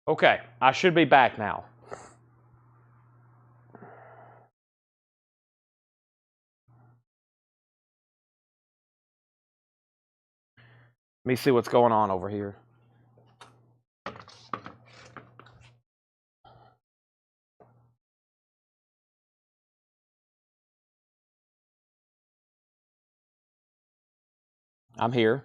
Okay, I should be back now. Let me see what's going on over here. I'm here.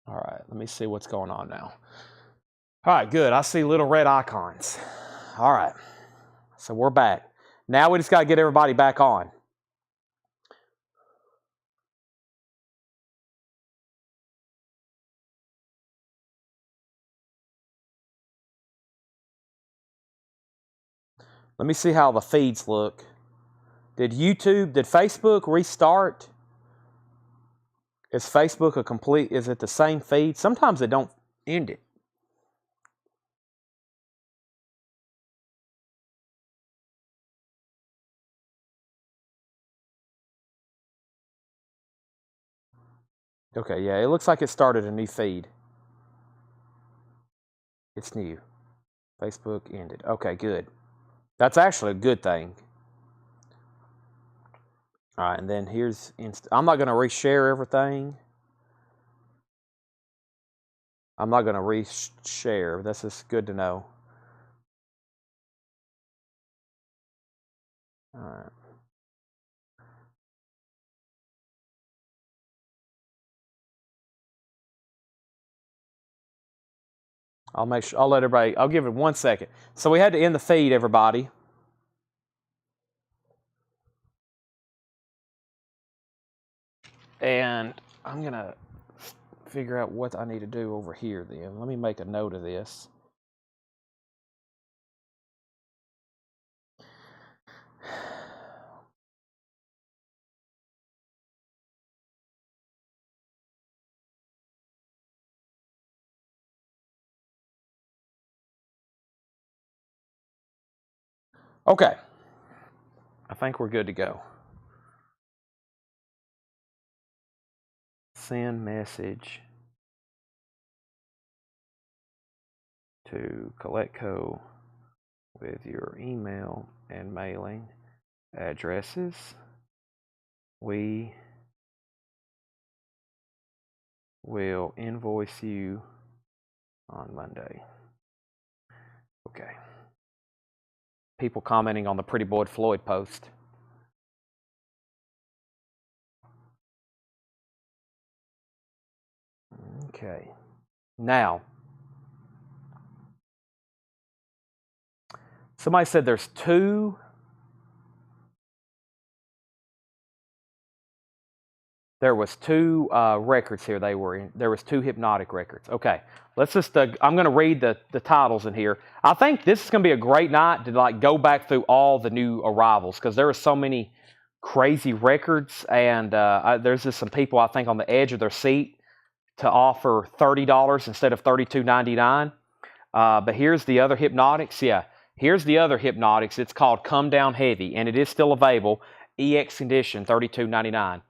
All right, let me see what's going on now. All right, good. I see little red icons. All right, so we're back. Now we just got to get everybody back on. Let me see how the feeds look. Did Facebook restart? Is Facebook is it the same feed? Sometimes they don't end it. Okay, yeah, it looks like it started a new feed. It's new. Facebook ended. Okay, good. That's actually a good thing. All right, and then here's I'm not going to reshare everything. I'm not going to reshare. This is good to know. All right. I'll let everybody, I'll give it 1 second. So we had to end the feed, everybody. And I'm going to figure out what I need to do over here then. Let me make a note of this. Okay. I think we're good to go. Send message to CollectCo with your email and mailing addresses. We will invoice you on Monday. Okay. People commenting on the Pretty Boy Floyd post. Okay. Now, somebody said there's two. There was two records here they were in. There was two hypnotic records. Okay, let's just, I'm going to read the titles in here. I think this is going to be a great night to like go back through all the new arrivals because there are so many crazy records and there's just some people I think on the edge of their seat to offer $30 instead of $32.99. But here's the other hypnotics. Yeah, here's the other hypnotics. It's called Come Down Heavy and it is still available. EX condition, $32.99.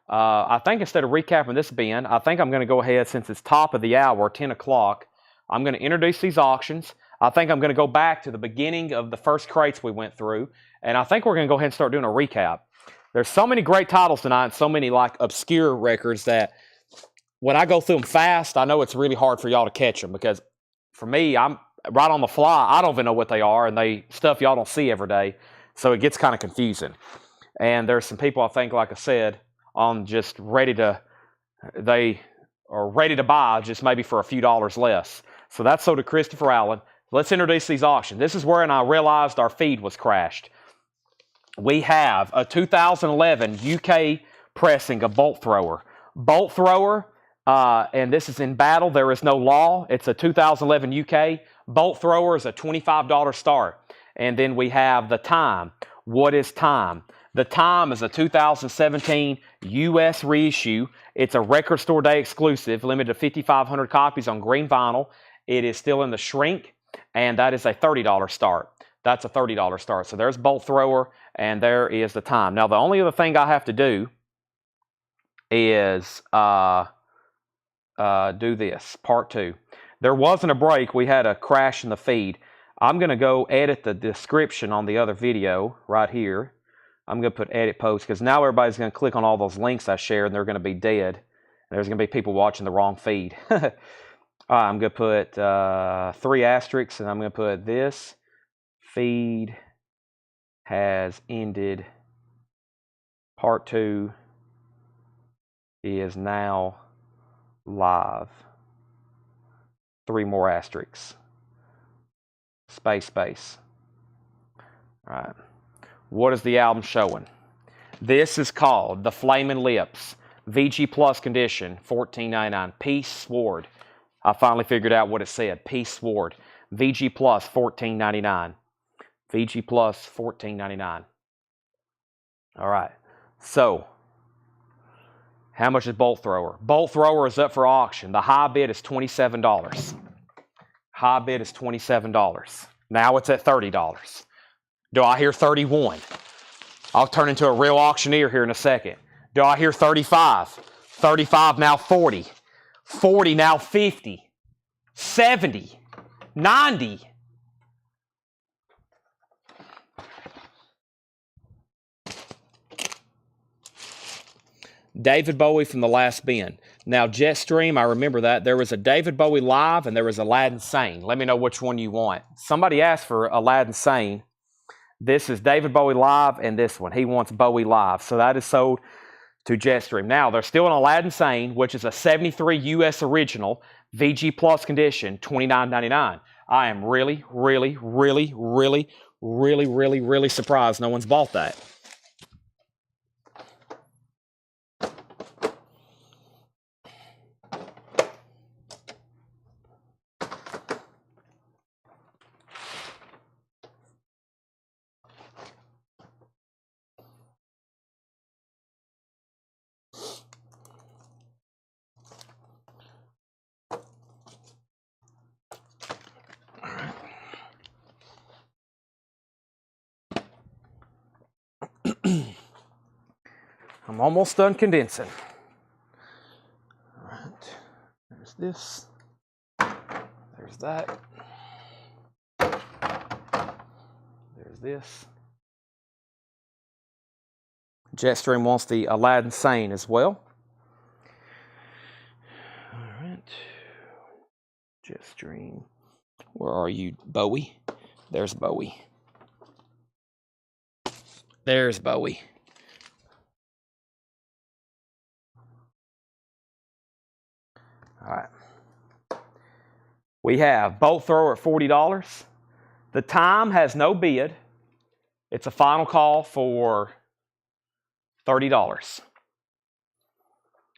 I think instead of recapping this, Ben, I think I'm going to go ahead, since it's top of the hour, 10 o'clock, I'm going to introduce these auctions. I think I'm going to go back to the beginning of the first crates we went through, and I think we're going to go ahead and start doing a recap. There's so many great titles tonight, and so many like obscure records that when I go through them fast, I know it's really hard for y'all to catch them, because for me, I'm right on the fly. I don't even know what they are, and they stuff y'all don't see every day, so it gets kind of confusing. And there's some people, I think, like I said, on just they are ready to buy just maybe for a few dollars less. So that's so to Christopher Allen. Let's introduce these auctions. This is where I realized our feed was crashed. We have a 2011 UK pressing of Bolt Thrower. Bolt Thrower, and this is in battle. There is no law. It's a 2011 UK. Bolt Thrower is a $25 start. And then we have the Time. What is Time? The Time is a 2017 U.S. reissue. It's a Record Store Day exclusive, limited to 5,500 copies on green vinyl. It is still in the shrink, and that is a $30 start. That's a $30 start. So there's bolt thrower, and there is the time. Now, the only other thing I have to do is do this, part 2. There wasn't a break. We had a crash in the feed. I'm going to go edit the description on the other video right here. I'm going to put edit post because now everybody's going to click on all those links I shared and they're going to be dead. And there's going to be people watching the wrong feed. All right, I'm going to put 3 asterisks and I'm going to put this feed has ended. Part 2 is now live. 3 more asterisks. Space. All right. What is the album showing? This is called The Flamin' Lips. VG Plus condition, $14.99. Peace Sword. I finally figured out what it said. Peace Sword. VG Plus, $14.99. VG Plus, $14.99. All right. So, how much is Bolt Thrower? Bolt Thrower is up for auction. The high bid is $27. High bid is $27. Now it's at $30. Do I hear 31? I'll turn into a real auctioneer here in a second. Do I hear 35? 35 now 40. 40 now 50. 70. 90. David Bowie from The Last Bin. Now, Jetstream, I remember that. There was a David Bowie Live and there was Aladdin Sane. Let me know which one you want. Somebody asked for Aladdin Sane. This is David Bowie Live and this one. He wants Bowie Live. So that is sold to Jetstream. Now, there's still an Aladdin Sane, which is a 73 US original, VG Plus condition, $29.99. I am really surprised no one's bought that. I'm almost done condensing. All right, there's this, there's that, there's this. Jetstream wants the Aladdin Sane as well. All right, Jetstream, where are you, Bowie? There's Bowie. There's Bowie. All right. We have Bolt Thrower at $40. The time has no bid. It's a final call for $30.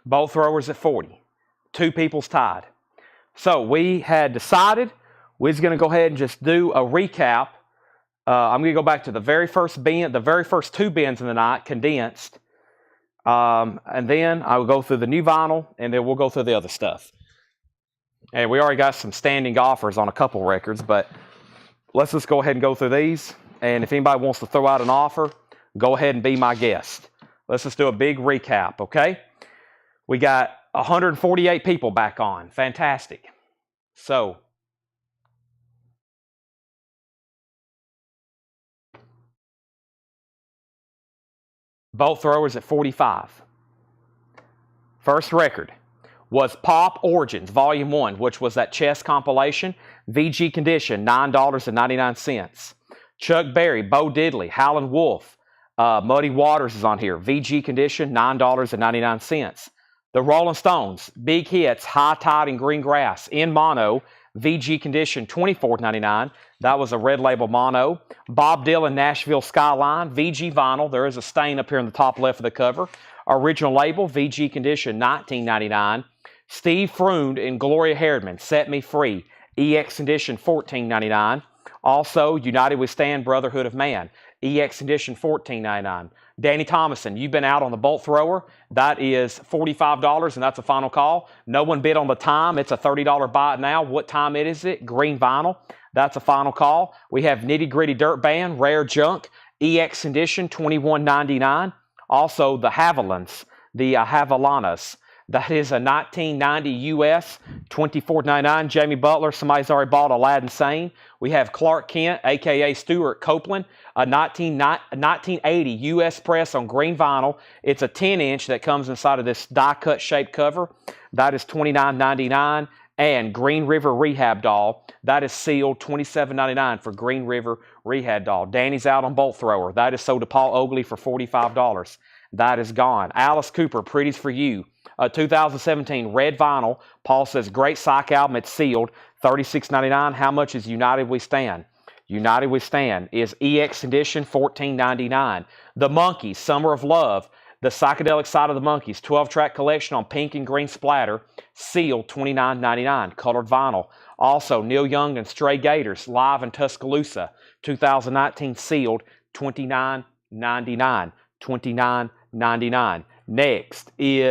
Bolt Throwers at $40. 2 people's tied. So we had decided we're going to go ahead and just do a recap. I'm going to go back to the very first bin, the very first 2 bins in the night, condensed. And then I will go through the new vinyl, and then we'll go through the other stuff. And we already got some standing offers on a couple records, but let's just go ahead and go through these. And if anybody wants to throw out an offer, go ahead and be my guest. Let's just do a big recap, okay? We got 148 people back on. Fantastic. So, Bolt Throwers at $45. First record was Pop Origins, Volume 1, which was that chess compilation. VG condition, $9.99. Chuck Berry, Bo Diddley, Howlin' Wolf, Muddy Waters is on here. VG condition, $9.99. The Rolling Stones, Big Hits, High Tide and Green Grass, in mono. VG condition, $24.99. That was a red label mono. Bob Dylan, Nashville Skyline, VG vinyl. There is a stain up here in the top left of the cover. Original label, VG condition, $19.99. Steve Freund and Gloria Herdman, Set Me Free, EX condition, $14.99. Also, United We Stand, Brotherhood of Man, EX condition, $14.99. Danny Thomason, You've Been Out on the Bolt Thrower. That is $45, and that's a final call. No one bid on the time. It's a $30 buy it now. What time is it? Green vinyl. That's a final call. We have Nitty Gritty Dirt Band, Rare Junk, EX Edition, $21.99. Also, the Havilans, the Havilanas. That is a 1990 US, $24.99. Jamie Butler, somebody's already bought Aladdin Sane. We have Clark Kent, a.k.a. Stuart Copeland, a 1980 US press on green vinyl. It's a 10-inch that comes inside of this die-cut shaped cover. That is $29.99. And Green River Rehab Doll, that is sealed, $27.99 for Green River Rehab Doll. Danny's out on Bolt Thrower. That is sold to Paul Oakley for $45. That is gone. Alice Cooper, Pretty's for You. 2017 red vinyl. Paul says, great psych album. It's sealed, $36.99. How much is United We Stand? United We Stand is EX Edition, $14.99. The Monkees, Summer of Love. The psychedelic side of the Monkees, 12-track collection on pink and green splatter, sealed, $29.99, colored vinyl. Also, Neil Young and Stray Gators, live in Tuscaloosa, 2019, sealed, $29.99, $29.99. Next is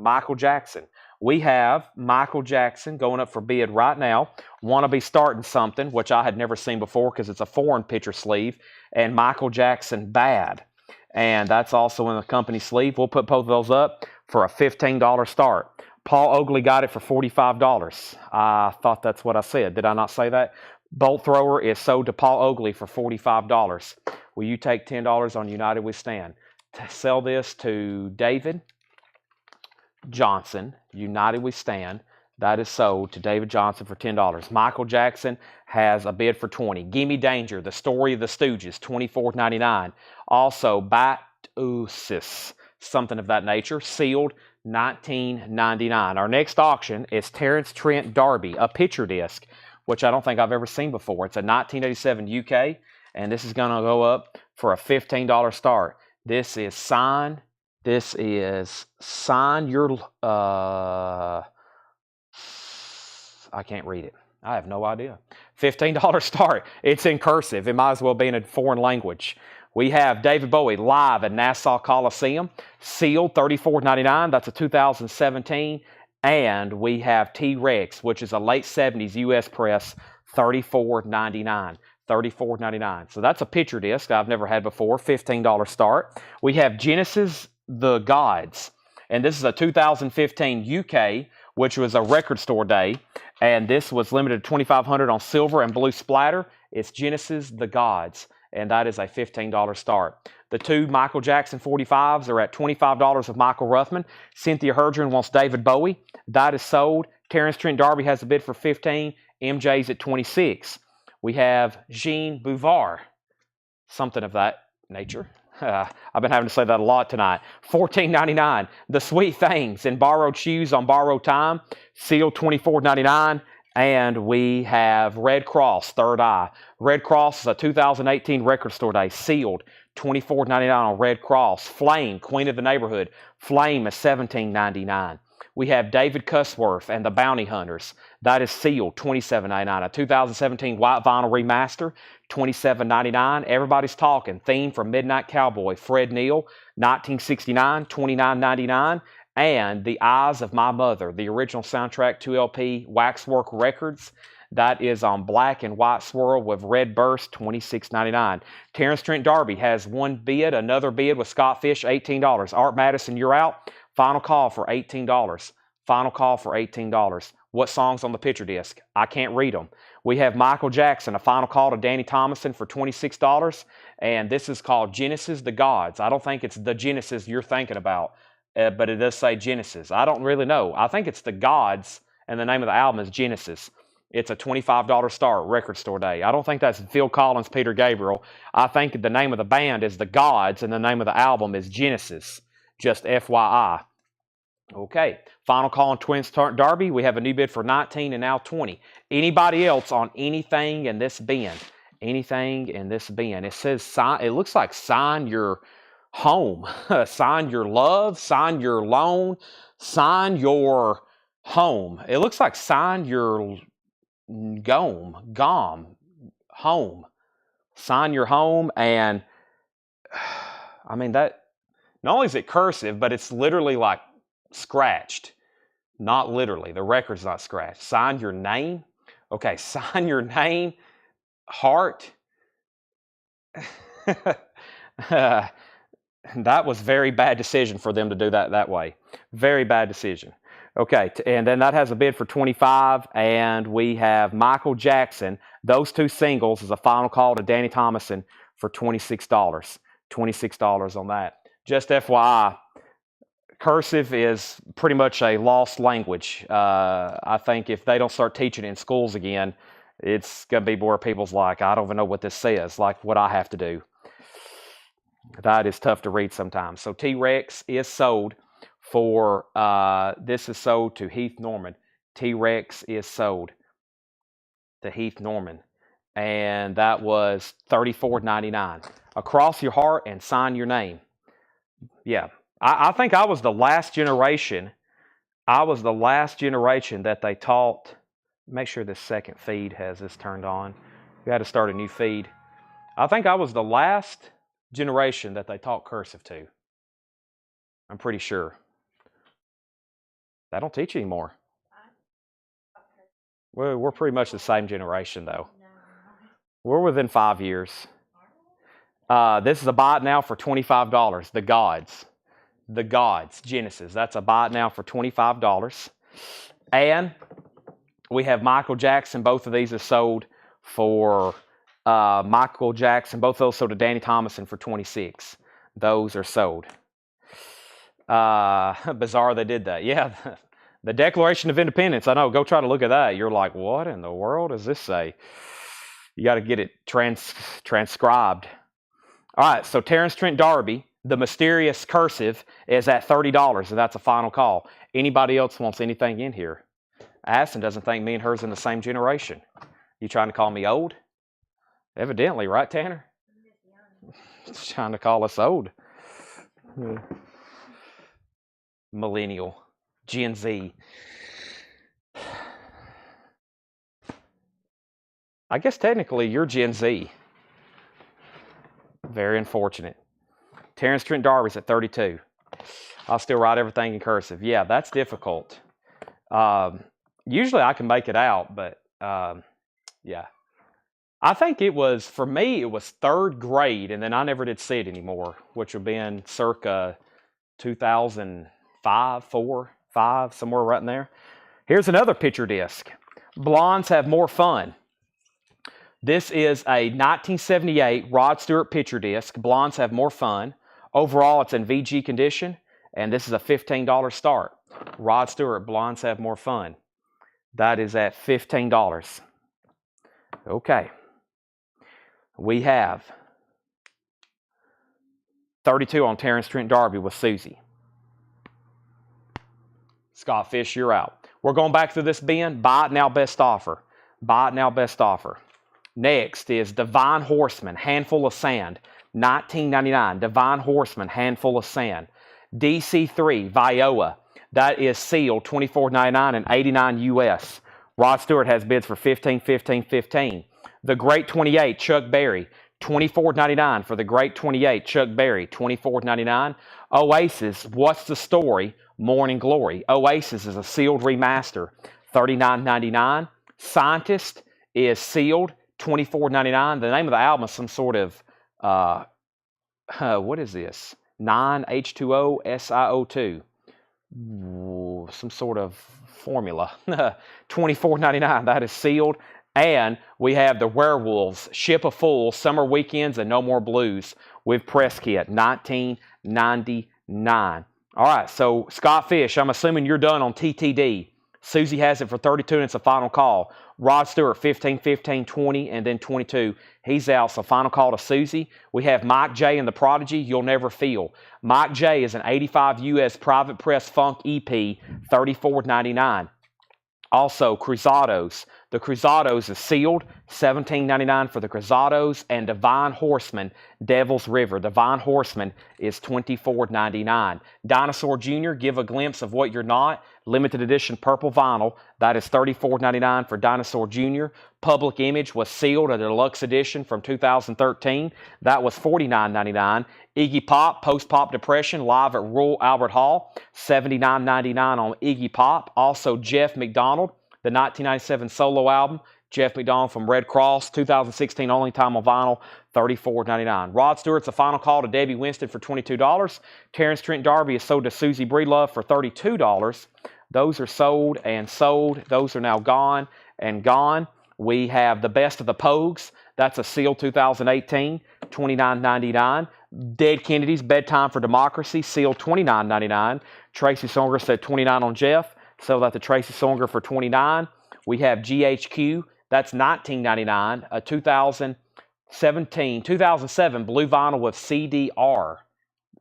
Michael Jackson. We have Michael Jackson going up for bid right now. Want to be starting something, which I had never seen before because it's a foreign picture sleeve. And Michael Jackson Bad. And that's also in the company sleeve. We'll put both of those up for a $15 start. Paul Oakley got it for $45. I thought that's what I said. Did I not say that? Bolt Thrower is sold to Paul Oakley for $45. Will you take $10 on United We Stand? To sell this to David Johnson, United We Stand. That is sold to David Johnson for $10. Michael Jackson has a bid for $20. Gimme Danger, The Story of the Stooges, $24.99. Also, Batusis, something of that nature, sealed, $19.99. Our next auction is Terrence Trent D'Arby, a picture disc, which I don't think I've ever seen before. It's a 1987 UK, and this is going to go up for a $15 start. This is Sign Your... I can't read it. I have no idea. $15 start. It's in cursive. It might as well be in a foreign language. We have David Bowie live at Nassau Coliseum. Sealed, $34.99. That's a 2017. And we have T-Rex, which is a late 70s US press, $34.99. $34.99. So that's a picture disc I've never had before. $15 start. We have Genesis The Gods. And this is a 2015 UK, which was a record store day. And this was limited to $2,500 on silver and blue splatter. It's Genesis The Gods. And that is a $15 start. The two Michael Jackson 45s are at $25 of Michael Ruthman. Cynthia Herdron wants David Bowie. That is sold. Terrence Trent D'Arby has a bid for $15. MJ's at $26. We have Jean Bouvard. Something of that nature. I've been having to say that a lot tonight. $14.99. The Sweet Things in Borrowed Shoes on Borrowed Time. Sealed, $24.99. And we have Red Cross, Third Eye. Red Cross is a 2018 record store day. Sealed, $24.99 on Red Cross. Flame, Queen of the Neighborhood. Flame is $17.99. We have David Cusworth and the Bounty Hunters. That is sealed, $27.99. A 2017 white vinyl remaster, $27.99. Everybody's Talking. Theme from Midnight Cowboy. Fred Neil, 1969, $29.99. And The Eyes of My Mother, the original soundtrack 2LP Waxwork Records. That is on black and white swirl with red burst, $26.99. Terrence Trent D'Arby has one bid. Another bid with Scott Fish, $18. Art Madison, you're out. Final call for $18. Final call for $18. What song's on the picture disc? I can't read them. We have Michael Jackson, a final call to Danny Thomason for $26. And this is called Genesis The Gods. I don't think it's the Genesis you're thinking about, but it does say Genesis. I don't really know. I think it's The Gods, and the name of the album is Genesis. It's a $25 start, record store day. I don't think that's Phil Collins, Peter Gabriel. I think the name of the band is The Gods, and the name of the album is Genesis. Just FYI. Okay, final call on Twins D'Arby. We have a new bid for $19 and now $20. Anybody else on anything in this bin? Anything in this bin? It says sign. It looks like sign your home, sign your love, sign your loan, sign your home. It looks like sign your home, sign your home, and I mean that. Not only is it cursive, but it's literally like scratched. Not literally. The record's not scratched. Sign your name. Okay, sign your name. Heart. That was very bad decision for them to do that way. Very bad decision. Okay, and then that has a bid for 25, and we have Michael Jackson. Those two singles is a final call to Danny Thomason for $26. $26 on that. Just FYI, cursive is pretty much a lost language. I think if they don't start teaching it in schools again, it's going to be where people's like, I don't even know what this says, like what I have to do. That is tough to read sometimes. So T-Rex is sold for, this is sold to Heath Norman. T-Rex is sold to Heath Norman. And that was $34.99. Across your heart and sign your name. Yeah. I think I was the last generation. I was the last generation that they taught. Make sure this second feed has this turned on. We had to start a new feed. I think I was the last generation that they taught cursive to. I'm pretty sure. They don't teach anymore. We're pretty much the same generation, though. We're within 5 years. This is a buy it now for $25. The Gods. The Gods, Genesis. That's a buy it now for $25. And we have Michael Jackson. Both of these are sold for Michael Jackson. Both of those sold to Danny Thomason for $26. Those are sold. Bizarre they did that. Yeah, the Declaration of Independence. I know. Go try to look at that. You're like, what in the world does this say? You got to get it transcribed. All right, so Terrence Trent D'Arby, the mysterious cursive, is at $30, and that's a final call. Anybody else wants anything in here? Aston doesn't think me and her's in the same generation. You trying to call me old? Evidently, right, Tanner? He's trying to call us old. Millennial. Gen Z. I guess technically you're Gen Z. Very unfortunate. Terrence Trent D'Arby's at 32. I'll still write everything in cursive. Yeah, that's difficult. Usually I can make it out, but yeah. I think it was, for me, it was 3rd grade, and then I never did see it anymore, which would have been circa 2005, 4, 5, somewhere right in there. Here's another picture disc. Blondes Have More Fun. This is a 1978 Rod Stewart picture disc. Blondes Have More Fun. Overall, it's in VG condition, and this is a $15 start. Rod Stewart, Blondes Have More Fun. That is at $15. Okay. We have 32 on Terrence Trent D'Arby with Susie. Scott Fish, you're out. We're going back through this bin. Buy it now, best offer. Buy it now, best offer. Next is Divine Horseman, Handful of Sand, $19.99. Divine Horseman, Handful of Sand. DC3, Viola, that is sealed, $24.99 and $89 US. Rod Stewart has bids for $15, $15, $15. The Great 28, Chuck Berry, $24.99 for the Great 28, Chuck Berry, $24.99. Oasis, What's the Story? Morning Glory. Oasis is a sealed remaster, $39.99. Scientist is sealed, $24.99. The name of the album is some sort of, what is this? 9H2O SiO2. Some sort of formula. $24.99. That is sealed. And we have the Werewolves, Ship of Fools, Summer Weekends, and No More Blues with press kit, $19.99. All right, so Scott Fish, I'm assuming you're done on TTD. Susie has it for 32, and it's a final call. Rod Stewart, 15, 15, 20, and then 22. He's out, so final call to Susie. We have Mike J and the Prodigy, You'll Never Feel. Mike J is an 85 US private press funk EP, $34.99. Also, Cruzados, The Cruzados is sealed, $17.99 for the Cruzados, and Divine Horseman, Devil's River. Divine Horseman is $24.99. Dinosaur Jr., Give a Glimpse of What You're Not, limited edition purple vinyl. That is $34.99 for Dinosaur Jr. Public Image was sealed, a deluxe edition from 2013. That was $49.99. Iggy Pop, Post-Pop Depression, live at Royal Albert Hall, $79.99 on Iggy Pop. Also, Jeff McDonald, the 1997 solo album, Jeff McDonald from Red Cross, 2016 only time on vinyl, $34.99. Rod Stewart's A Final Call to Debbie Winston for $22. Terrence Trent D'Arby is sold to Susie Breedlove for $32. Those are sold and sold. Those are now gone and gone. We have The Best of the Pogues. That's a sealed 2018, $29.99. Dead Kennedys, Bedtime for Democracy, sealed $29.99. Tracy Songer said $29 on Jeff. Sell that to Tracy Songer for $29. We have GHQ. That's $19.99. A 2007 blue vinyl with CDR,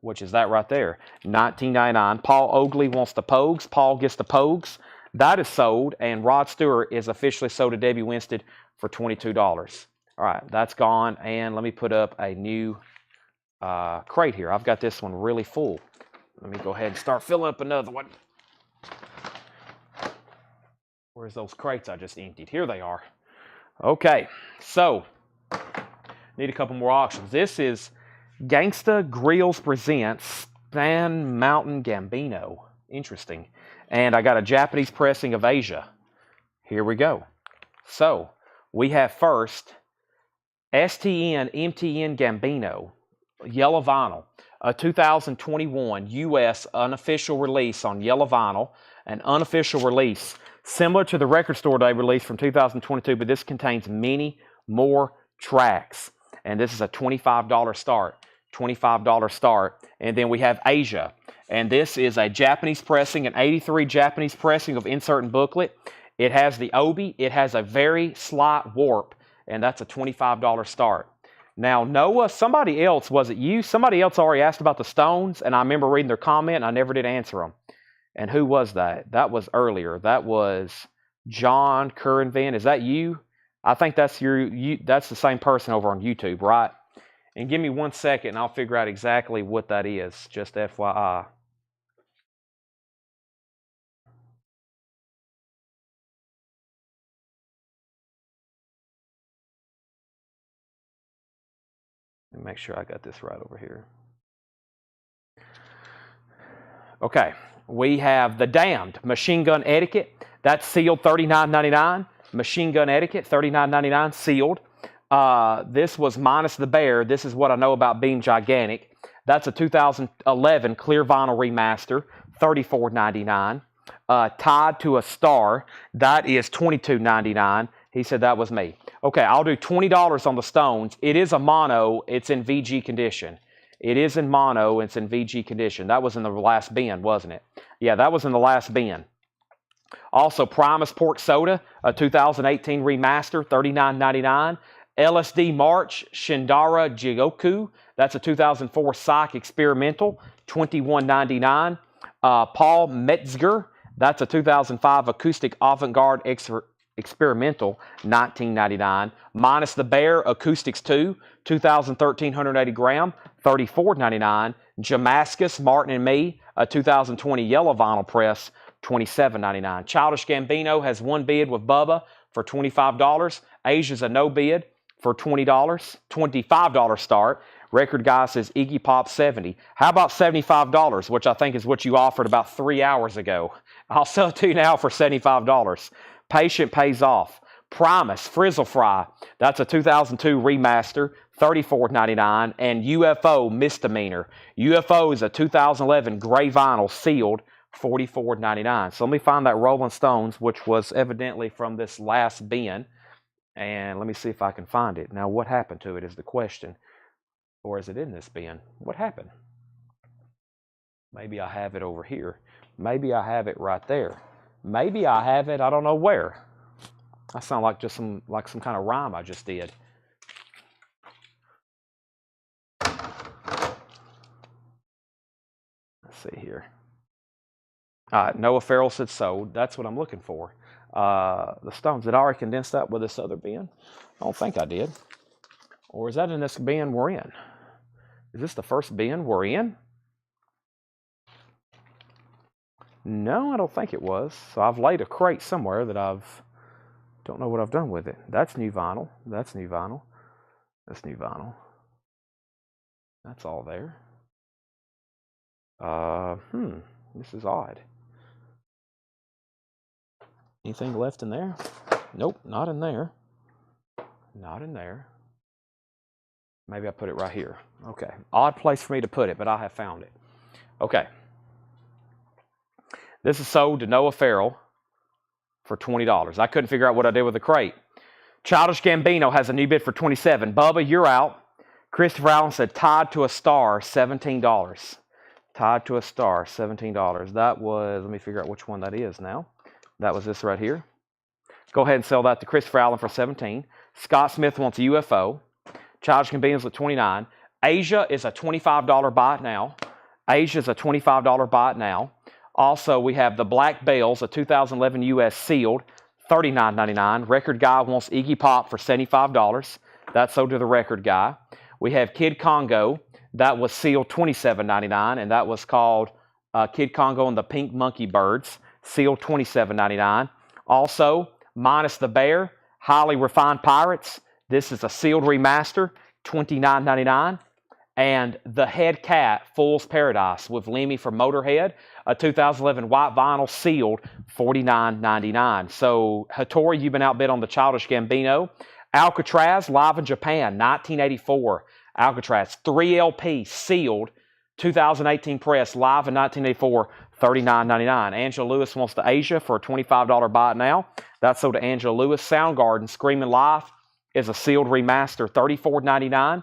which is that right there, $19.99. Paul Oakley wants the Pogues. Paul gets the Pogues. That is sold, and Rod Stewart is officially sold to Debbie Winston for $22. All right, that's gone, and let me put up a new crate here. I've got this one really full. Let me go ahead and start filling up another one. Where's those crates I just emptied? Here they are. Okay, so need a couple more auctions. This is Gangsta Grills presents Stan Mountain Gambino. Interesting. And I got a Japanese pressing of Asia. Here we go. So we have first STN MTN Gambino, yellow vinyl, a 2021 U.S. unofficial release on yellow vinyl, an unofficial release similar to the Record Store Day release from 2022, but this contains many more tracks. And this is a $25 start. $25 start. And then we have Asia. And this is a Japanese pressing, an 83 Japanese pressing of Insert and Booklet. It has the obi. It has a very slight warp. And that's a $25 start. Now, Noah, somebody else, was it you? Somebody else already asked about the Stones, and I remember reading their comment, and I never did answer them. And who was that? That was earlier. That was John Curranvan. Is that you? I think that's that's the same person over on YouTube, right? And give me 1 second, and I'll figure out exactly what that is, just FYI. Let me make sure I got this right over here. Okay, we have The Damned, Machine Gun Etiquette. That's sealed $39.99. Machine Gun Etiquette, $39.99, sealed. This was minus the bear. This is what I know about being gigantic. That's a 2011 clear vinyl remaster, $34.99. Tied to a Star, that is $22.99. He said that was me. Okay, I'll do $20 on the Stones. It is a mono. It's in VG condition. It is in mono. It's in VG condition. That was in the last bin, wasn't it? Yeah, that was in the last bin. Also, Primus Pork Soda, a 2018 remaster, $39.99. LSD March, Shindara Jigoku, that's a 2004 Psych Experimental, $21.99. Paul Metzger, that's a 2005 Acoustic Avant-Garde Experimental, $19.99. Minus the Bear, Acoustics 2, 2013 180 gram, $34.99. Jamascus, Martin and Me, a 2020 yellow vinyl press, $27.99. Childish Gambino has one bid with Bubba for $25. Asia's a no bid for $20, $25 start. Record Guy says Iggy Pop 70. How about $75, which I think is what you offered about 3 hours ago? I'll sell it to you now for $75. Patient Pays Off. Primus, Frizzle Fry. That's a 2002 remaster, $34.99. And UFO, Misdemeanor. UFO is a 2011 gray vinyl, sealed, $44.99. So let me find that Rolling Stones, which was evidently from this last bin. And let me see if I can find it. Now, what happened to it is the question. Or is it in this bin? What happened? Maybe I have it over here. Maybe I have it right there. Maybe I have it, I don't know where. I sound like just some kind of rhyme I just did. Let's see here. Noah Farrell said sold. That's what I'm looking for. The stones. Did I already condense that with this other bin? I don't think I did. Or is that in this bin we're in? Is this the first bin we're in? No, I don't think it was. So I've laid a crate somewhere that don't know what I've done with it. That's new vinyl. That's new vinyl. That's new vinyl. That's all there. This is odd. Anything left in there? Nope, not in there. Not in there. Maybe I put it right here. Okay, odd place for me to put it, but I have found it. Okay. This is sold to Noah Farrell for $20. I couldn't figure out what I did with the crate. Childish Gambino has a new bid for $27. Bubba, you're out. Christopher Allen said tied to a star, $17. Tied to a star, $17. That was, let me figure out which one that is now. That was this right here. Go ahead and sell that to Christopher Allen for $17. Scott Smith wants a UFO. Childish Gambino's at $29. Asia is a $25 buy it now. Asia is a $25 buy it now. Also, we have the Black Bales, a 2011 US sealed, $39.99. Record Guy wants Iggy Pop for $75. That's sold to the Record Guy. We have Kid Congo. That was sealed $27.99, and that was called Kid Congo and the Pink Monkey Birds, sealed $27.99. Also, Minus the Bear, Highly Refined Pirates. This is a sealed remaster, $29.99. And The Head Cat, Fool's Paradise with Lemmy from Motorhead, a 2011 white vinyl sealed, $49.99. So, Hattori, you've been outbid on the Childish Gambino. Alcatraz, live in Japan, 1984. Alcatraz, 3 LP, sealed, 2018 press, live in 1984, $39.99. Angela Lewis wants to Asia for a $25 buy it now. That's sold to Angela Lewis. Soundgarden, Screaming Life is a sealed remaster, $34.99.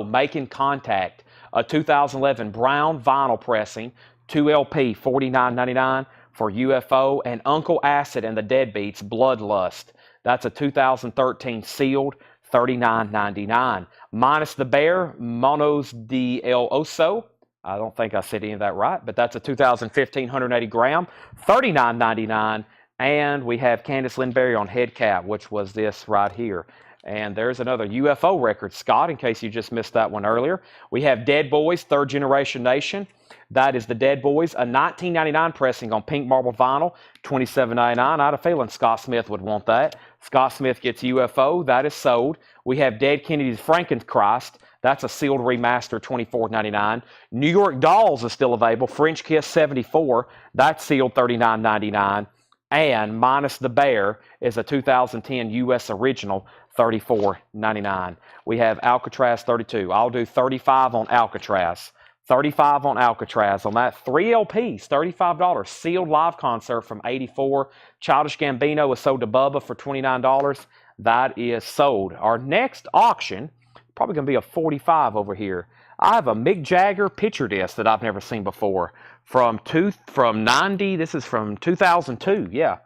Making Contact, a 2011 brown vinyl pressing, 2 LP, $49.99 for UFO. And Uncle Acid and the Deadbeats, Bloodlust. That's a 2013 sealed, $39.99. Minus the Bear, Monos de El Oso. I don't think I said any of that right, but that's a 2015 180 gram, $39.99. And we have Candice Lindberry on Head Cat, which was this right here. And there's another UFO record, Scott, in case you just missed that one earlier. We have Dead Boys, Third Generation Nation. That is the Dead Boys, a 1999 pressing on pink marble vinyl, $27.99. I had a feeling Scott Smith would want that. Scott Smith gets UFO. That is sold. We have Dead Kennedy's Frankenchrist. That's a sealed remaster, $24.99. New York Dolls is still available. French Kiss 74. That's sealed, $39.99. And Minus the Bear is a 2010 U.S. original, $34.99. We have Alcatraz 32. I'll do 35 on Alcatraz. 35 on Alcatraz. On that, 3 LPs, $35. Sealed live concert from 84. Childish Gambino is sold to Bubba for $29. That is sold. Our next auction, probably going to be a 45 over here. I have a Mick Jagger picture disc that I've never seen before. From 90, this is from 2002, yeah.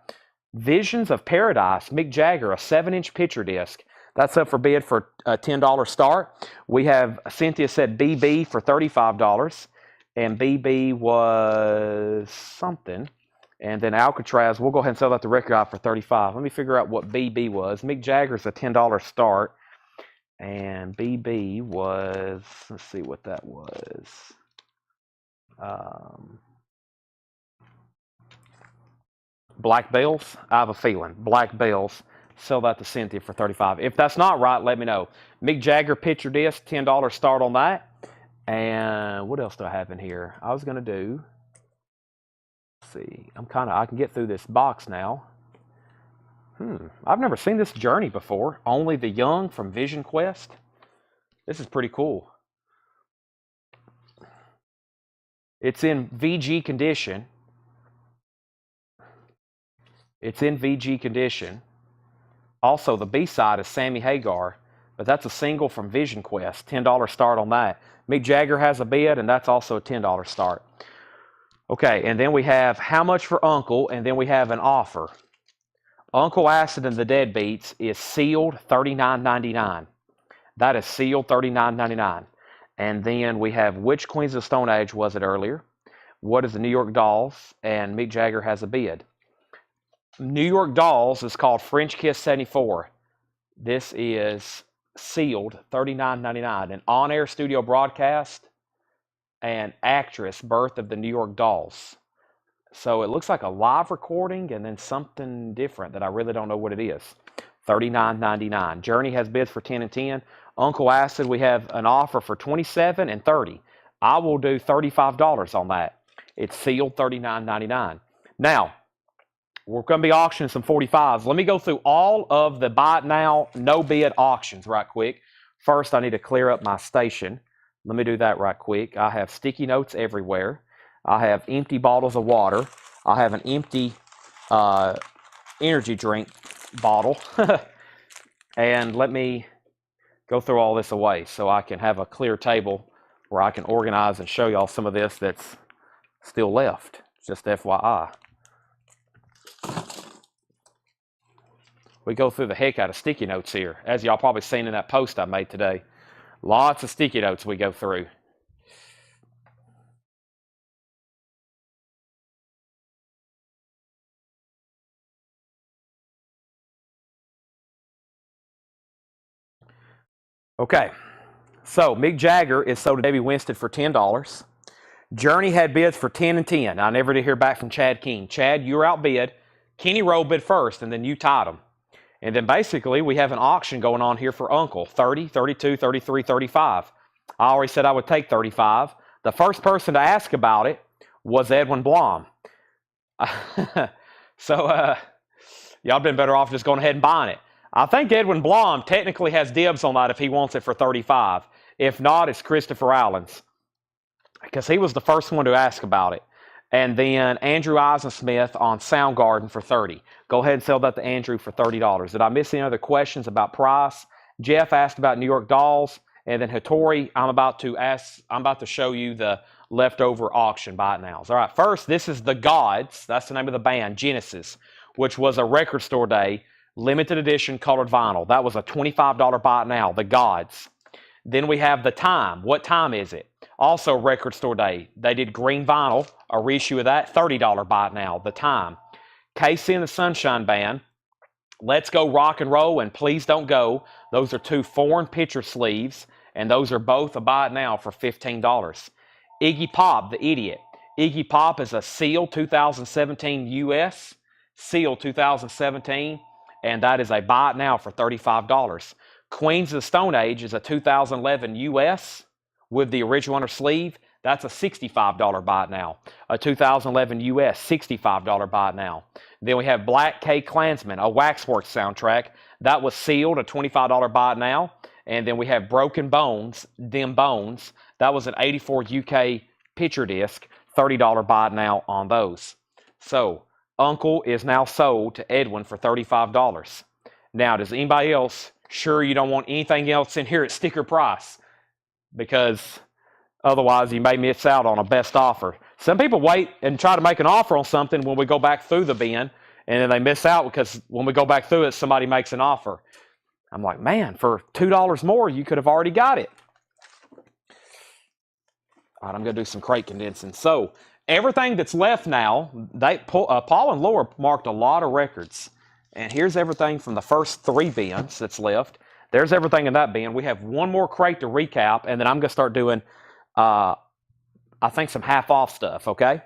Visions of Paradise, Mick Jagger, a 7-inch picture disc. That's up for bid for a $10 start. We have, Cynthia said BB for $35, and BB was something. And then Alcatraz, we'll go ahead and sell that to Record Guy for $35. Let me figure out what BB was. Mick Jagger's a $10 start, and BB was, let's see what that was. Black Bells, I have a feeling. Black Bells, sell that to Cynthia for $35. If that's not right, let me know. Mick Jagger picture disc, $10 start on that. And what else do I have in here? I was going to do, let's see, I can get through this box now. I've never seen this Journey before. Only the Young from Vision Quest. This is pretty cool. It's in VG condition. It's in VG condition. Also, the B-side is Sammy Hagar, but that's a single from Vision Quest. $10 start on that. Mick Jagger has a bid, and that's also a $10 start. Okay, and then we have How Much for Uncle, and then we have an offer. Uncle Acid and the Deadbeats is sealed, $39.99. That is sealed, $39.99. And then we have Which Queens of the Stone Age was it earlier? What is the New York Dolls? And Mick Jagger has a bid. New York Dolls is called French Kiss 74. This is sealed, $39.99. An on-air studio broadcast and actress, Birth of the New York Dolls. So it looks like a live recording and then something different that I really don't know what it is. $39.99. Journey has bids for 10 and 10. Uncle Acid, we have an offer for 27 and 30. I will do $35 on that. It's sealed, $39.99. Now, we're going to be auctioning some 45s. Let me go through all of the buy it now, no bid auctions right quick. First, I need to clear up my station. Let me do that right quick. I have sticky notes everywhere. I have empty bottles of water. I have an empty energy drink bottle. And let me go through all this away so I can have a clear table where I can organize and show y'all some of this that's still left. Just FYI. We go through the heck out of sticky notes here, as y'all probably seen in that post I made today. Lots of sticky notes we go through. Okay, so Mick Jagger is sold to Debbie Winston for $10. Journey had bids for 10 and 10. I never did hear back from Chad King. Chad, you were outbid. Kenny Rowe bid first, and then you tied him. And then basically we have an auction going on here for Uncle. 30, 32, 33, 35. I already said I would take 35. The first person to ask about it was Edwin Blom. So y'all been better off just going ahead and buying it. I think Edwin Blom technically has dibs on that if he wants it for 35. If not, it's Christopher Allen's, because he was the first one to ask about it. And then Andrew Eisensmith on Soundgarden for 30. Go ahead and sell that to Andrew for $30. Did I miss any other questions about price? Jeff asked about New York Dolls. And then Hattori, I'm about to show you the leftover auction buy it nows. All right, first, this is The Gods. That's the name of the band, Genesis, which was a record store day, limited edition colored vinyl. That was a $25 buy it now, The Gods. Then we have The Time. What time is it? Also record store day. They did green vinyl, a reissue of that, $30 buy it now, The Time. Casey and the Sunshine Band, Let's Go Rock and Roll and Please Don't Go. Those are two foreign picture sleeves, and those are both a buy it now for $15. Iggy Pop, The Idiot. Iggy Pop is a sealed 2017 US, sealed 2017, and that is a buy it now for $35. Queens of the Stone Age is a 2011 US with the original under sleeve. That's a $65 buy it now. A 2011 US, $65 buy it now. Then we have Black K Klansman, a Waxworks soundtrack. That was sealed, a $25 buy it now. And then we have Broken Bones, Them Bones. That was an 84 UK picture disc, $30 buy it now on those. So Uncle is now sold to Edwin for $35. Now, does anybody else, sure you don't want anything else in here at sticker price? Because otherwise you may miss out on a best offer. Some people wait and try to make an offer on something when we go back through the bin, and then they miss out because when we go back through it, somebody makes an offer. I'm like, man, for $2 more, you could have already got it. All right, I'm going to do some crate condensing. So everything that's left now, Paul and Laura marked a lot of records. And here's everything from the first 3 bins that's left. There's everything in that bin. We have one more crate to recap, and then I'm going to start doing, I think, some half-off stuff, okay?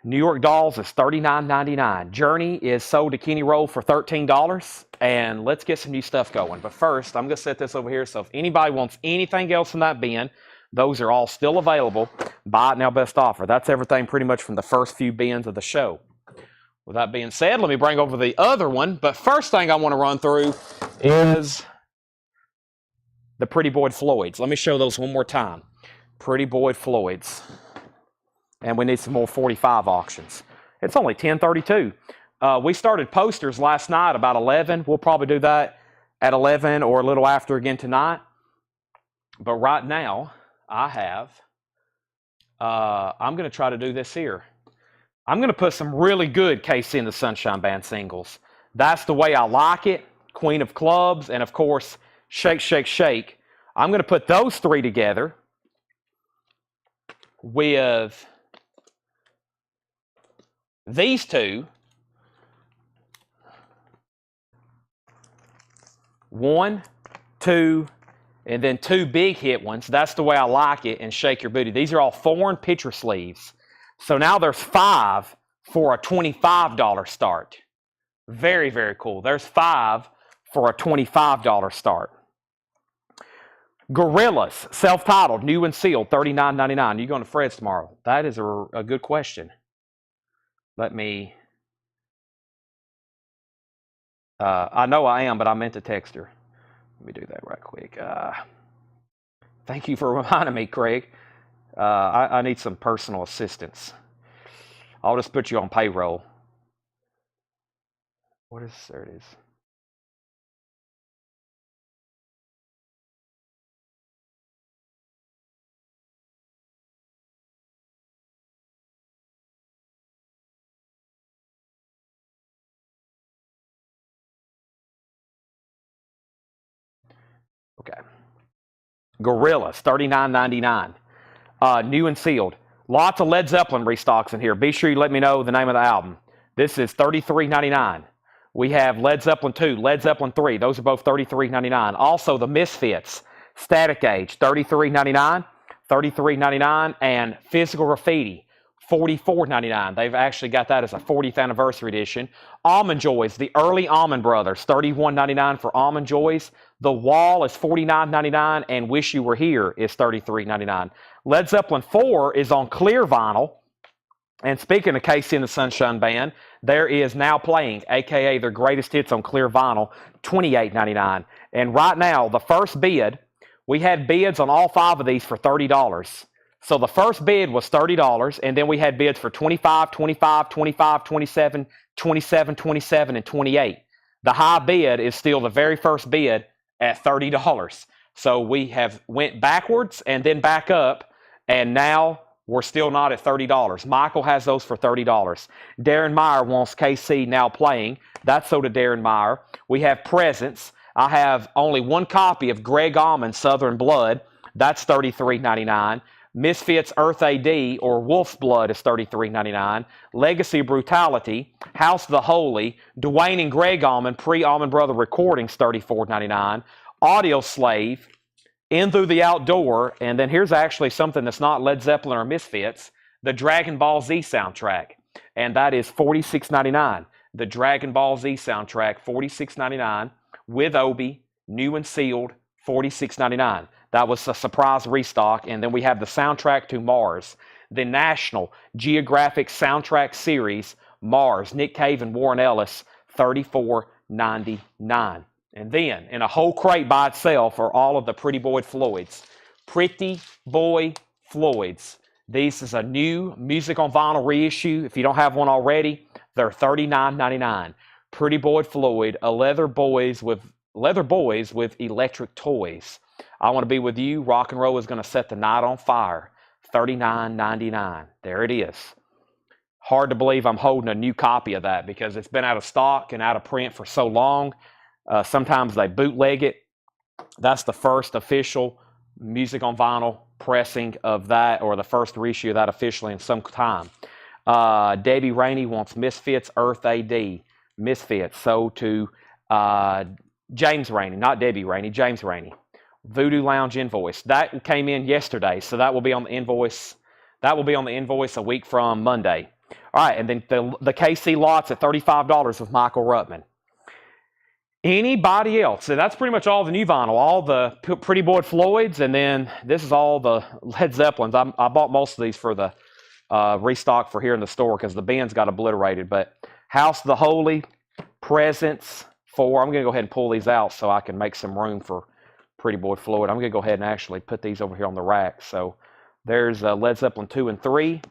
New York Dolls is $39.99. Journey is sold to Kenny Rowe for $13. And let's get some new stuff going. But first, I'm going to set this over here. So if anybody wants anything else in that bin, those are all still available. Buy it now, best offer. That's everything pretty much from the first few bins of the show. With that being said, let me bring over the other one. But first thing I want to run through is the Pretty Boy Floyds. Let me show those one more time. Pretty Boy Floyds. And we need some more 45 auctions. It's only 10:32. We started posters last night about 11. We'll probably do that at 11 or a little after again tonight. But right now, I have, I'm going to try to do this here. I'm going to put some really good KC and the Sunshine Band singles. That's the way I like it. Queen of Clubs, and of course, Shake, Shake, Shake. I'm going to put those 3 together with these 2 1, 2, and then 2 big hit ones. That's the way I like it, and shake your booty. These are all foreign picture sleeves. So now there's 5 for a $25 start. Very, very cool. There's 5 for a $25 start. Gorillas, self-titled, new and sealed, $39.99. You going to Fred's tomorrow? That is a good question. Let me... I know I am, but I meant to text her. Let me do that right quick. Thank you for reminding me, Craig. I need some personal assistance. I'll just put you on payroll. There it is. Okay. Gorillas, $39.99. New and sealed. Lots of Led Zeppelin restocks in here. Be sure you let me know the name of the album. This is $33.99. We have Led Zeppelin 2, Led Zeppelin 3. Those are both $33.99. Also, the Misfits, Static Age, $33.99, $33.99, and Physical Graffiti, $44.99. They've actually got that as a 40th anniversary edition. Almond Joys, the early Almond Brothers, $31.99 for Almond Joys. The Wall is $49.99, and Wish You Were Here is $33.99. Led Zeppelin 4 is on clear vinyl. And speaking of Casey and the Sunshine Band, there is Now Playing, a.k.a. their greatest hits on clear vinyl, $28.99. And right now, the first bid, we had bids on all 5 of these for $30. So the first bid was $30, and then we had bids for $25, $25, $25, $27, $27, $27, and $28. The high bid is still the very first bid at $30. So we have went backwards and then back up, and now we're still not at $30. Michael has those for $30. Darren Meyer wants KC Now Playing. That's so to Darren Meyer. We have Presents. I have only 1 copy of Greg Allman, Southern Blood. That's $33.99. Misfits Earth AD or Wolf's Blood is $33.99. Legacy Brutality, House of the Holy, Dwayne and Greg Allman, pre-Allman Brother Recordings, $34.99. Audio Slave, In Through the Outdoor, and then here's actually something that's not Led Zeppelin or Misfits, the Dragon Ball Z soundtrack, and that is $46.99. The Dragon Ball Z soundtrack, $46.99, with Obi, new and sealed, $46.99. That was a surprise restock, and then we have the soundtrack to Mars, the National Geographic Soundtrack Series, Mars, Nick Cave and Warren Ellis, $34.99. And then, in a whole crate by itself, are all of the Pretty Boy Floyds. Pretty Boy Floyds. This is a new Music on Vinyl reissue. If you don't have one already, they're $39.99. Pretty Boy Floyd, a leather boys with electric toys. I Want to Be With You. Rock and roll is going to set the night on fire. $39.99. There it is. Hard to believe I'm holding a new copy of that because it's been out of stock and out of print for so long. Sometimes they bootleg it. That's the first official Music on Vinyl pressing of that, or the first reissue of that officially in some time. Debbie Rainey wants Misfits Earth AD. Misfits. So to James Rainey, not Debbie Rainey, James Rainey. Voodoo Lounge Invoice. That came in yesterday, so that will be on the invoice. That will be on the invoice a week from Monday. All right, and then the KC lots at $35 with Michael Ruttman. Anybody else? So that's pretty much all the new vinyl, all the Pretty Boy Floyds, and then this is all the Led Zeppelins. I bought most of these for the restock for here in the store because the bins got obliterated. But House of the Holy, Presents, 4. I'm going to go ahead and pull these out so I can make some room for Pretty Boy Floyd. I'm going to go ahead and actually put these over here on the rack. So there's Led Zeppelin 2 and 3,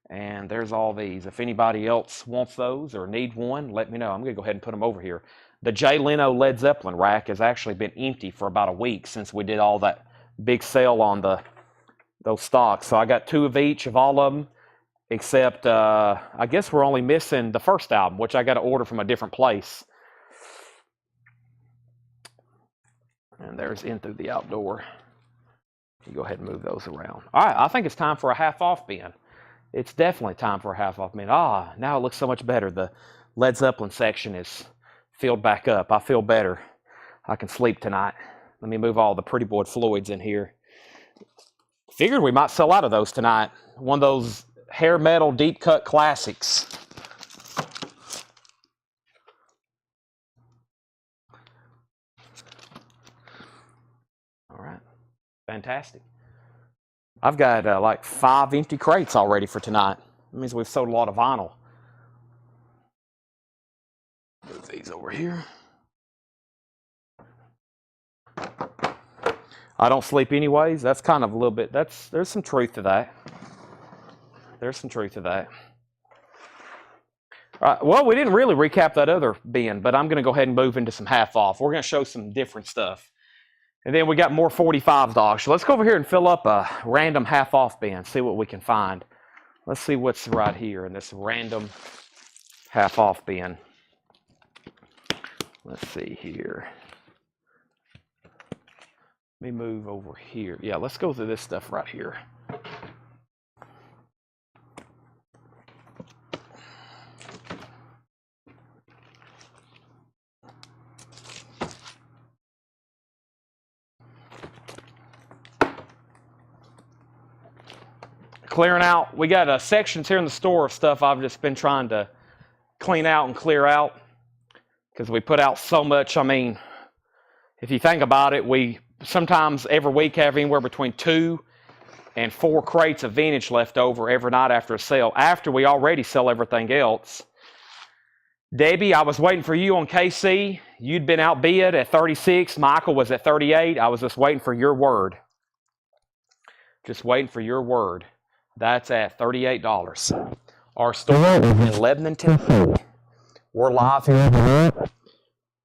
and there's all these. If anybody else wants those or need one, let me know. I'm going to go ahead and put them over here. The Jay Leno Led Zeppelin rack has actually been empty for about a week since we did all that big sale on those stocks. So I got 2 of each of all of them, except I guess we're only missing the first album, which I got to order from a different place. And there's In Through the Outdoor. You go ahead and move those around. All right, I think it's time for a half-off bin. It's definitely time for a half-off bin. Now it looks so much better. The Led Zeppelin section is filled back up. I feel better. I can sleep tonight. Let me move all the Pretty Boy Floyds in here. Figured we might sell out of those tonight. One of those hair metal deep cut classics. All right, fantastic. I've got like 5 empty crates already for tonight. That means we've sold a lot of vinyl. Move these over here. I don't sleep anyways. That's kind of a little bit, there's some truth to that. There's some truth to that. All right, well, we didn't really recap that other bin, but I'm going to go ahead and move into some half off. We're going to show some different stuff. And then we got more 45 dogs. So let's go over here and fill up a random half off bin, see what we can find. Let's see what's right here in this random half off bin. Let's see here. Let me move over here. Yeah, let's go through this stuff right here. Clearing out. We got sections here in the store of stuff I've just been trying to clean out and clear out because we put out so much. I mean, if you think about it, we sometimes every week have anywhere between 2 and 4 crates of vintage left over every night after a sale, after we already sell everything else. Debbie, I was waiting for you on KC. You'd been outbid at 36. Michael was at 38. I was just waiting for your word. Just waiting for your word. That's at $38. Our store is in Lebanon, Tennessee. We're live here.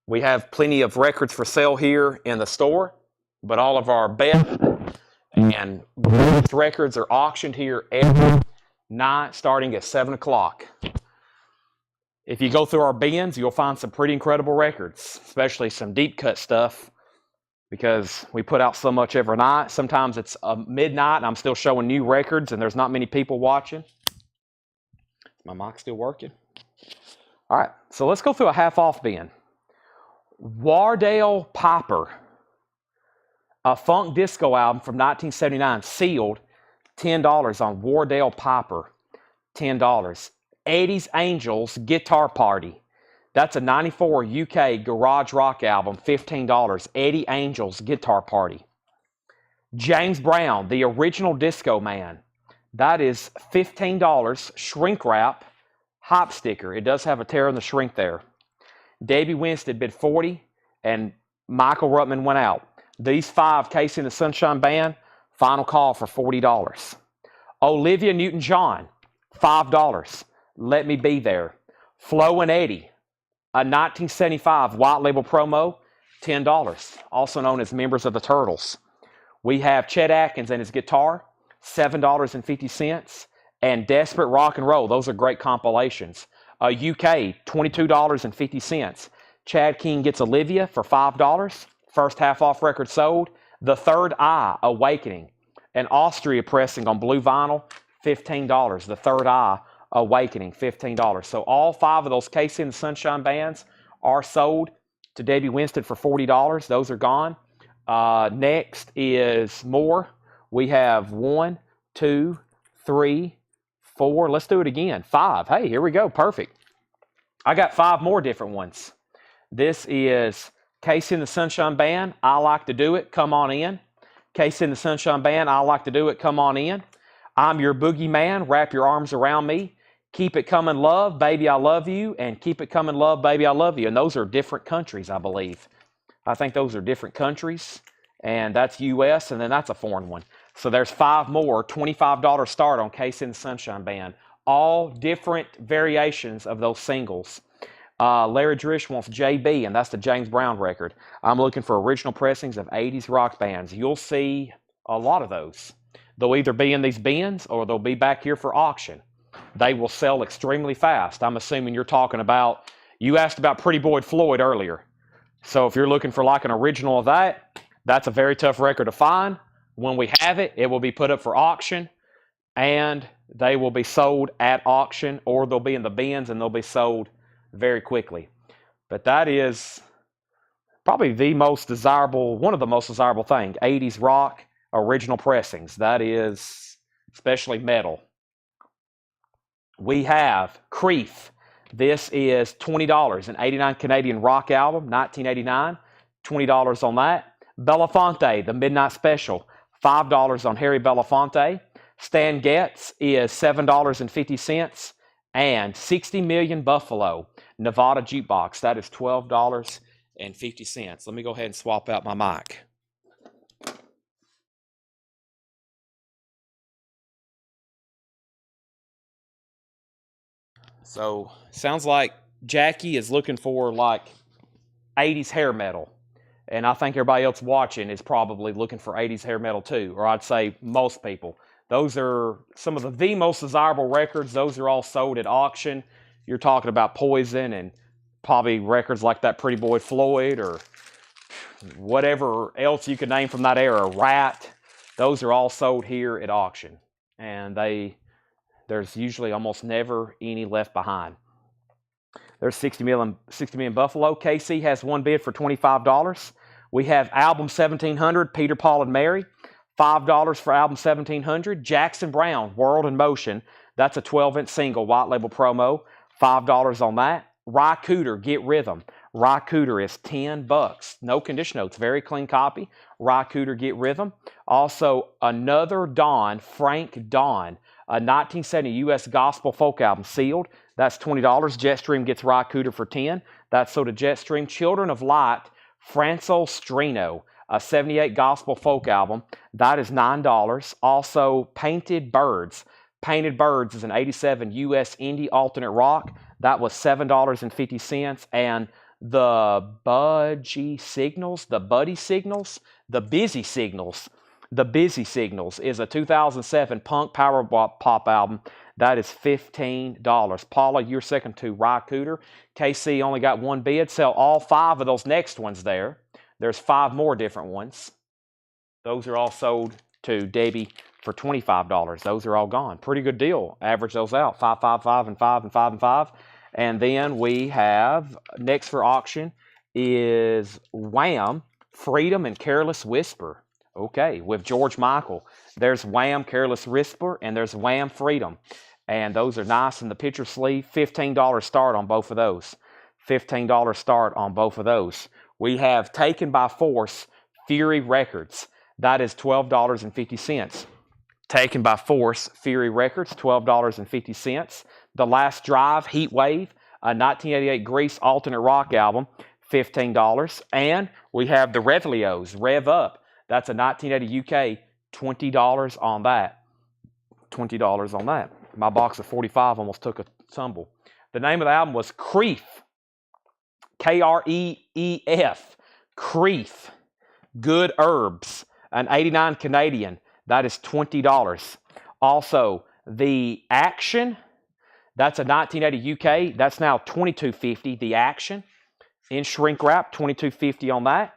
We have plenty of records for sale here in the store, but all of our best and greatest records are auctioned here every night starting at 7 o'clock. If you go through our bins, you'll find some pretty incredible records, especially some deep cut stuff, because we put out so much every night. Sometimes it's midnight and I'm still showing new records and there's not many people watching. Is my mic still working? All right, so let's go through a half off bin. Wardell Piper, a funk disco album from 1979, sealed, $10 on Wardell Piper, $10. Eddie's Angels Guitar Party. That's a 94 UK garage rock album, $15. Eddie Angels Guitar Party. James Brown, the original Disco Man. That is $15, shrink wrap, hop sticker. It does have a tear in the shrink there. Davey Winstead bid 40 and Michael Ruttman went out. These 5, Casey and the Sunshine Band, final call for $40. Olivia Newton-John, $5. Let Me Be There. Flo and Eddie, a 1975 white label promo, $10, also known as Members of the Turtles. We have Chet Atkins and his guitar, $7.50, and Desperate Rock and Roll. Those are great compilations. UK, $22.50. Chad King Gets Olivia for $5. First half off record sold. The Third Eye, Awakening. An Austria pressing on blue vinyl, $15. The Third Eye, Awakening, $15. So all 5 of those Casey and the Sunshine Bands are sold to Debbie Winstead for $40. Those are gone. Next is more. We have 1, 2, 3, 4. Let's do it again. 5. Hey, here we go. Perfect. I got 5 more different ones. This is Casey and the Sunshine Band, I Like to Do It, Come On In. Casey and the Sunshine Band, I Like to Do It, Come On In. I'm Your Boogeyman, Wrap Your Arms Around Me. Keep It Comin' Love, Baby I Love You, and Keep It Comin' Love, Baby I Love You. And those are different countries, I believe. I think those are different countries, and that's U.S., and then that's a foreign one. So there's 5 more, $25 start on Casey and the Sunshine Band. All different variations of those singles. Larry Drish wants JB, and that's the James Brown record. I'm looking for original pressings of 80s rock bands. You'll see a lot of those. They'll either be in these bins or they'll be back here for auction. They will sell extremely fast. I'm assuming you're talking about, you asked about Pretty Boy Floyd earlier. So if you're looking for like an original of that, that's a very tough record to find. When we have it, it will be put up for auction and they will be sold at auction, or they'll be in the bins and they'll be sold very quickly. But that is probably the most desirable, one of the most desirable things, 80s rock original pressings. That is especially metal. We have Creef. This is $20, an 89 Canadian rock album, 1989, $20 on that. Belafonte, the Midnight Special, $5 on Harry Belafonte. Stan Getz is $7.50, and 60 Million Buffalo, Nevada Jukebox, that is $12.50. Let me go ahead and swap out my mic. So, sounds like Jackie is looking for like 80s hair metal. And I think everybody else watching is probably looking for 80s hair metal too, or I'd say most people. Those are some of the most desirable records. Those are all sold at auction. You're talking about Poison and probably records like that Pretty Boy Floyd or whatever else you could name from that era, Rat. Those are all sold here at auction. And there's usually almost never any left behind. There's 60 million Buffalo. KC has one bid for $25. We have album 1700, Peter, Paul, and Mary. $5 for album 1700. Jackson Browne, World in Motion. That's a 12-inch single, white label promo. $5 on that. Ry Cooder, Get Rhythm. Ry Cooder is $10. No condition notes, very clean copy. Ry Cooder, Get Rhythm. Also, Another Dawn, Frank Dawn, a 1970 U.S. gospel folk album, sealed. That's $20. Jetstream gets Ry Cooder for $10. That's sold to Jetstream. Children of Light, Franco Strino, a 78 gospel folk album. That is $9. Also, Painted Birds. Painted Birds is an 87 U.S. indie alternate rock. That was $7.50. And the Busy Signals is a 2007 punk power pop album. That is $15. Paula, you're second to Ry Cooder. KC only got one bid. Sell all 5 of those next ones there. There's 5 more different ones. Those are all sold to Debbie for $25. Those are all gone. Pretty good deal. Average those out. 5, 5, 5, and 5, and 5, and 5. And then we have, next for auction is Wham, Freedom and Careless Whisper. Okay, with George Michael. There's Wham, Careless Whisper, and there's Wham, Freedom. And those are nice in the picture sleeve. $15 start on both of those. $15 start on both of those. We have Taken by Force, Fury Records. That is $12.50. Taken by Force, Fury Records, $12.50. The Last Drive, Heat Wave, a 1988 Grease alternate rock album, $15. And we have the Revlios, Rev Up. That's a 1980 UK, $20 on that. $20 on that. My box of 45 almost took a tumble. The name of the album was Creef. K-R-E-E-F. Creef. Good Herbs. An 89 Canadian. That is $20. Also, The Action. That's a 1980 UK. That's now $22.50. The Action. In shrink wrap, $22.50 on that.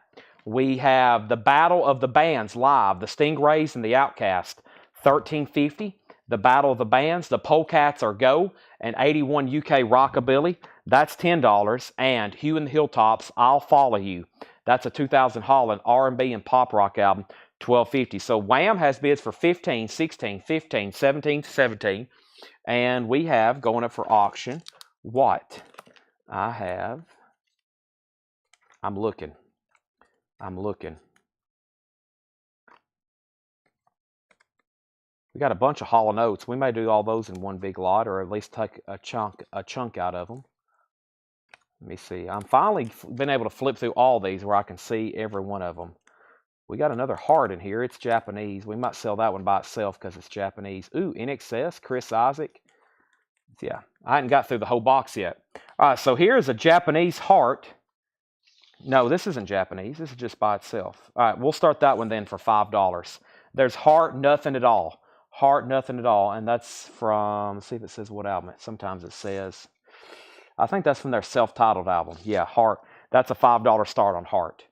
We have The Battle of the Bands live. The Stingrays and the Outcast. $13.50. The Battle of the Bands. The Polecats Are Go. An 81 UK Rockabilly. That's $10. And Hugh and the Hilltops, I'll Follow You. That's a 2000 Holland R&B and pop rock album. $12.50. So Wham has bids for $15, $16, $15, $17, $17. And we have, going up for auction, what? I'm looking. We got a bunch of Hall & Oates. We may do all those in one big lot, or at least take a chunk out of them. Let me see. I'm finally been able to flip through all these where I can see every one of them. We got another Heart in here. It's Japanese. We might sell that one by itself because it's Japanese. Ooh, In Excess, Chris Isaac. Yeah, I hadn't got through the whole box yet. All right, so here's a Japanese Heart. No, this isn't Japanese. This is just by itself. All right, we'll start that one then for $5. There's Heart, Nothing at All. Heart, Nothing at All. And that's from, let's see if it says what album. Sometimes it says, I think that's from their self-titled album. Yeah, Heart. That's a $5 start on Heart.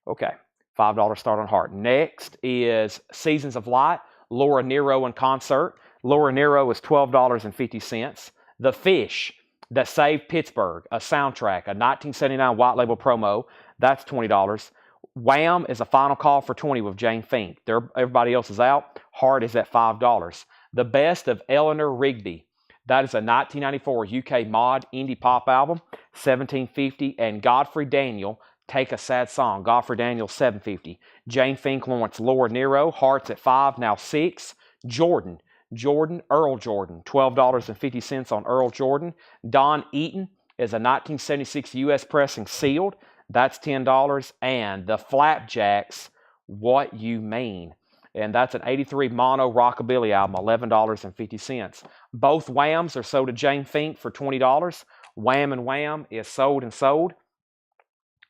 Okay, $5 start on Heart. Next is Seasons of Light, Laura Nyro in concert. Laura Nyro is $12.50. The Fish That Saved Pittsburgh, a soundtrack, a 1979 white label promo. That's $20. Wham is a final call for 20 with Jane Fink. Everybody else is out. Heart is at $5. The Best of Eleanor Rigby. That is a 1994 UK mod indie pop album, $17.50. And Godfrey Daniel, Take a Sad Song. Godfrey Daniel, $7.50. Jane Fink Lawrence, Laura Nero, Hearts at $5, now $6. Earl Jordan, $12.50 on Earl Jordan. Don Eaton is a 1976 U.S. pressing sealed. That's $10. And the Flapjacks, What You Mean. And that's an 83 mono rockabilly album, $11.50. Both Whams are sold to Jane Fink for $20. Wham and Wham is sold and sold.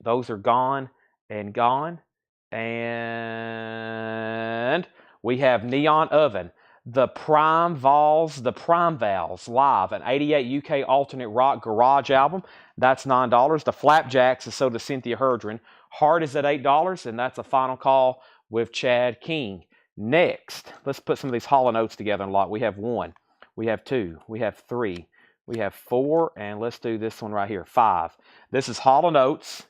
Those are gone and gone. And we have Neon Oven, the Prime Vals live, an 88 UK alternate rock garage album. That's $9. The Flapjacks is sold to Cynthia Herdron. Heart is at $8, and that's a final call with Chad King. Next, let's put some of these Hall & Oates together in a lot. We have 1, we have 2, we have 3, we have 4, and let's do this one right here, 5. This is Hall & Oates.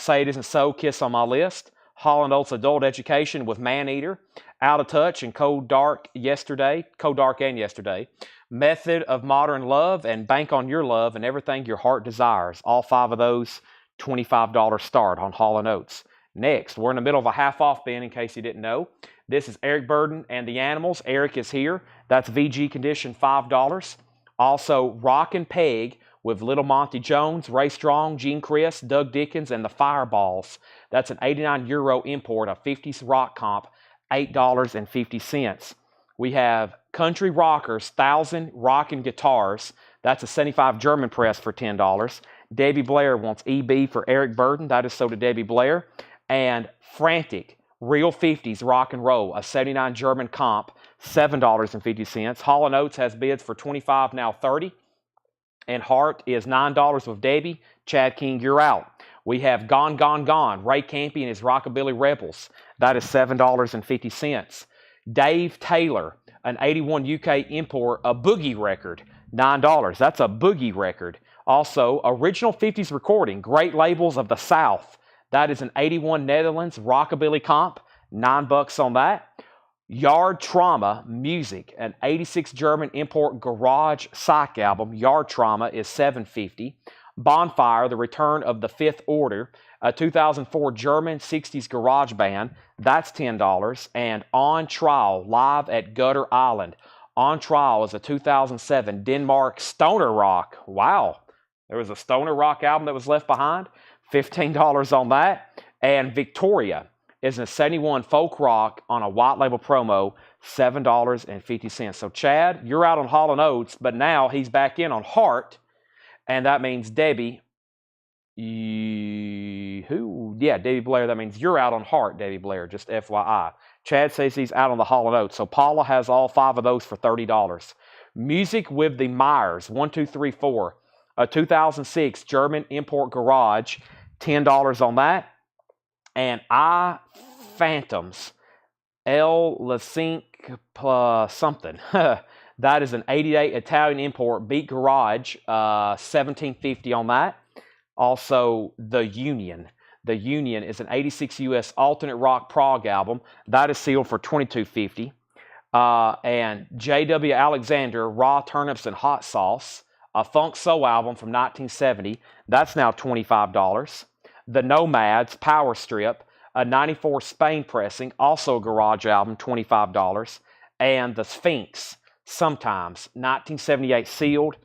Say It Isn't So, Kiss on My List. Hall & Oates Adult Education with Maneater. Out of Touch and Cold Dark and Yesterday. Method of Modern Love and Bank on Your Love and Everything Your Heart Desires. All 5 of those, $25 start on Hall & Oates. Next, we're in the middle of a half-off bin in case you didn't know. This is Eric Burden and the Animals. Eric is here. That's VG condition, $5. Also, Rock and Peg with Little Monty Jones, Ray Strong, Gene Chris, Doug Dickens, and the Fireballs. That's an 89 euro import, a 50s rock comp, $8.50. We have Country Rockers, 1,000 Rockin' Guitars. That's a 75 German press for $10. Debbie Blair wants EB for Eric Burden. That is sold to Debbie Blair. And Frantic, Real 50s Rock and Roll, a 79 German comp, $7.50. Hall & Oates has bids for $25, now $30. And Heart is $9 with Debbie. Chad King, you're out. We have Gone, Gone, Gone, Ray Campy and his Rockabilly Rebels. That is $7.50. Dave Taylor, an 81 UK import, a boogie record, $9. That's a boogie record. Also, Original 50s recording, Great Labels of the South. That is an 81 Netherlands Rockabilly comp, $9 on that. Yard Trauma Music, an 86 German import garage psych album. Yard Trauma is $7.50. Bonfire, The Return of the Fifth Order, a 2004 German 60s garage band. That's $10. And On Trial, live at Gutter Island. On Trial is a 2007 Denmark stoner rock. Wow, there was a stoner rock album that was left behind. $15 on that. And Victoria is a 71 folk rock on a white label promo, $7.50. So Chad, you're out on Hall & Oates, but now he's back in on Heart, and that means Debbie. Debbie Blair. That means you're out on Heart, Debbie Blair, just FYI. Chad says he's out on the Hall & Oates. So Paula has all 5 of those for $30. Music with the Myers, 1, 2, 3, 4. A 2006 German import garage, $10 on that. And I Phantoms, El Lasink plus something. That is an 88 Italian import beat garage, $17.50 on that. Also, The Union. The Union is an 86 US alternate rock prog album. That is sealed for $22.50. And J.W. Alexander, Raw Turnips and Hot Sauce, a funk soul album from 1970. That's now $25. The Nomads, Power Strip, a 94 Spain pressing, also a garage album, $25. And The Sphinx, Sometimes, 1978 sealed,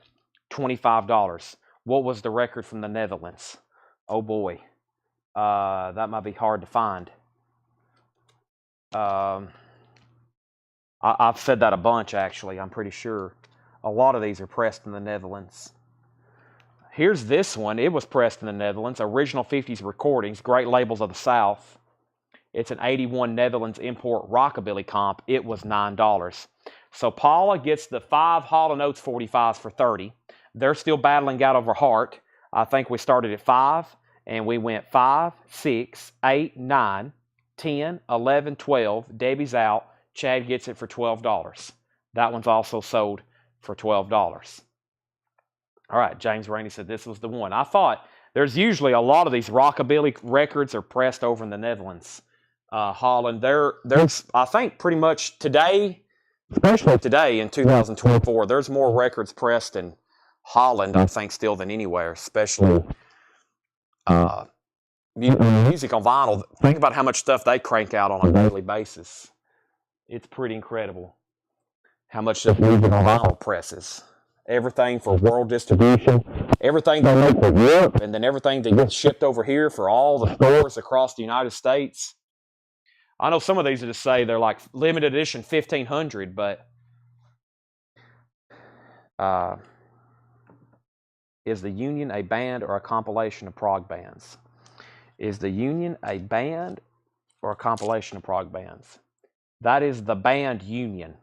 $25. What was the record from the Netherlands? Oh boy, that might be hard to find. I've said that a bunch, actually, I'm pretty sure. A lot of these are pressed in the Netherlands. Here's this one. It was pressed in the Netherlands. Original 50s recordings, Great Labels of the South. It's an 81 Netherlands import rockabilly comp. It was $9. So Paula gets the 5 Hall & Oates 45s for $30. They're still battling out over Heart. I think we started at 5, and we went 5, 6, 8, 9, 10, 11, 12. Debbie's out. Chad gets it for $12. That one's also sold for $12. All right, James Rainey said this was the one. I thought there's usually a lot of these rockabilly records are pressed over in the Netherlands. Holland, there's, I think, pretty much today, especially today in 2024, there's more records pressed in Holland, I think, still than anywhere, especially music on vinyl. Think about how much stuff they crank out on a daily basis. It's pretty incredible how much stuff music on vinyl presses. Everything for world distribution, everything they make for Europe, and then everything that gets shipped over here for all the stores across the United States. I know some of these are just say they're like limited edition 1500, but is the Union a band or a compilation of prog bands? Is the Union a band or a compilation of prog bands? That is the band Union.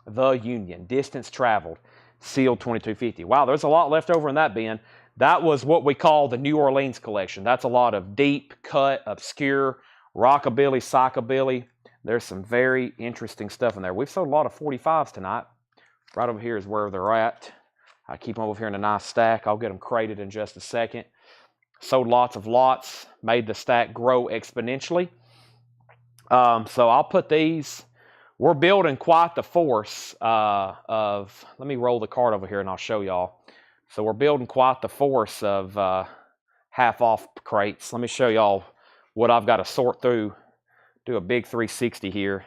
The Union. Distance traveled. Sealed 2250. Wow, there's a lot left over in that bin. That was what we call the New Orleans collection. That's a lot of deep cut, obscure, rockabilly, psychobilly. There's some very interesting stuff in there. We've sold a lot of 45s tonight. Right over here is where they're at. I keep them over here in a nice stack. I'll get them crated in just a second. Sold lots of lots. Made the stack grow exponentially. So I'll put these. We're building quite the force of, let me roll the card over here and I'll show y'all. So we're building quite the force of half-off crates. Let me show y'all what I've got to sort through. Do a big 360 here.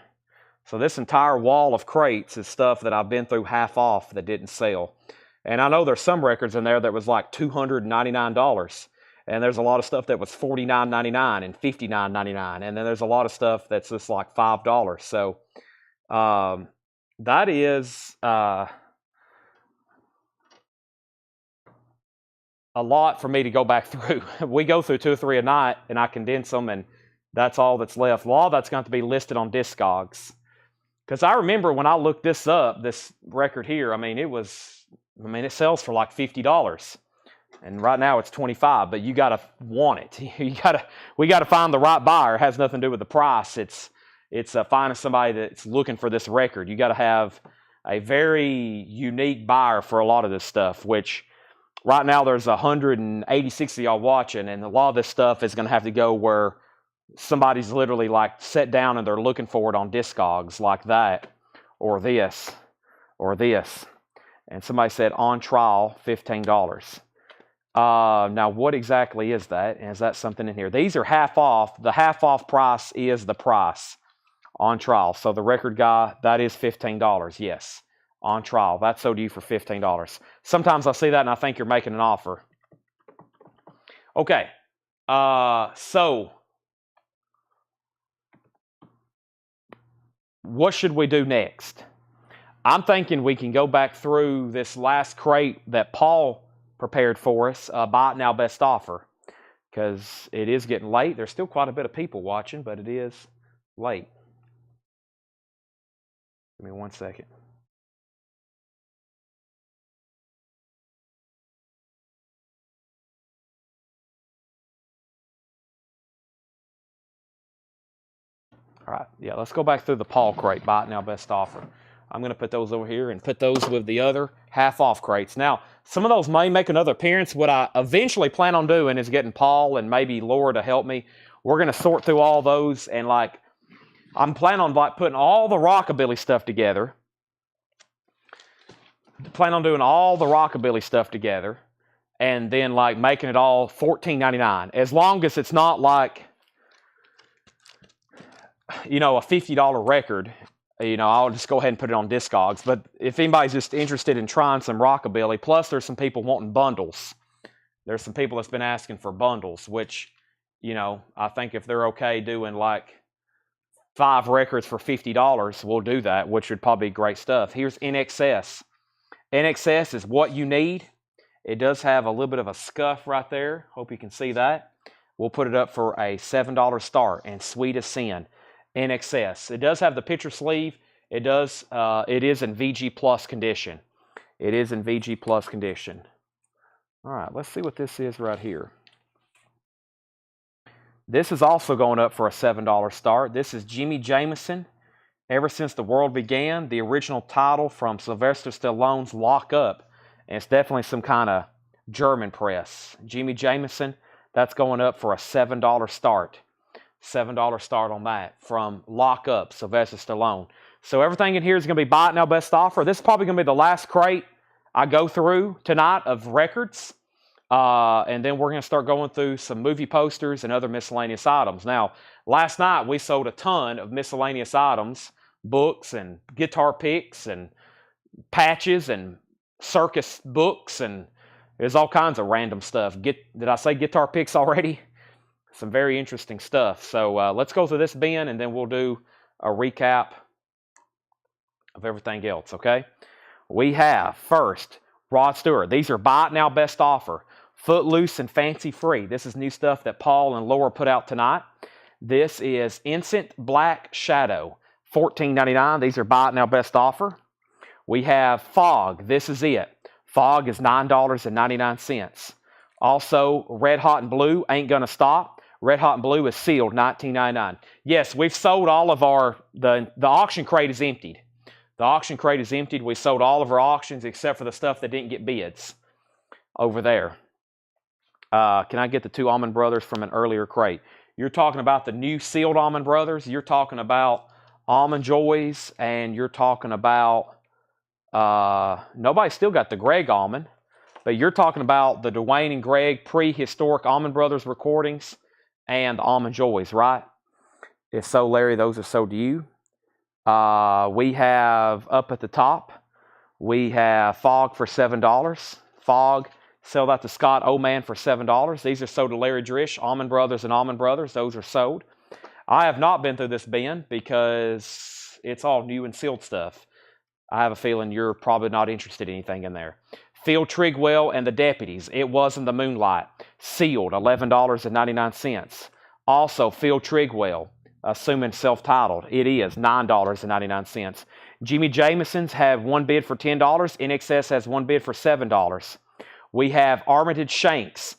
So this entire wall of crates is stuff that I've been through half off that didn't sell. And I know there's some records in there that was like $299. And there's a lot of stuff that was $49.99 and $59.99. And then there's a lot of stuff that's just like $5. So that is a lot for me to go back through. We go through 2 or 3 a night, and I condense them, and that's all that's left. A lot of that's going to be listed on Discogs. Because I remember when I looked this up, this record here, it sells for like $50. And right now it's $25, but you got to want it. We got to find the right buyer. It has nothing to do with the price. It's finding somebody that's looking for this record. You got to have a very unique buyer for a lot of this stuff, which right now there's 186 of y'all watching, and a lot of this stuff is going to have to go where somebody's literally like set down and they're looking for it on Discogs like that, or this, or this. And somebody said on trial, $15. Now, what exactly is that? And is that something in here? These are half off. The half off price is the price on trial. So the record guy, that is $15. Yes, on trial. That's sold to you for $15. Sometimes I see that and I think you're making an offer. Okay. So what should we do next? I'm thinking we can go back through this last crate that Paul prepared for us, buy it now, best offer, because it is getting late. There's still quite a bit of people watching, but it is late. Give me 1 second. All right, yeah, let's go back through the Paul crate, buy it now, best offer. I'm going to put those over here and put those with the other half-off crates. Now, some of those may make another appearance. What I eventually plan on doing is getting Paul and maybe Laura to help me. We're going to sort through all those, and I'm planning on putting all the rockabilly stuff together. Plan on doing all the rockabilly stuff together, and then making it all $14.99. As long as it's not like, a $50 record. I'll just go ahead and put it on Discogs. But if anybody's just interested in trying some rockabilly, plus there's some people wanting bundles. There's some people that's been asking for bundles, which, I think if they're okay doing 5 records for $50, we'll do that, which would probably be great stuff. Here's NXS. NXS is what you need. It does have a little bit of a scuff right there. Hope you can see that. We'll put it up for a $7 start, and sweet as sin. NXS. It does have the picture sleeve. It is in VG Plus condition. It is in VG Plus condition. All right, let's see what this is right here. This is also going up for a $7 start. This is Jimmy Jameson, Ever Since the World Began, the original title from Sylvester Stallone's Lock Up. And it's definitely some kind of German press. Jimmy Jameson, That's going up for a $7 start. $7 start on that from Lock Up, Sylvester Stallone. So everything in here is going to be buy it now, best offer. This is probably going to be the last crate I go through tonight of records. And then we're going to start going through some movie posters and other miscellaneous items. Now, last night we sold a ton of miscellaneous items, books and guitar picks and patches and circus books, and there's all kinds of random stuff. Did I say guitar picks already? Some very interesting stuff. So let's go through this bin, and then we'll do a recap of everything else, okay? We have, first, Rod Stewart. These are buy it now, best offer. Footloose and Fancy Free. This is new stuff that Paul and Laura put out tonight. This is Instant Black Shadow, $14.99. These are buy it now, best offer. We have Fog. This is it. Fog is $9.99. Also, Red Hot and Blue, Ain't Gonna Stop. Red Hot and Blue is sealed, $19.99. Yes, we've sold all of the auction crate is emptied. The auction crate is emptied. We sold all of our auctions except for the stuff that didn't get bids over there. Can I get the 2 Allman Brothers from an earlier crate? You're talking about the new sealed Allman Brothers. You're talking about Almond Joys, and you're talking about, nobody still got the Greg Allman, but you're talking about the Dwayne and Greg prehistoric Allman Brothers recordings and the Almond Joys, right? If so, Larry, those are sold to you. We have up at the top, we have Fog for $7. Fog, sell that to Scott Oman for $7. These are sold to Larry Drish, Allman Brothers and Allman Brothers. Those are sold. I have not been through this bin because it's all new and sealed stuff. I have a feeling you're probably not interested in anything in there. Phil Trigwell and the Deputies. It Was in the Moonlight. Sealed, $11.99. Also, Phil Trigwell, assuming self-titled. It is $9.99. Jimmy Jameson's have one bid for $10. NXS has one bid for $7. We have Armitage Shanks,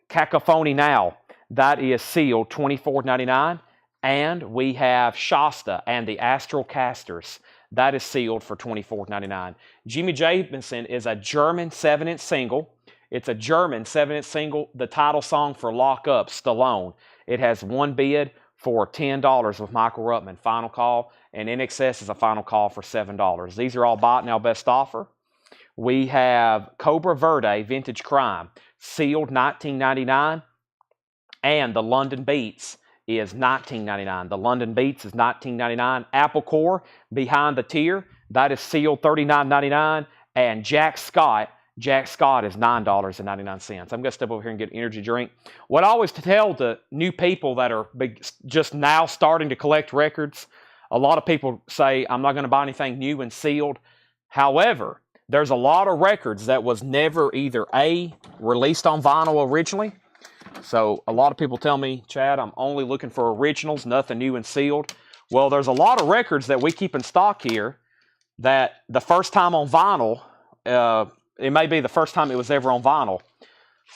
Cacophony Now. That is sealed, $24.99. And we have Shasta and the Astral Casters. That is sealed for $24.99. Jimmy Jameson is a German 7-inch single. It's a German 7-inch single, the title song for Lock Up, Stallone. It has one bid for $10 with Michael Ruttman, final call, and NXS is a final call for $7. These are all buy it now, best offer. We have Cobra Verde, Vintage Crime, sealed, $19.99, and the London Beats is $19.99. The London Beats is $19.99. Apple Core, Behind the Tier, that is sealed, $39.99, and Jack Scott is $9.99. I'm going to step over here and get an energy drink. What I always tell the new people that are just now starting to collect records, a lot of people say, I'm not going to buy anything new and sealed. However, there's a lot of records that was never either A, released on vinyl originally. So a lot of people tell me, Chad, I'm only looking for originals, nothing new and sealed. Well, there's a lot of records that we keep in stock here that the first time on vinyl, it may be the first time it was ever on vinyl.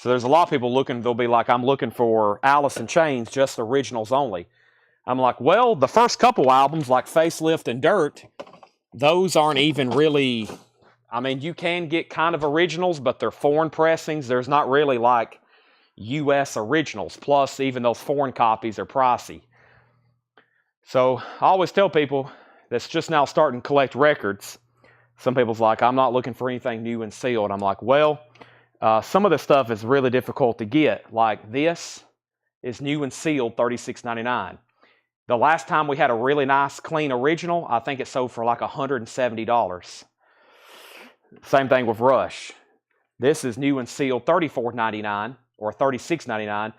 So there's a lot of people looking, they'll be like, I'm looking for Alice in Chains, just originals only. I'm like, well, the first couple albums like Facelift and Dirt, those aren't even really, I mean, you can get kind of originals, but they're foreign pressings. There's not really like US originals. Plus, even those foreign copies are pricey. So I always tell people that's just now starting to collect records, some people's like, I'm not looking for anything new and sealed. I'm like, well, some of this stuff is really difficult to get. Like this is new and sealed, $36.99. The last time we had a really nice, clean original, I think it sold for like $170. Same thing with Rush. This is new and sealed, $34.99 or $36.99.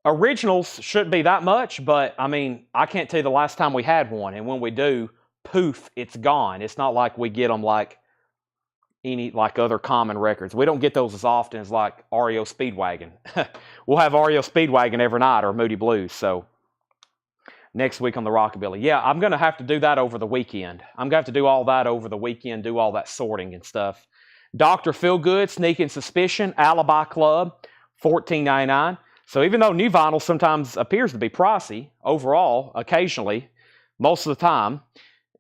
Originals shouldn't be that much, but I mean, I can't tell you the last time we had one. And when we do, poof, it's gone. It's not like we get them like other common records. We don't get those as often as like REO Speedwagon. We'll have REO Speedwagon every night or Moody Blues. So next week on the Rockabilly. Yeah, I'm going to have to do that over the weekend. I'm going to have to do all that over the weekend, do all that sorting and stuff. Dr. Feelgood, Sneaking Suspicion, Alibi Club, $14.99. So even though new vinyl sometimes appears to be pricey, overall, occasionally, most of the time,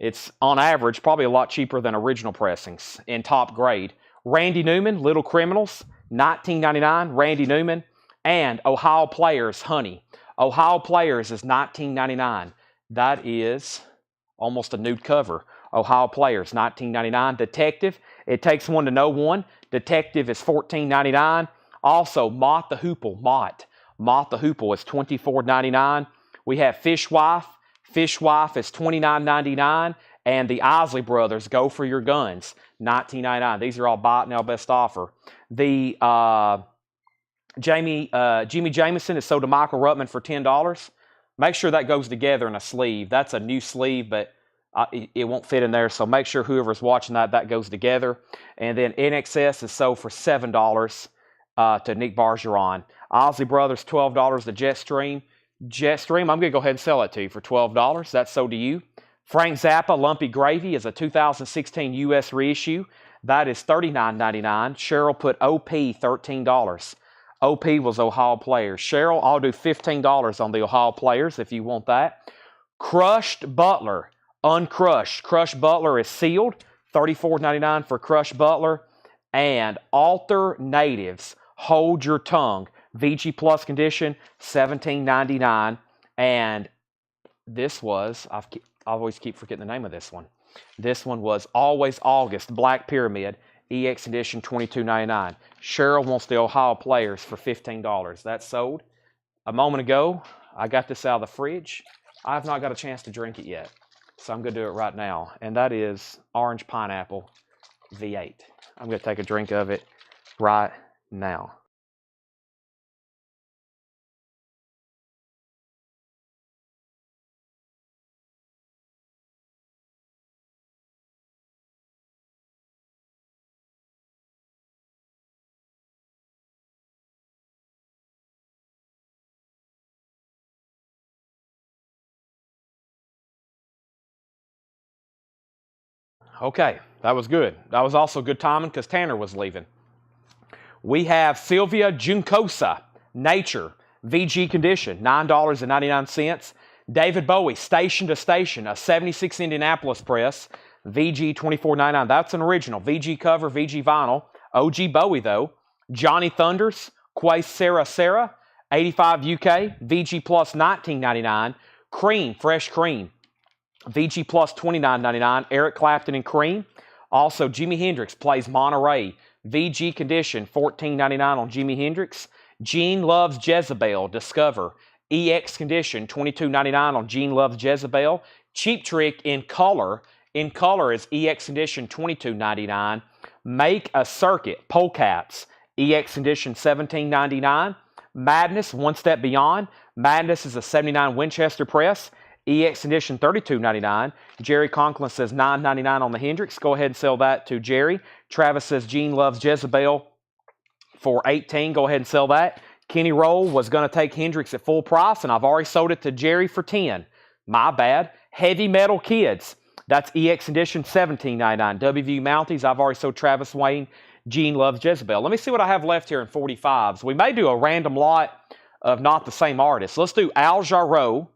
it's on average probably a lot cheaper than original pressings in top grade. Randy Newman, Little Criminals, $19.99. Randy Newman, And Ohio Players, Honey. Ohio Players is $19.99. That is almost a nude cover. Ohio Players, $19.99. Detective, It Takes One to Know One. Detective is $14.99. Also, Mott the Hoople, Mott the Hoople is $24.99. We have Fishwife. Fishwife is $29.99. And the Isley Brothers, Go For Your Guns, $19.99. These are all buy it now best offer. The Jimmy Jameson is sold to Michael Ruttman for $10. Make sure that goes together in a sleeve. That's a new sleeve, but it won't fit in there. So make sure whoever's watching that goes together. And then NXS is sold for $7 to Nick Bargeron. Isley Brothers, $12 to Jetstream. Jetstream, I'm going to go ahead and sell it to you for $12. That's sold to you. Frank Zappa, Lumpy Gravy is a 2016 U.S. reissue. That is $39.99. Cheryl put OP $13. OP was Ohio Players. Cheryl, I'll do $15 on the Ohio Players if you want that. Crushed Butler, uncrushed. Crushed Butler is sealed. $34.99 for Crushed Butler. And Alter Natives, Hold Your Tongue. VG Plus condition, $17.99. And this was, I always keep forgetting the name of this one. This one was Always August, Black Pyramid, EX edition, $22.99. Cheryl wants the Ohio Players for $15. That's sold. A moment ago, I got this out of the fridge. I have not got a chance to drink it yet, so I'm going to do it right now. And that is Orange Pineapple V8. I'm going to take a drink of it right now. Okay, that was good. That was also good timing because Tanner was leaving. We have Sylvia Juncosa, Nature, VG condition, $9.99. David Bowie, Station to Station, a 76 Indianapolis press, VG $24.99. That's an original. VG cover, VG vinyl. OG Bowie, though. Johnny Thunders, Quay Sarah, 85 UK, VG Plus $19.99. Cream, Fresh Cream, VG Plus $29.99. Eric Clapton and Cream. Also, Jimi Hendrix plays Monterey. VG condition, $14.99 on Jimi Hendrix. Gene Loves Jezebel, Discover. EX condition, $22.99 on Gene Loves Jezebel. Cheap Trick in color. In color is EX condition, $22.99. Make a Circuit, Polecats. EX condition, $17.99. Madness, One Step Beyond. Madness is a 79 Winchester press. EX edition, $32.99. Jerry Conklin says $9.99 on the Hendrix. Go ahead and sell that to Jerry. Travis says Gene Loves Jezebel for $18. Go ahead and sell that. Kenny Roll was going to take Hendrix at full price, and I've already sold it to Jerry for $10. My bad. Heavy Metal Kids. That's EX edition, $17.99. WVU Mounties, I've already sold Travis Wayne. Gene Loves Jezebel. Let me see what I have left here in 45s. We may do a random lot of not the same artist. Let's do Al Jarreau.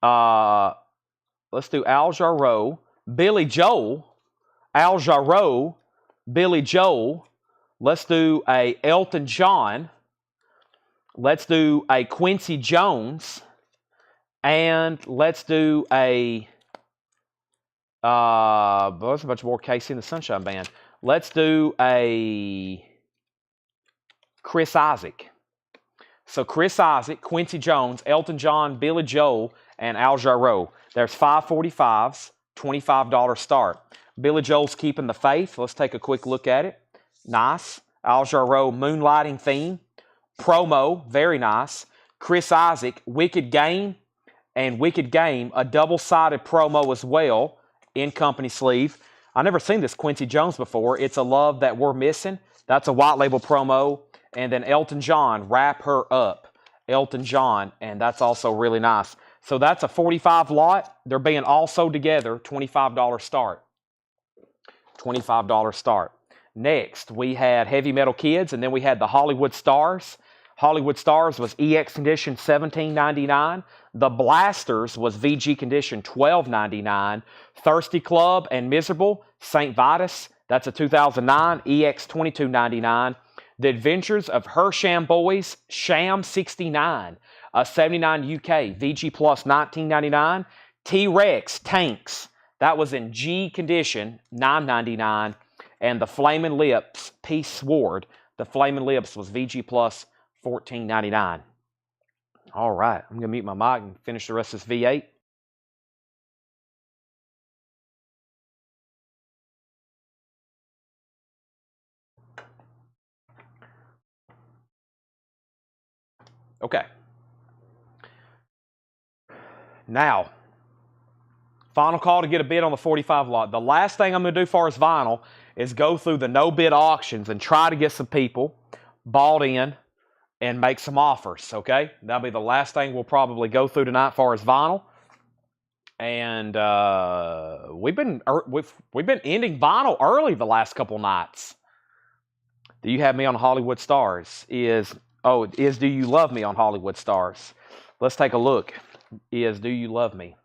Let's do Al Jarreau, Billy Joel, Al Jarreau, Billy Joel. Let's do a Elton John. Let's do a Quincy Jones, and let's do a there's a bunch more Casey and the Sunshine Band. Let's do a Chris Isaac. So Chris Isaac, Quincy Jones, Elton John, Billy Joel, and Al Jarreau. There's 545s, $25 start. Billy Joel's Keeping the Faith. Let's take a quick look at it. Nice. Al Jarreau, Moonlighting Theme. Promo, very nice. Chris Isaac, Wicked Game, and Wicked Game, a double-sided promo as well, in company sleeve. I've never seen this Quincy Jones before. It's a Love That We're Missing. That's a white label promo. And then Elton John, Wrap Her Up. Elton John, and that's also really nice. So that's a 45 lot. They're being all sold together, $25 start. $25 start. Next, we had Heavy Metal Kids, and then we had the Hollywood Stars. Hollywood Stars was EX condition, $17.99. The Blasters was VG condition, $12.99. Thirsty Club and Miserable, St. Vitus, that's a 2009, EX $22.99. The Adventures of Hersham Boys, Sham 69, 79 UK, VG Plus 19.99. T-Rex Tanks, that was in G condition, $9.99. And the Flaming Lips Peace Sword, the Flaming Lips was VG Plus $14.99. All right, I'm going to mute my mic and finish the rest of this V8. Okay. Now, final call to get a bid on the 45 lot. The last thing I'm going to do for as vinyl is go through the no bid auctions and try to get some people bought in and make some offers, okay? That'll be the last thing we'll probably go through tonight for as vinyl. And we've been ending vinyl early the last couple nights. Do you have me on Hollywood Stars? Is Do You Love Me on Hollywood Stars? Let's take a look. Is Do You Love Me?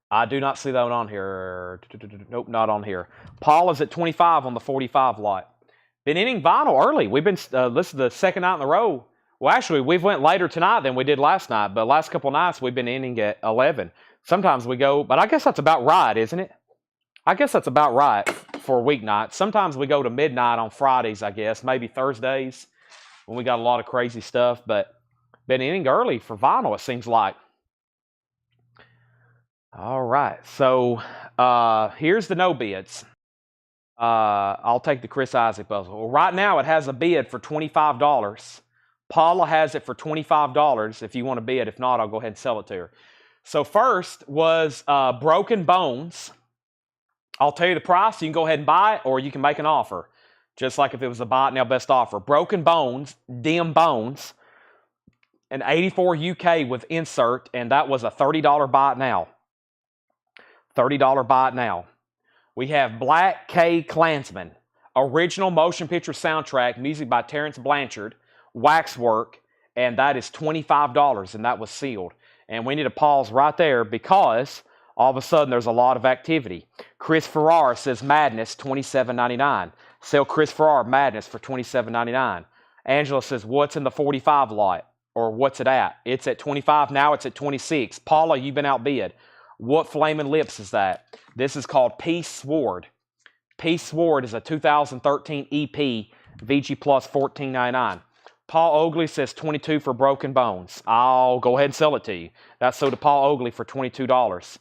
I do not see that one on here. Nope, not on here. Paul is at 25 on the 45 lot. Been ending vinyl early. We've been, this is the second night in a row. Well, actually, we've went later tonight than we did last night, but last couple nights we've been ending at 11. Sometimes we go, but I guess that's about right, isn't it? I guess that's about right for a weeknight. Sometimes we go to midnight on Fridays, I guess, maybe Thursdays when we got a lot of crazy stuff, but been ending early for vinyl, it seems like. All right, so here's the no bids. I'll take the Chris Isaac puzzle. Well, right now it has a bid for $25. Paula has it for $25 if you want to bid. If not, I'll go ahead and sell it to her. So first was Broken Bones. I'll tell you the price. You can go ahead and buy it, or you can make an offer. Just like if it was a buy it now best offer. Broken Bones, Dim Bones, an 84 UK with insert, and that was a $30 buy it now. $30 buy it now. We have Black K Klansman, original motion picture soundtrack, music by Terrence Blanchard, waxwork, and that is $25, and that was sealed. And we need to pause right there because all of a sudden there's a lot of activity. Chris Farrar says Madness, $27.99. Sell Chris Farrar Madness for $27.99. Angela says, what's in the 45 lot? Or what's it at? It's at 25, now it's at 26. Paula, you've been outbid. What Flaming Lips is that? This is called Peace Sword. Peace Sword is a 2013 EP, VG Plus $14.99. Paul Oakley says 22 for Broken Bones. I'll go ahead and sell it to you. That's sold to Paul Oakley for $22.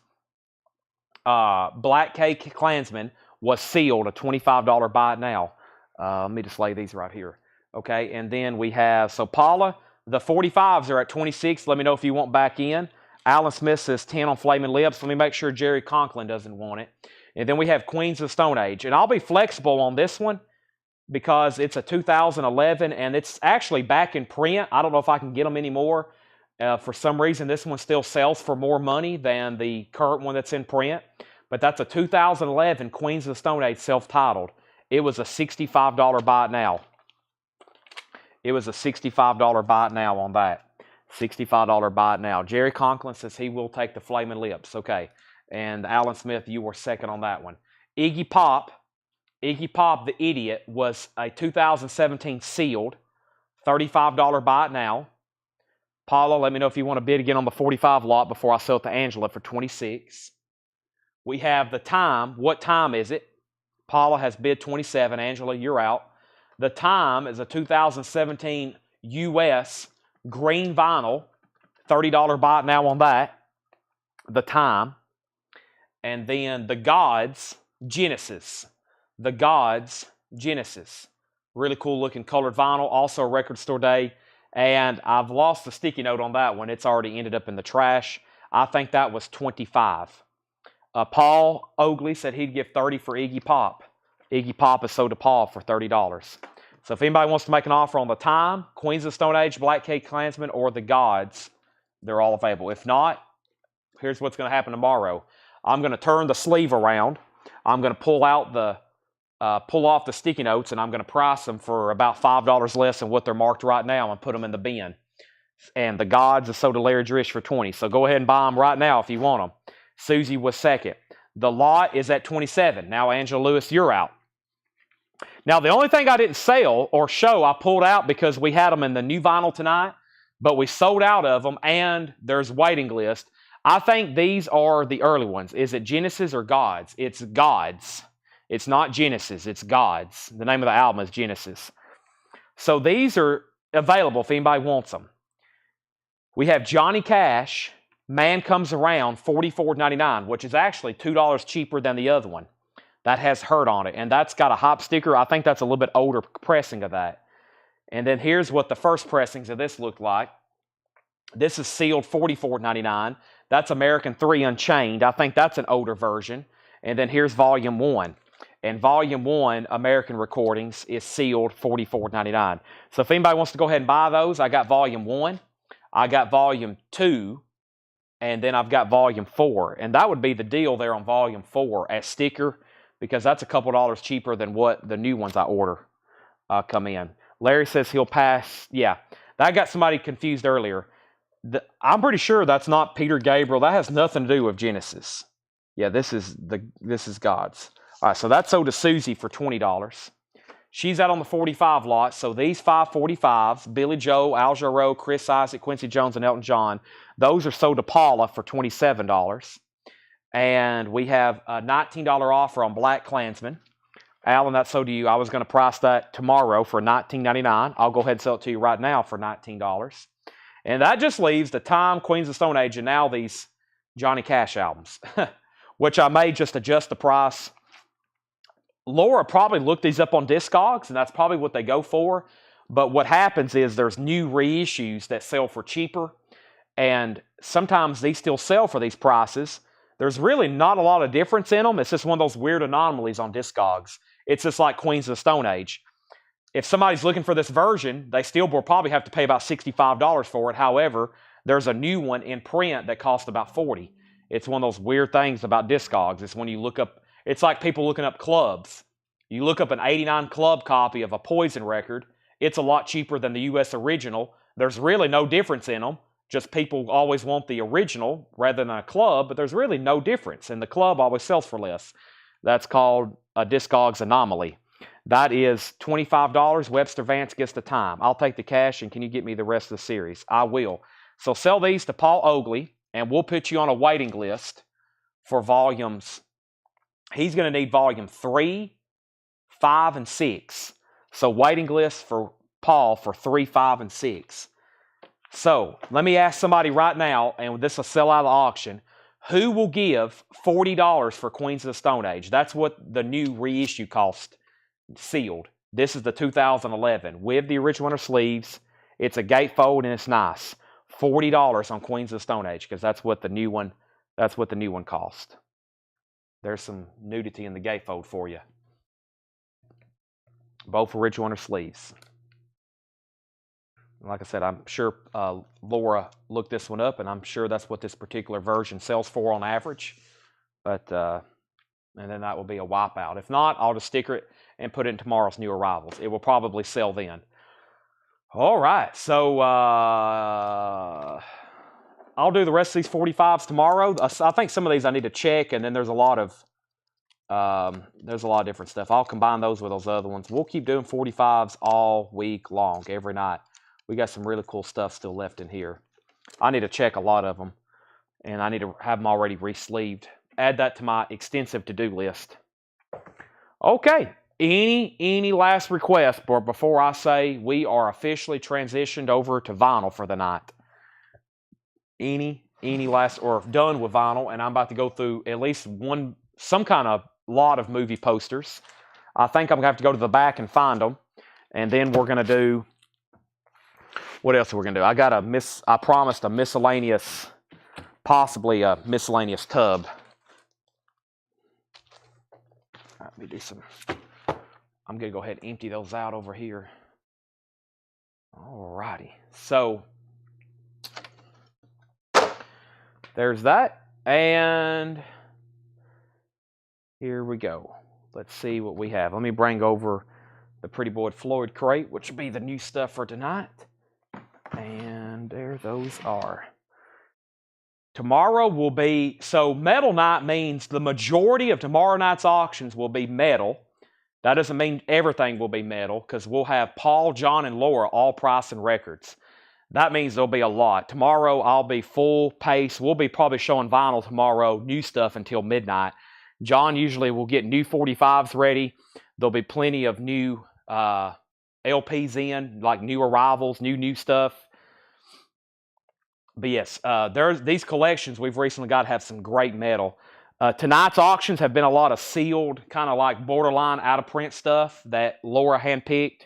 Black K Klansman was sealed, a $25 buy it now. Let me just lay these right here. Okay, and then we have, so Paula, the 45s are at 26. Let me know if you want back in. Alan Smith says 10 on Flaming Lips. Let me make sure Jerry Conklin doesn't want it. And then we have Queens of the Stone Age. And I'll be flexible on this one because it's a 2011 and it's actually back in print. I don't know if I can get them anymore. For some reason, this one still sells for more money than the current one that's in print. But that's a 2011 Queens of the Stone Age self-titled. It was a $65 buy it now. It was a $65 buy it now on that. $65 buy it now. Jerry Conklin says he will take the Flaming Lips. Okay. And Alan Smith, you were second on that one. Iggy Pop the Idiot was a 2017 sealed. $35 buy it now. Paula, let me know if you want to bid again on the 45 lot before I sell it to Angela for 26. We have The Time. What time is it? Paula has bid 27. Angela, you're out. The Time is a 2017 US green vinyl. $30 buy it now on that. The Time. And then The Gods Genesis. The Gods Genesis. Really cool looking colored vinyl. Also a record store day. And I've lost the sticky note on that one. It's already ended up in the trash. I think that was 25. Paul Oakley said he'd give 30 for Iggy Pop. Iggy Pop is sold to Paul for $30. So if anybody wants to make an offer on The Time, Queens of the Stone Age, Black K Klansman, or The Gods, they're all available. If not, here's what's going to happen tomorrow. I'm going to turn the sleeve around. I'm going to pull off the sticky notes, and I'm going to price them for about $5 less than what they're marked right now and put them in the bin. And The Gods is sold to Larry Drish for 20. So go ahead and buy them right now if you want them. Susie was second. The Lot is at 27. Now, Angela Lewis, you're out. Now, the only thing I didn't sell or show, I pulled out because we had them in the new vinyl tonight, but we sold out of them, and there's waiting list. I think these are the early ones. Is it Genesis or Gods? It's Gods. It's not Genesis. It's Gods. The name of the album is Genesis. So these are available if anybody wants them. We have Johnny Cash, Man Comes Around, $44.99, which is actually $2 cheaper than the other one. That has Hurt on it, and that's got a hop sticker. I think that's a little bit older pressing of that. And then here's what the first pressings of this looked like. This is sealed $44.99. That's American 3 Unchained. I think that's an older version. And then here's Volume 1. And Volume 1, American Recordings, is sealed $44.99. So if anybody wants to go ahead and buy those, I got Volume 1. I got Volume 2. And then I've got Volume 4. And that would be the deal there on Volume 4 as sticker, because that's a couple dollars cheaper than what the new ones I order come in. Larry says he'll pass. Yeah, that got somebody confused earlier. I'm pretty sure that's not Peter Gabriel. That has nothing to do with Genesis. Yeah, this is God's. All right, so that's sold to Susie for $20. She's out on the 45 lot. So these 545s, Billy Joel, Al Jarreau, Chris Isaac, Quincy Jones, and Elton John, those are sold to Paula for $27. And we have a $19 offer on Black Klansman. Alan, that's sold to you. I was going to price that tomorrow for $19.99. I'll go ahead and sell it to you right now for $19. And that just leaves the Time, Queens of Stone Age, and now these Johnny Cash albums, which I may just adjust the price. Laura probably looked these up on Discogs, and that's probably what they go for. But what happens is there's new reissues that sell for cheaper, and sometimes these still sell for these prices. There's really not a lot of difference in them. It's just one of those weird anomalies on Discogs. It's just like Queens of the Stone Age. If somebody's looking for this version, they still will probably have to pay about $65 for it. However, there's a new one in print that costs about $40. It's one of those weird things about Discogs. It's when you look up, it's like people looking up clubs. You look up an 89 club copy of a Poison record, it's a lot cheaper than the US original. There's really no difference in them. Just people always want the original rather than a club, but there's really no difference. And the club always sells for less. That's called a Discogs anomaly. That is $25. Webster Vance gets the Time. I'll take the cash, and can you get me the rest of the series? I will. So sell these to Paul Oakley, and we'll put you on a waiting list for volumes. He's going to need volume 3, 5, and 6. So waiting list for Paul for 3, 5, and 6. So let me ask somebody right now, and this will sell out of the auction, who will give $40 for Queens of the Stone Age? That's what the new reissue cost sealed. This is the 2011 with the original inner sleeves. It's a gatefold and it's nice. $40 on Queens of the Stone Age, because that's what the new one cost. There's some nudity in the gatefold for you. Both original inner sleeves. Like I said, I'm sure Laura looked this one up, and I'm sure that's what this particular version sells for on average. But and then that will be a wipeout. If not, I'll just sticker it and put it in tomorrow's new arrivals. It will probably sell then. All right, so I'll do the rest of these 45s tomorrow. I think some of these I need to check, and then there's a lot of different stuff. I'll combine those with those other ones. We'll keep doing 45s all week long, every night. We got some really cool stuff still left in here. I need to check a lot of them, and I need to have them already re-sleeved. Add that to my extensive to-do list. Okay, any last requests before I say we are officially transitioned over to vinyl for the night? Any last, or done with vinyl, and I'm about to go through at least some kind of lot of movie posters. I think I'm going to have to go to the back and find them, and then we're going to do, what else are we going to do? I promised a miscellaneous, possibly a miscellaneous tub. Let me do some, I'm going to go ahead and empty those out over here. Alrighty, so there's that, and here we go. Let's see what we have. Let me bring over the Pretty Boy Floyd crate, which will be the new stuff for tonight. And there those are. Tomorrow will be, so metal night means the majority of tomorrow night's auctions will be metal. That doesn't mean everything will be metal, because we'll have Paul, John, and Laura all pricing records. That means there'll be a lot. Tomorrow I'll be full pace. We'll be probably showing vinyl tomorrow, new stuff until midnight. John usually will get new 45s ready. There'll be plenty of new LPs in, like new arrivals, new stuff. But yes, there's these collections we've recently got have some great metal. Tonight's auctions have been a lot of sealed, kind of like borderline out of print stuff that Laura handpicked.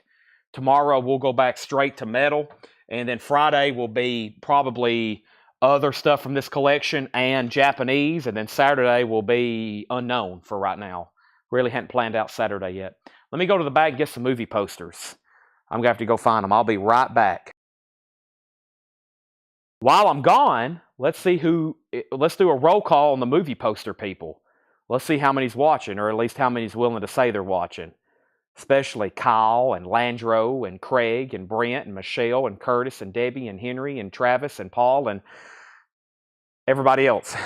Tomorrow we'll go back straight to metal, and then Friday will be probably other stuff from this collection and Japanese, and then Saturday will be unknown for right now. Really hadn't planned out Saturday yet. Let me go to the back and get some movie posters. I'm gonna have to go find them. I'll be right back. While I'm gone, let's do a roll call on the movie poster people. Let's see how many's watching, or at least how many's willing to say they're watching. Especially Kyle and Landro and Craig and Brent and Michelle and Curtis and Debbie and Henry and Travis and Paul and everybody else.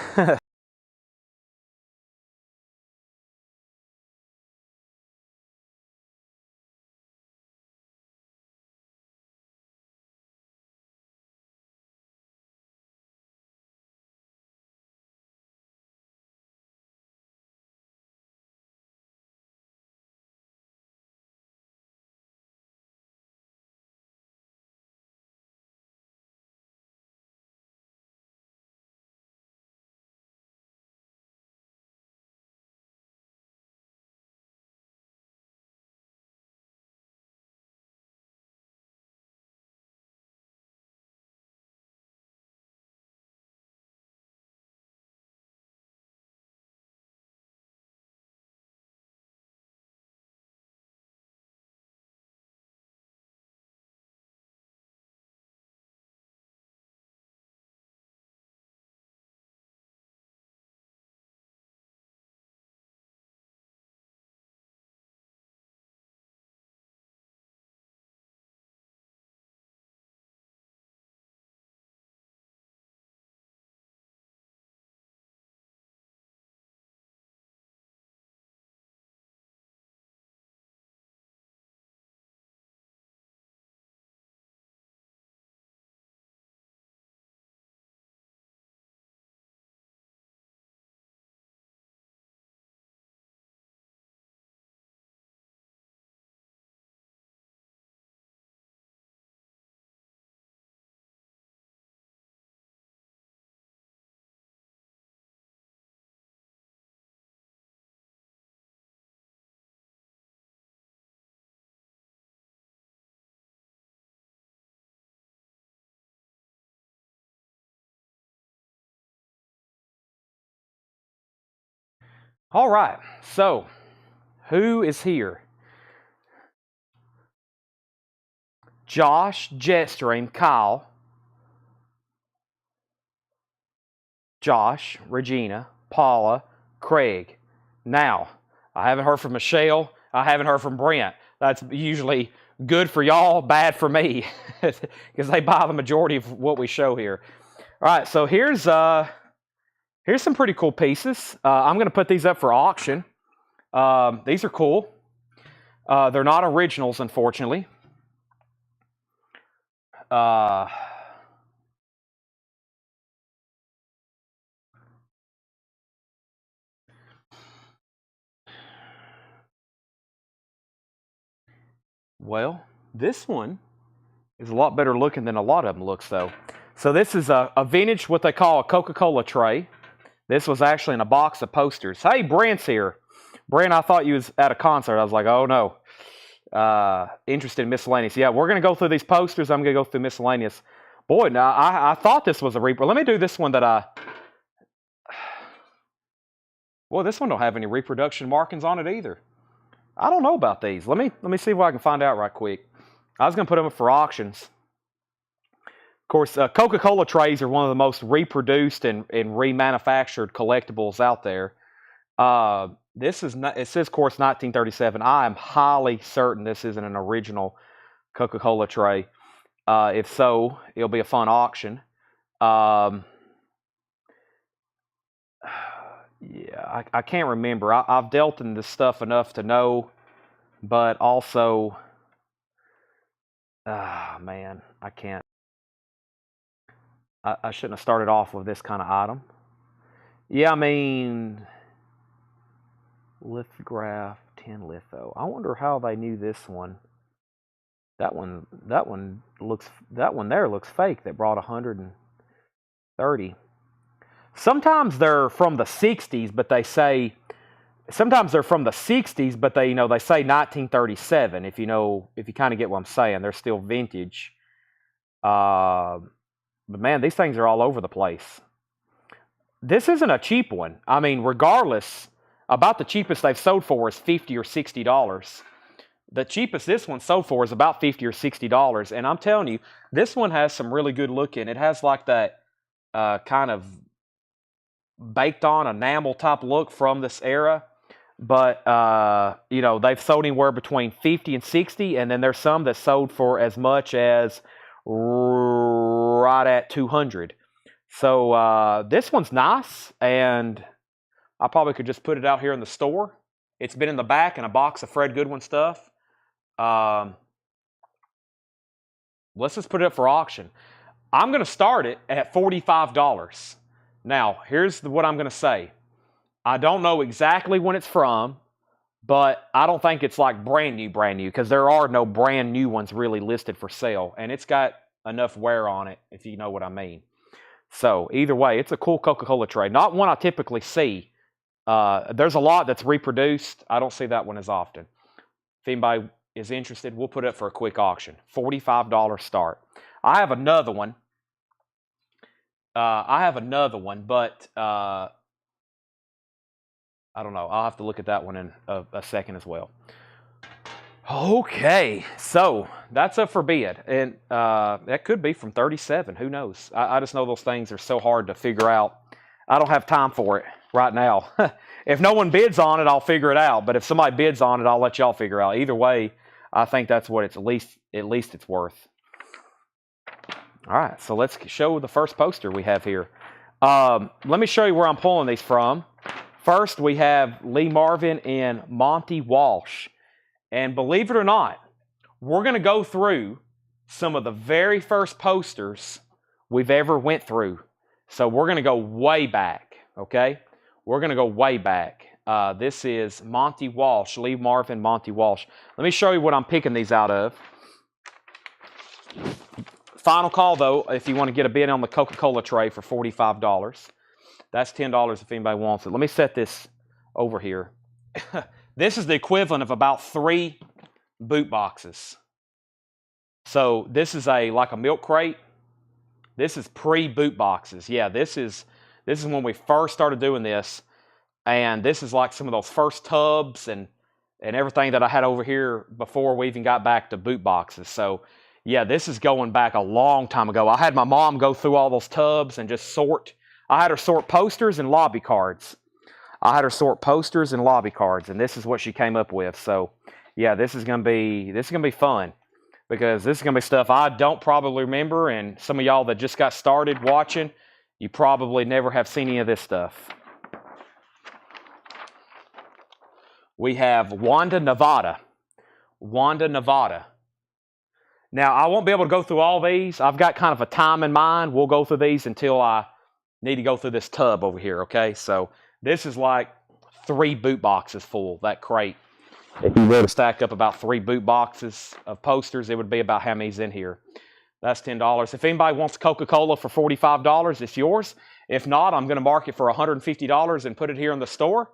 All right, so who is here? Josh, Jetstream, Kyle, Josh, Regina, Paula, Craig. Now, I haven't heard from Michelle. I haven't heard from Brent. That's usually good for y'all, bad for me, because they buy the majority of what we show here. All right, so here's some pretty cool pieces. I'm going to put these up for auction. These are cool. They're not originals, unfortunately. Well, this one is a lot better looking than a lot of them looks, though. So this is a vintage, what they call a Coca-Cola tray. This was actually in a box of posters. Hey, Brent's here. Brent, I thought you was at a concert. I was like, oh no. Interested in Miscellaneous. Yeah, we're going to go through these posters. I'm going to go through Miscellaneous. Boy, now I thought this was a reprint. Let me do this one that I... Well, this one don't have any reproduction markings on it either. I don't know about these. Let me see what I can find out right quick. I was going to put them up for auctions. Of course, Coca-Cola trays are one of the most reproduced and remanufactured collectibles out there. This is not, it says, of course, 1937. I am highly certain this isn't an original Coca-Cola tray. If so, it'll be a fun auction. Yeah, I can't remember. I've dealt in this stuff enough to know but also, man, I can't. I shouldn't have started off with this kind of item. Yeah, I mean, lithograph, 10 litho. I wonder how they knew this one. That one there looks fake. That brought 130. Sometimes they're from the 60s, but they say sometimes they're from the 60s, but they they say 1937. If you kind of get what I'm saying, they're still vintage. But man, these things are all over the place. This isn't a cheap one. I mean, regardless, about the cheapest they've sold for is $50 or $60. The cheapest this one sold for is about $50 or $60, and I'm telling you, this one has some really good looking. It has like that kind of baked on enamel type look from this era, but they've sold anywhere between 50 and 60, and then there's some that sold for as much as right at 200. So this one's nice, and I probably could just put it out here in the store. It's been in the back in a box of Fred Goodwin stuff. Let's just put it up for auction. I'm going to start it at $45. Now, here's what I'm going to say. I don't know exactly when it's from, but I don't think it's like brand new, because there are no brand new ones really listed for sale, and it's got enough wear on it, if you know what I mean. So either way, it's a cool Coca-Cola tray. Not one I typically see. There's a lot that's reproduced. I don't see that one as often. If anybody is interested, we'll put it up for a quick auction. $45 start. I have another one. But I don't know. I'll have to look at that one in a second as well. Okay, so that's up for bid, and that could be from 37. Who knows? I just know those things are so hard to figure out. I don't have time for it right now. If no one bids on it, I'll figure it out. But if somebody bids on it, I'll let y'all figure out. Either way, I think that's what it's at least it's worth. All right, so let's show the first poster we have here. Let me show you where I'm pulling these from. First, we have Lee Marvin and Monty Walsh. And believe it or not, we're going to go through some of the very first posters we've ever went through. So we're going to go way back, okay? We're going to go way back. This is Monty Walsh, Lee Marvin, Monty Walsh. Let me show you what I'm picking these out of. Final call, though, if you want to get a bid on the Coca-Cola tray for $45. That's $10 if anybody wants it. Let me set this over here. This is the equivalent of about 3 boot boxes. So this is like a milk crate. This is pre-boot boxes. Yeah, this is when we first started doing this, and this is like some of those first tubs and everything that I had over here before we even got back to boot boxes. So yeah, this is going back a long time ago. I had my mom go through all those tubs and just sort. I had her sort posters and lobby cards. And this is what she came up with. So, yeah, this is gonna be fun, because this is gonna be stuff I don't probably remember, and some of y'all that just got started watching, you probably never have seen any of this stuff. We have Wanda, Nevada. Now, I won't be able to go through all these. I've got kind of a time in mind. We'll go through these until I need to go through this tub over here, okay? So this is like 3 boot boxes full, that crate. If you were to stack up about 3 boot boxes of posters, it would be about how many's in here. That's $10. If anybody wants Coca-Cola for $45, it's yours. If not, I'm going to mark it for $150 and put it here in the store.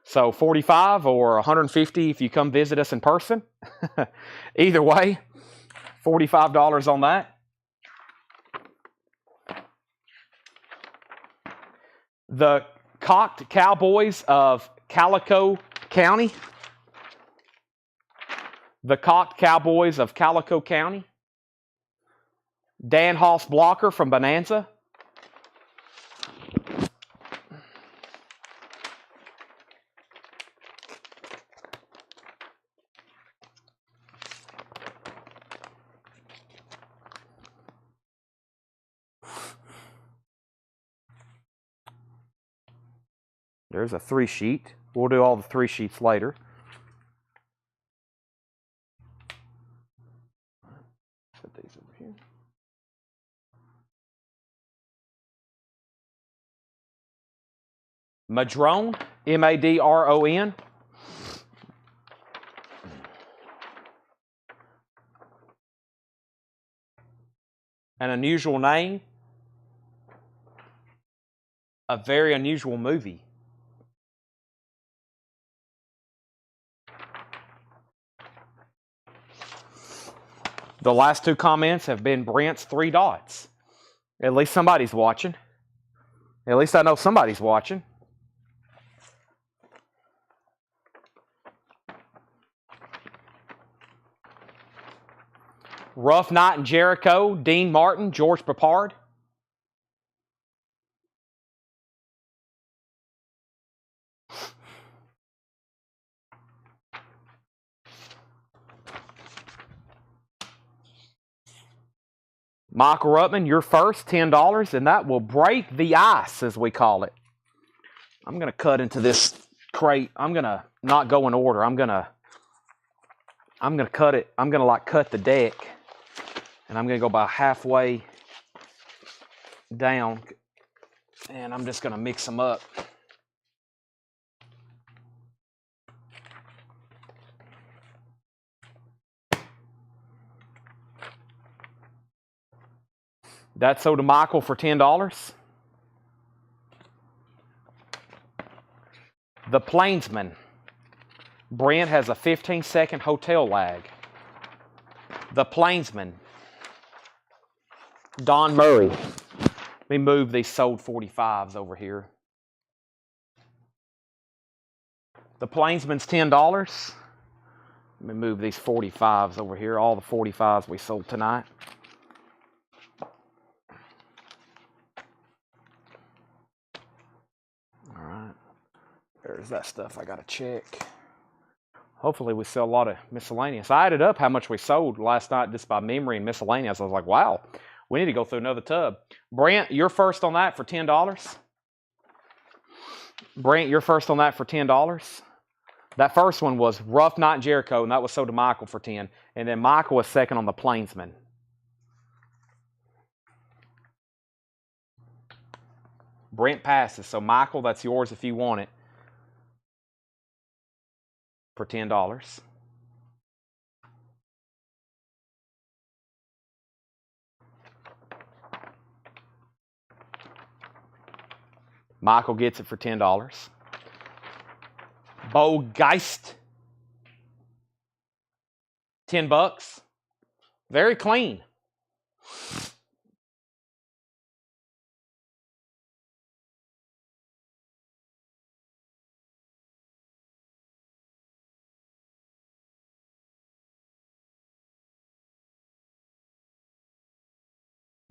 So $45 or $150 if you come visit us in person. Either way, $45 on that. The Cocked Cowboys of Calico County. Dan Hoss Blocker from Bonanza. There's a 3 sheet. We'll do all the 3 sheets later. Madron, M-A-D-R-O-N. An unusual name. A very unusual movie. The last two comments have been Brent's 3 dots. At least somebody's watching. At least I know somebody's watching. Rough Night in Jericho, Dean Martin, George Peppard. Michael Ruttman, you're first, $10, and that will break the ice, as we call it. I'm going to cut into this crate. I'm going to not go in order. I'm going to cut it. I'm going to like cut the deck, and I'm going to go about halfway down, and I'm just going to mix them up. That's sold to Michael for $10. The Plainsman. Brent has a 15-second hotel lag. The Plainsman. Don Murray. Let me move these sold 45s over here. The Plainsman's $10. Let me move these 45s over here. All the 45s we sold tonight. All right. There's that stuff I got to check. Hopefully we sell a lot of miscellaneous. I added up how much we sold last night just by memory and miscellaneous. I was like, wow, we need to go through another tub. Brent, you're first on that for $10. Brent, you're first on that for $10. That first one was Rough Night in Jericho, and that was sold to Michael for $10. And then Michael was second on the Plainsman. Brent passes. So Michael, that's yours if you want it. For $10. Michael gets it for $10. Bo Geist, $10. Very clean.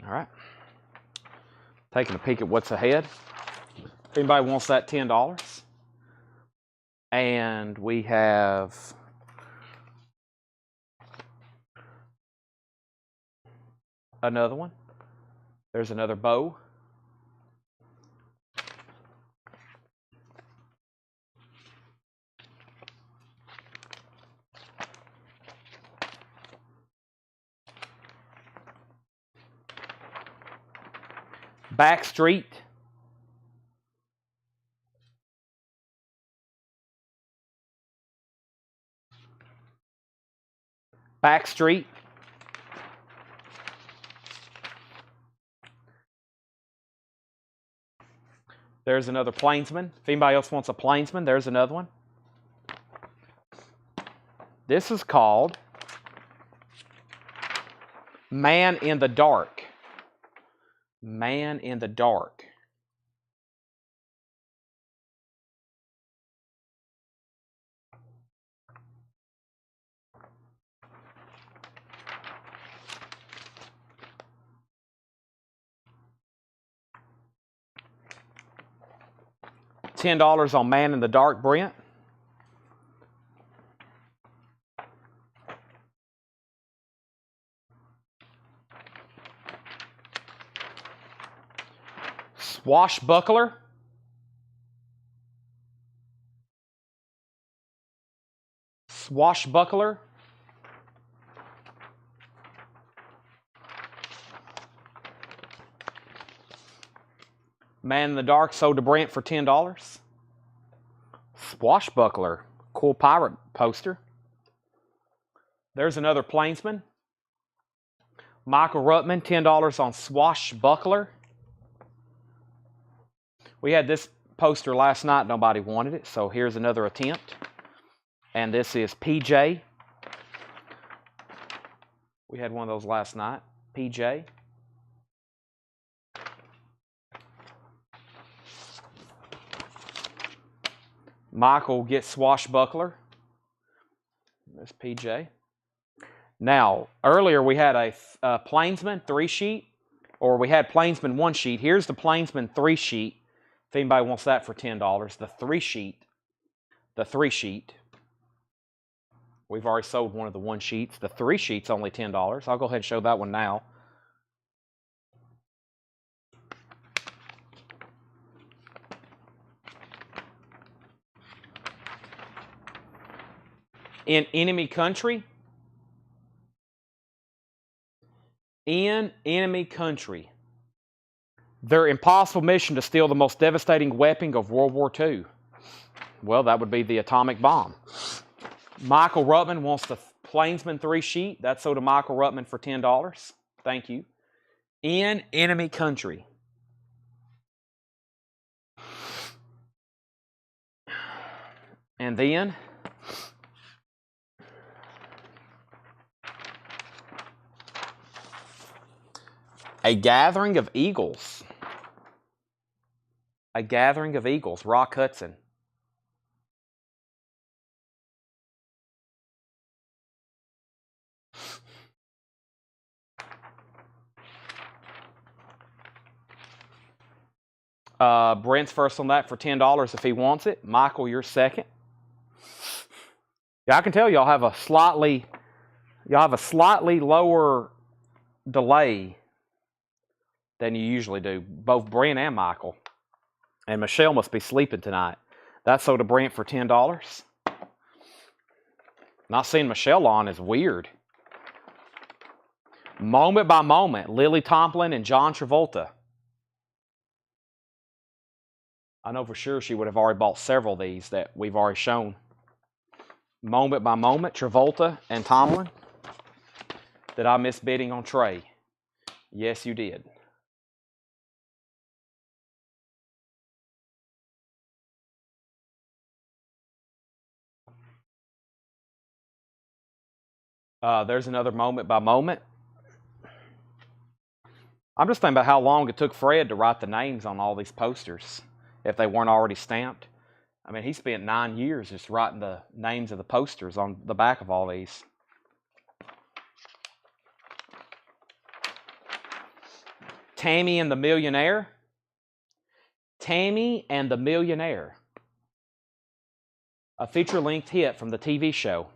All right. Taking a peek at what's ahead. If anybody wants that $10. And we have another one. There's another bow. Backstreet. Backstreet. There's another Plainsman. If anybody else wants a Plainsman, there's another one. This is called Man in the Dark. Man in the Dark. $10 on Man in the Dark, Brent. Swashbuckler. Swashbuckler. Man in the Dark sold to Brent for $10. Swashbuckler. Cool pirate poster. There's another Plainsman. Michael Ruttman, $10 on Swashbuckler. We had this poster last night. Nobody wanted it, so here's another attempt. And this is PJ. We had one of those last night. PJ. Michael gets Swashbuckler. There's PJ. Now, earlier we had a Plainsman 3-sheet, or we had Plainsman 1-sheet. Here's the Plainsman 3-sheet. If anybody wants that for $10, the 3-sheet. The 3-sheet. We've already sold one of the 1-sheets. The 3-sheet's only $10. I'll go ahead and show that one now. In enemy country. In enemy country. Their impossible mission to steal the most devastating weapon of World War II. Well, that would be the atomic bomb. Michael Ruttman wants the Plainsman 3-sheet. That's sold to Michael Ruttman for $10. Thank you. In enemy country. And then A Gathering of Eagles. A Gathering of Eagles. Rock Hudson. Brent's first on that for $10 if he wants it. Michael, you're second. Yeah, I can tell y'all have a slightly lower delay than you usually do. Both Brent and Michael. And Michelle must be sleeping tonight. That's sold to Brent for $10. Not seeing Michelle on is weird. Moment by Moment, Lily Tomlin and John Travolta. I know for sure she would have already bought several of these that we've already shown. Moment by Moment, Travolta and Tomlin. Did I miss bidding on Trey? Yes, you did. There's another Moment by Moment. I'm just thinking about how long it took Fred to write the names on all these posters, if they weren't already stamped. I mean, he spent 9 years just writing the names of the posters on the back of all these. Tammy and the Millionaire. Tammy and the Millionaire. A feature-length hit from the TV show.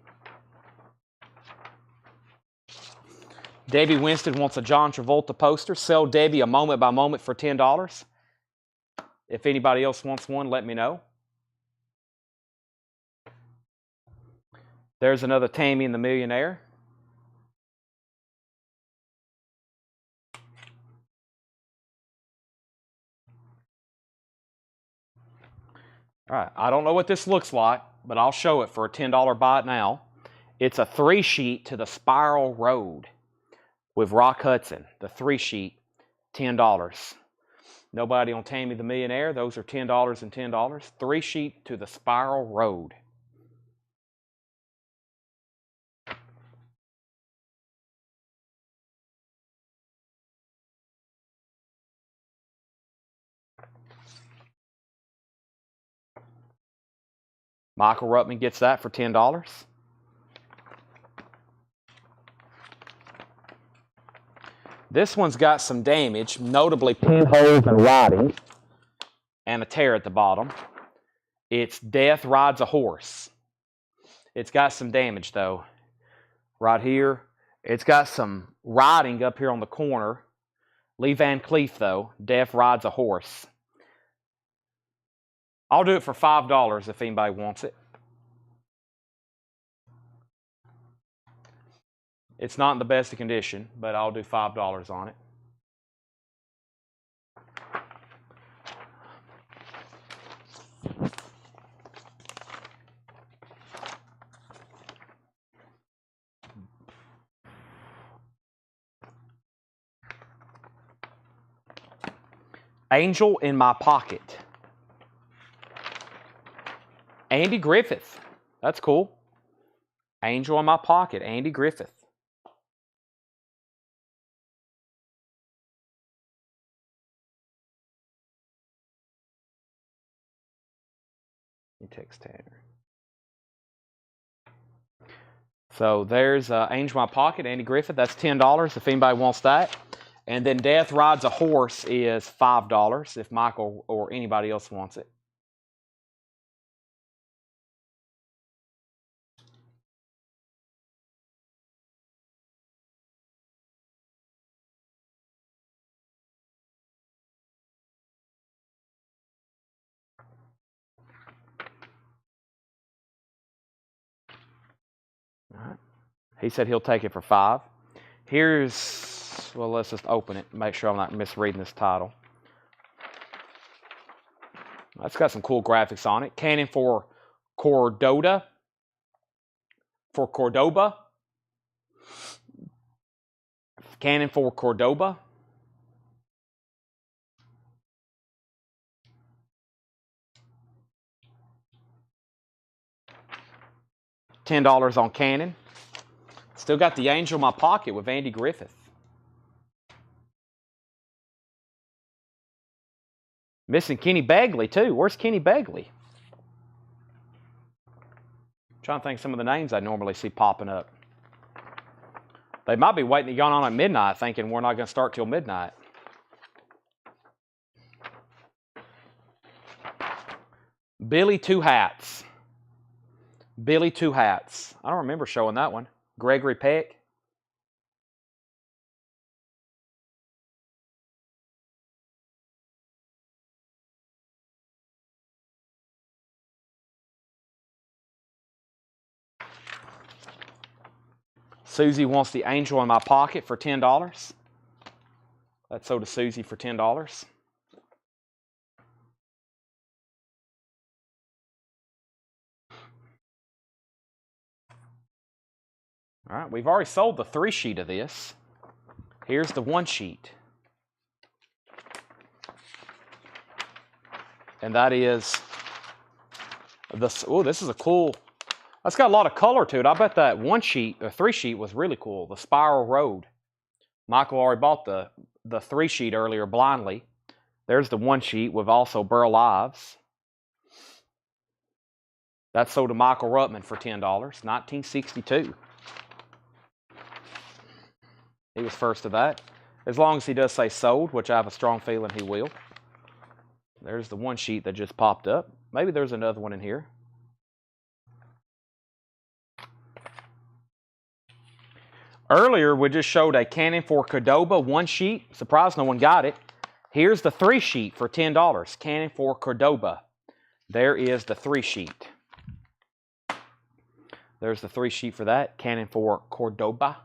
Debbie Winston wants a John Travolta poster. Sell Debbie a Moment by Moment for $10. If anybody else wants one, let me know. There's another Tammy and the Millionaire. All right, I don't know what this looks like, but I'll show it for a $10 buy it now. It's a 3-sheet to the Spiral Road with Rock Hudson. The 3-sheet, $10. Nobody on Tammy the Millionaire. Those are $10 and $10. 3-sheet to the Spiral Road. Michael Ruttman gets that for $10. This one's got some damage, notably pinholes and writing, and a tear at the bottom. It's Death Rides a Horse. It's got some damage, though. Right here. It's got some writing up here on the corner. Lee Van Cleef, though. Death Rides a Horse. I'll do it for $5 if anybody wants it. It's not in the best of condition, but I'll do $5 on it. Angel in my pocket. Andy Griffith. That's cool. Angel in my pocket. Andy Griffith. Text Tanner. So there's Angel in My Pocket, Andy Griffith. That's $10 if anybody wants that. And then Death Rides a Horse is $5 if Michael or anybody else wants it. All right. He said he'll take it for $5. Here's, well, let's just open it and make sure I'm not misreading this title. That's got some cool graphics on it. Cannon for Cordoba. Cannon for Cordoba. $10 on Cannon. Still got the Angel in My Pocket with Andy Griffith. Missing Kenny Bagley, too. Where's Kenny Bagley? I'm trying to think of some of the names I normally see popping up. They might be waiting to get on at midnight thinking we're not going to start till midnight. Billy Two Hats. Billy Two Hats. I don't remember showing that one. Gregory Peck. Susie wants the Angel in My Pocket for $10. That's sold to Susie for $10. All right, we've already sold the 3 sheet of this. Here's the 1 sheet. And that is this. Oh, this is a cool. That's got a lot of color to it. I bet that 1 sheet or 3 sheet was really cool. The Spiral Road. Michael already bought the 3 sheet earlier blindly. There's the 1 sheet with also Burl Ives. That's sold to Michael Ruttman for $10. 1962. He was first to that. As long as he does say sold, which I have a strong feeling he will. There's the 1 sheet that just popped up. Maybe there's another one in here. Earlier, we just showed a Cannon for Cordoba 1 sheet. Surprised no one got it. Here's the 3 sheet for $10. Cannon for Cordoba. There is the 3 sheet. There's the 3 sheet for that. Cannon for Cordoba.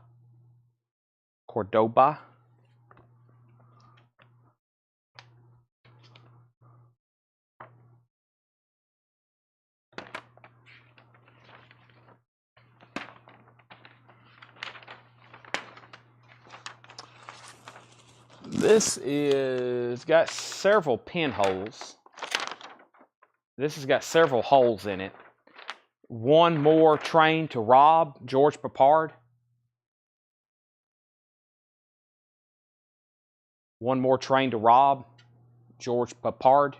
Cordoba. This is got several pinholes. This has got several holes in it. One More Train to Rob, George Papard. One More Train to Rob, George Papard.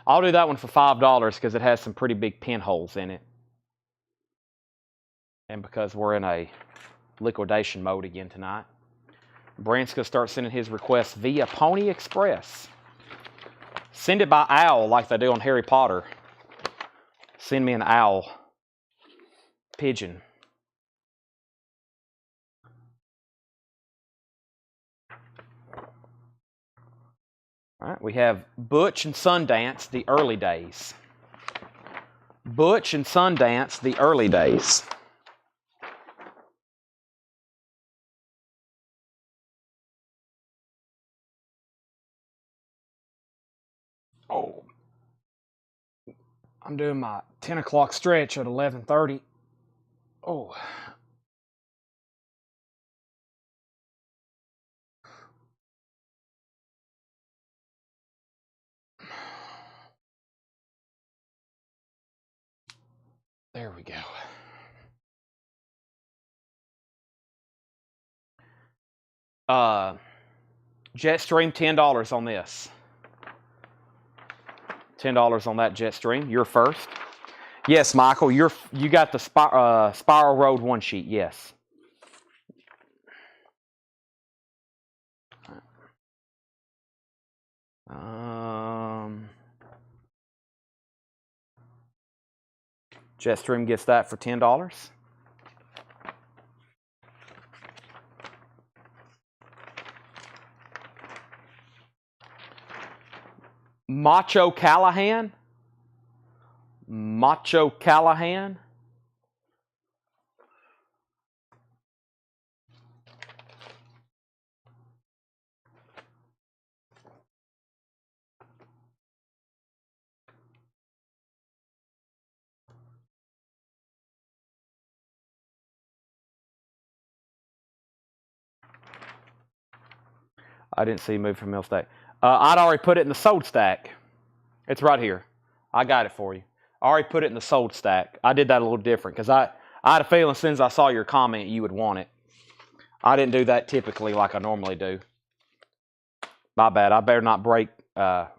I'll do that one for $5 because it has some pretty big pinholes in it. And because we're in a liquidation mode again tonight. Brent's going to start sending his requests via Pony Express. Send it by owl like they do on Harry Potter. Send me an owl. Pigeon. All right, we have Butch and Sundance, the early days. Butch and Sundance, the early days. Oh, I'm doing my 10 o'clock stretch at 11:30. Oh. There we go. Jetstream, $10 on this. $10 on that Jetstream. You're first. Yes, Michael, you got the Spiral Road one sheet. Yes. Jetstream gets that for $10. Macho Callahan. Macho Callahan. I didn't see move from mill stack. I'd already put it in the sold stack. It's right here. I got it for you. I already put it in the sold stack. I did that a little different because I had a feeling as soon as I saw your comment you would want it. I didn't do that typically like I normally do. My bad. I better not break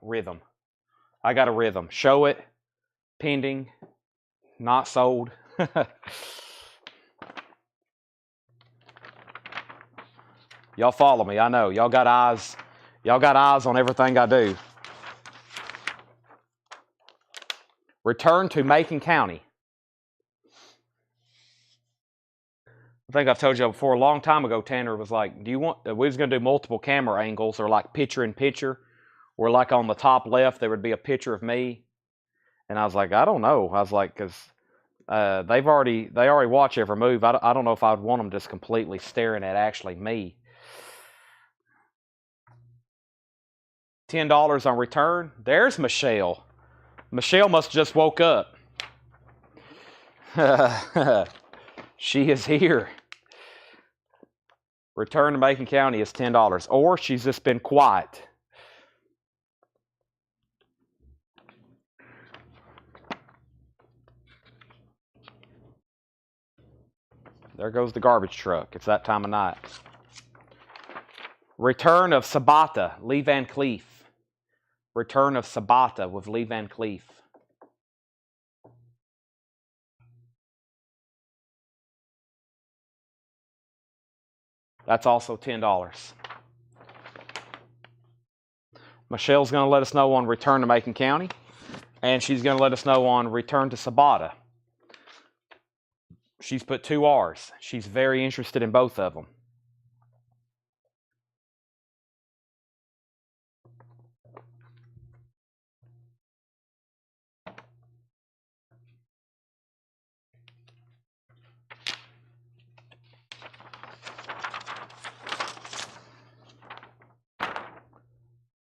rhythm. I got a rhythm. Show it, pending, not sold. Y'all follow me. I know. Y'all got eyes. Y'all got eyes on everything I do. Return to Macon County. I think I've told you before, a long time ago, Tanner was like, do you want, we was going to do multiple camera angles or like picture in picture, where like on the top left, there would be a picture of me. And I was like, I don't know. I was like, because they already watch every move. I don't know if I'd want them just completely staring at actually me. $10 on return. There's Michelle. Michelle must have just woke up. She is here. Return to Macon County is $10. Or she's just been quiet. There goes the garbage truck. It's that time of night. Return of Sabata, Lee Van Cleef. Return of Sabata with Lee Van Cleef. That's also $10. Michelle's going to let us know on return to Macon County. And she's going to let us know on return to Sabata. She's put 2 R's. She's very interested in both of them.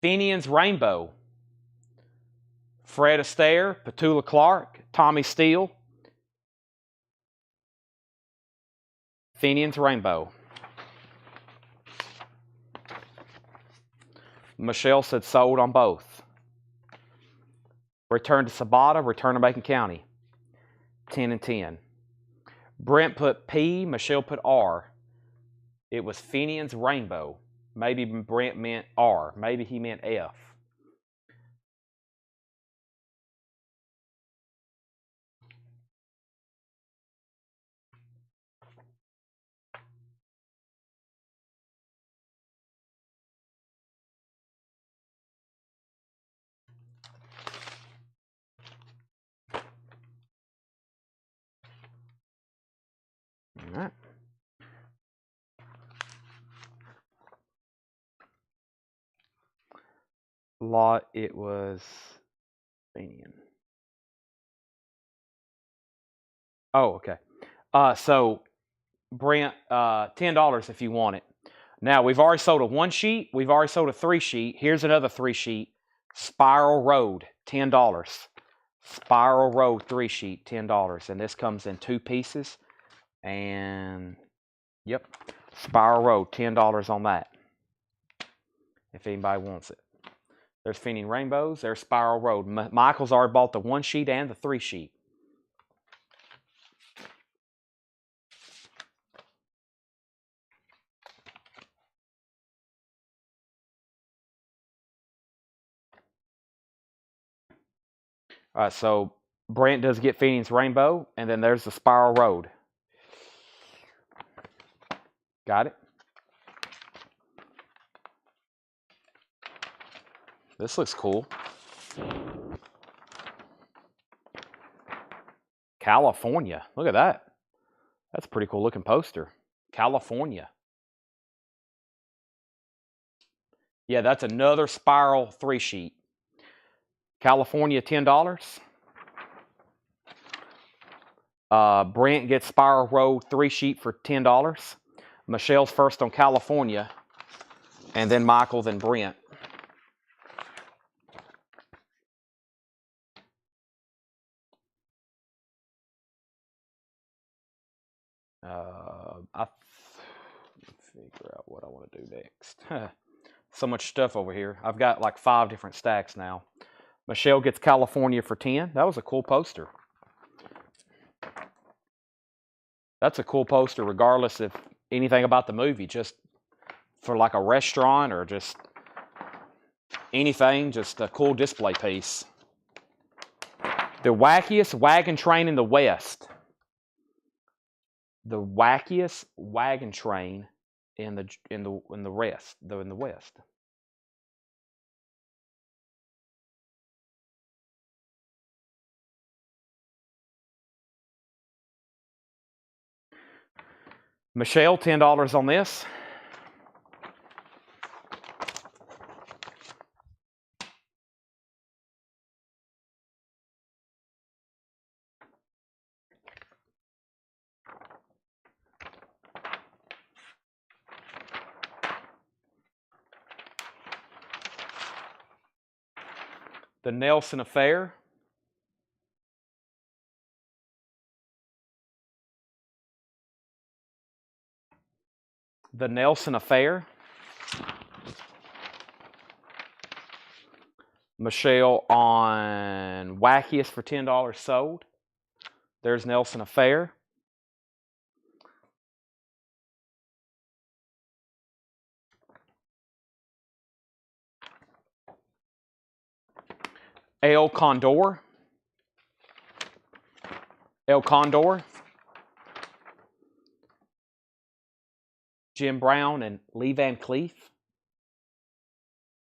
Fenian's Rainbow. Fred Astaire, Petula Clark, Tommy Steele. Fenian's Rainbow. Michelle said sold on both. Return to Sabata, return to Macon County. 10 and 10. Brent put P, Michelle put R. It was Fenian's Rainbow. Maybe Brent meant R. Maybe he meant F. All right. Lot, it was Fenian. Oh, okay. So Brent, $10 if you want it. Now we've already sold a 1 sheet. We've already sold a 3 sheet. Here's another 3 sheet. Spiral Road, $10. Spiral Road 3 sheet, $10. And this comes in 2 pieces. And yep, Spiral Road, $10 on that. If anybody wants it. There's Fenian Rainbows. There's Spiral Road. Michael's already bought the 1 sheet and the 3 sheet. All right, so Brent does get Phoenix Rainbow, and then there's the Spiral Road. Got it? This looks cool. California. Look at that. That's a pretty cool looking poster. California. Yeah, that's another Spiral 3-sheet. California, $10. Brent gets Spiral Road 3-sheet for $10. Michelle's first on California, and then Michael, then Brent. Let's figure out what I want to do next. So much stuff over here. I've got like 5 different stacks now. Michelle gets California for 10. That was a cool poster. That's a cool poster regardless of anything about the movie. Just for like a restaurant or just anything. Just a cool display piece. The wackiest wagon train in the West. The wackiest wagon train in the West. Michelle, $10 on this. The Nelson Affair. The Nelson Affair. Michelle on Wackiest for $10 sold. There's Nelson Affair. El Condor. El Condor. Jim Brown and Lee Van Cleef.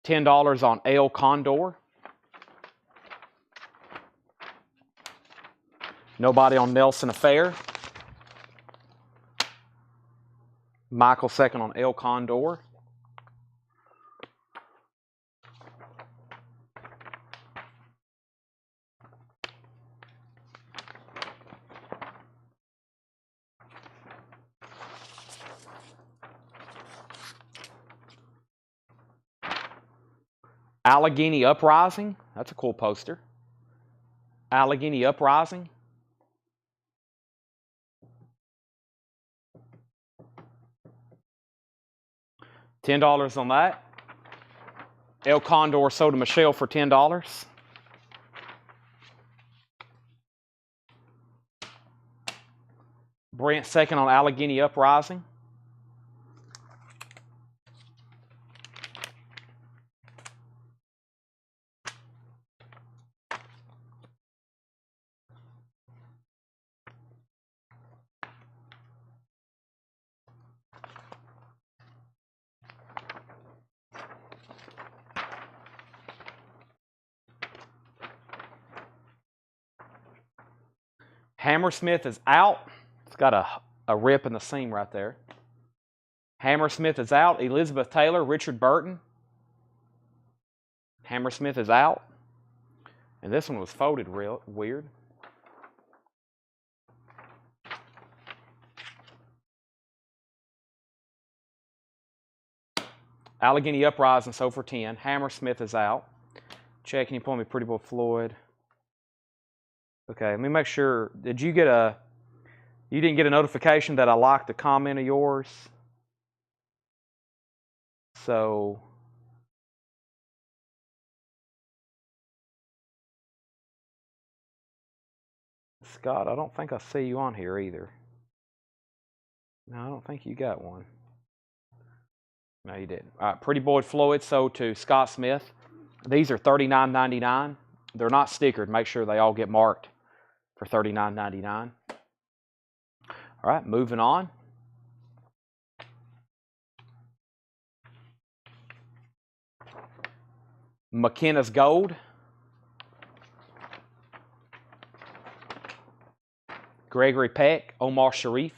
$10 on El Condor. Nobody on Nelson Affair. Michael second on El Condor. Allegheny Uprising. That's a cool poster. Allegheny Uprising. $10 on that. El Condor sold to Michelle for $10. Brent second on Allegheny Uprising. Hammersmith is out. It's got a rip in the seam right there. Hammersmith is out. Elizabeth Taylor, Richard Burton. Hammersmith is out. And this one was folded real weird. Allegheny Uprising sold for 10. Hammersmith is out. Checking, you pull me Pretty Boy Floyd. Okay, let me make sure. Did you get you didn't get a notification that I liked a comment of yours? So, Scott, I don't think I see you on here either. No, I don't think you got one. No, you didn't. All right, Pretty Boy Floyd sold to Scott Smith. These are $39.99. they're not stickered, make sure they all get marked for $39.99. All right, moving on. McKenna's Gold. Gregory Peck, Omar Sharif.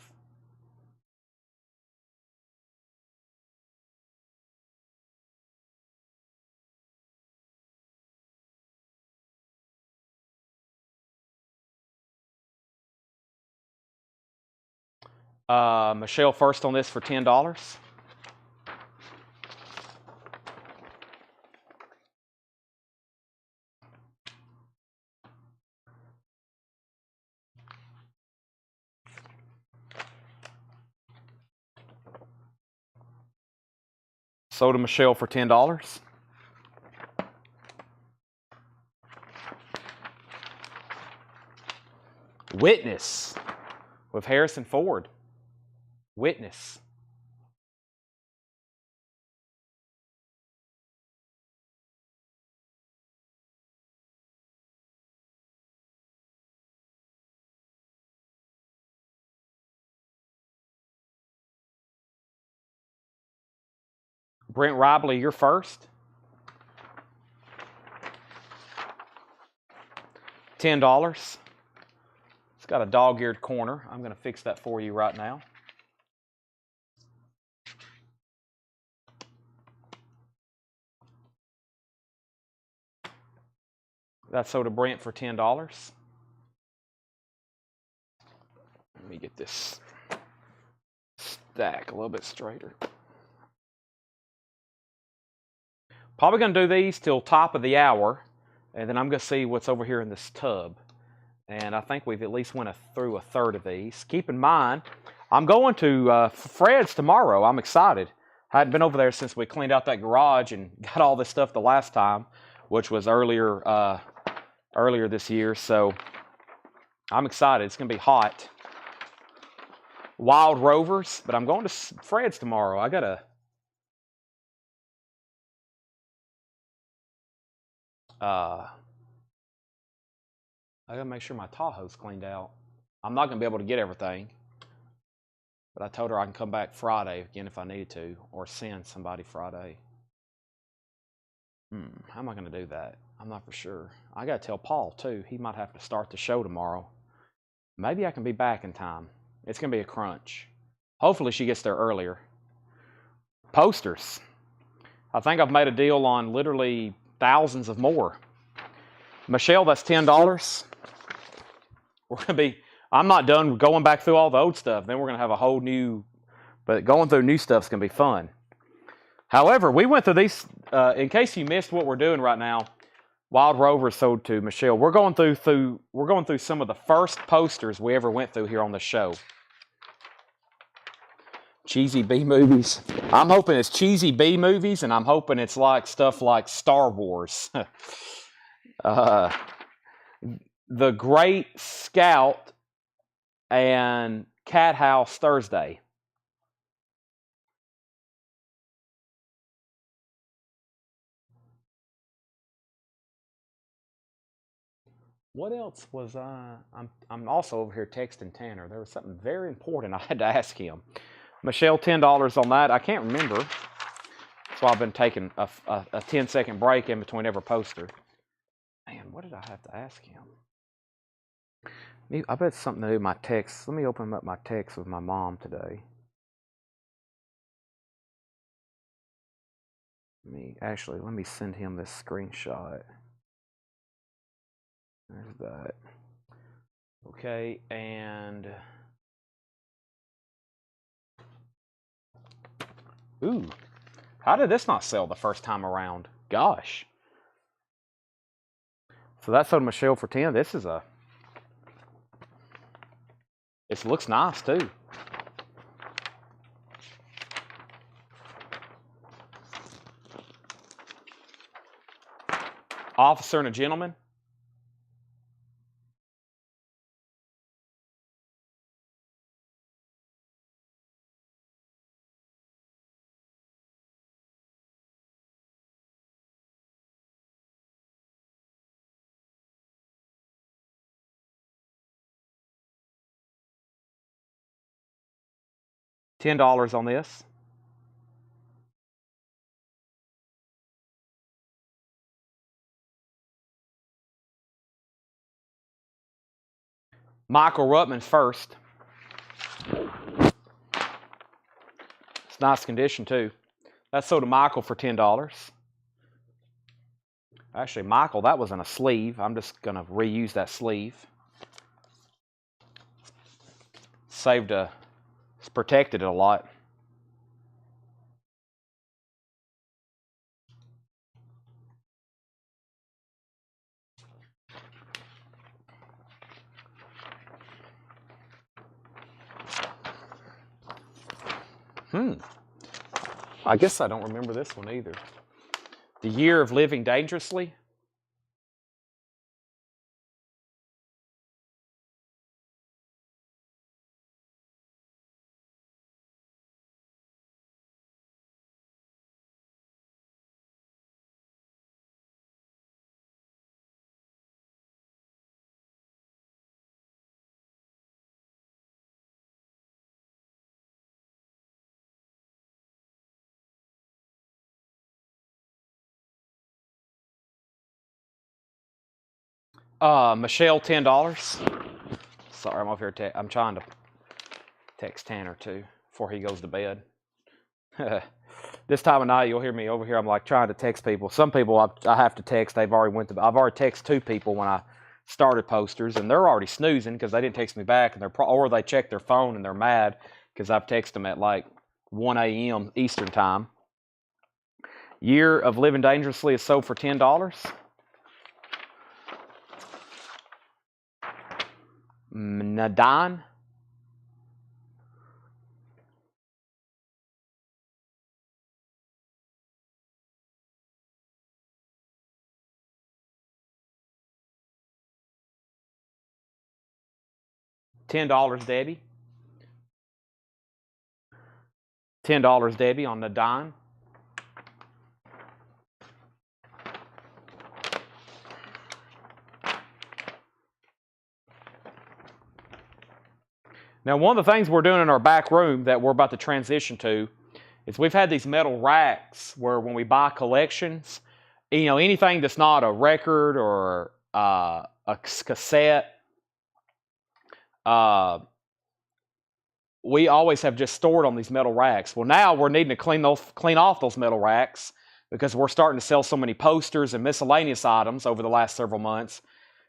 Michelle first on this for $10. So to Michelle for $10. Witness with Harrison Ford. Witness. Brent Ribley, you're first. $10. It's got a dog-eared corner. I'm going to fix that for you right now. That's sold to Brent for $10. Let me get this stack a little bit straighter. Probably going to do these till top of the hour, and then I'm going to see what's over here in this tub. And I think we've at least went through a third of these. Keep in mind, I'm going to Fred's tomorrow. I'm excited. I hadn't been over there since we cleaned out that garage and got all this stuff the last time, which was earlier this year. So I'm excited. It's going to be hot. Wild Rovers, but I'm going to Fred's tomorrow. I gotta make sure my Tahoe's cleaned out. I'm not gonna be able to get everything, but I told her I can come back Friday again if I needed to, or send somebody Friday. How am I gonna do that? I'm not for sure. I gotta tell Paul too. He might have to start the show tomorrow. Maybe I can be back in time. It's gonna be a crunch. Hopefully she gets there earlier. Posters. I think I've made a deal on literally thousands of more. Michelle, that's $10. We're going to be, I'm not done going back through all the old stuff. Then we're going to have a whole new, but going through new stuff is going to be fun. However, we went through these, in case you missed what we're doing right now, Wild Rovers sold to Michelle. We're going through some of the first posters we ever went through here on the show. Cheesy B movies. I'm hoping it's cheesy B movies, and I'm hoping it's like stuff like Star Wars. The Great Scout and Cat House Thursday. What else was I'm also over here texting Tanner. There was something very important I had to ask him. Michelle, $10 on that. I can't remember. That's why I've been taking a 10-second break in between every poster. Man, what did I have to ask him? I bet it's something to do with my text. Let me open up my text with my mom today. Let me send him this screenshot. There's that. Okay, and ooh, how did this not sell the first time around? Gosh. So that sold Michelle for 10. This looks nice too. Officer and a Gentleman. $10 on this. Michael Ruttman's first. It's nice condition too. That's sold to Michael for $10. Actually, Michael, that was in a sleeve. I'm just going to reuse that sleeve. It's protected it a lot. I guess I don't remember this one either. The Year of Living Dangerously. Michelle, $10. Sorry, I'm over here. I'm trying to text Tanner too before he goes to bed. This time of night, you'll hear me over here. I'm like trying to text people. Some people I have to text. I've already texted 2 people when I started posters, and they're already snoozing because they didn't text me back, and or they check their phone and they're mad because I've texted them at like 1 a.m. Eastern time. Year of Living Dangerously is sold for $10. Nadine. $10, Debbie. $10, Debbie, on Nadine. Now, one of the things we're doing in our back room that we're about to transition to is we've had these metal racks where when we buy collections, anything that's not a record or a cassette, we always have just stored on these metal racks. Well, now we're needing to clean off those metal racks because we're starting to sell so many posters and miscellaneous items over the last several months.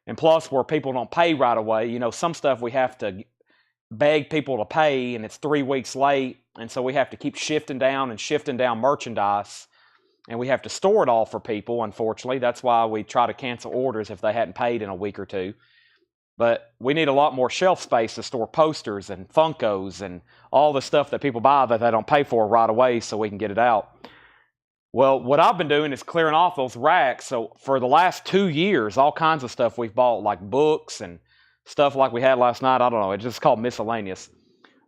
And plus, where people don't pay right away, some stuff we have to beg people to pay, and it's 3 weeks late, and so we have to keep shifting down merchandise, and we have to store it all for people, unfortunately. That's why we try to cancel orders if they hadn't paid in a week or two. But we need a lot more shelf space to store posters and Funkos and all the stuff that people buy that they don't pay for right away so we can get it out. Well, what I've been doing is clearing off those racks. So for the last 2 years, all kinds of stuff we've bought, like books and stuff like we had last night. I don't know. It's just called Miscellaneous.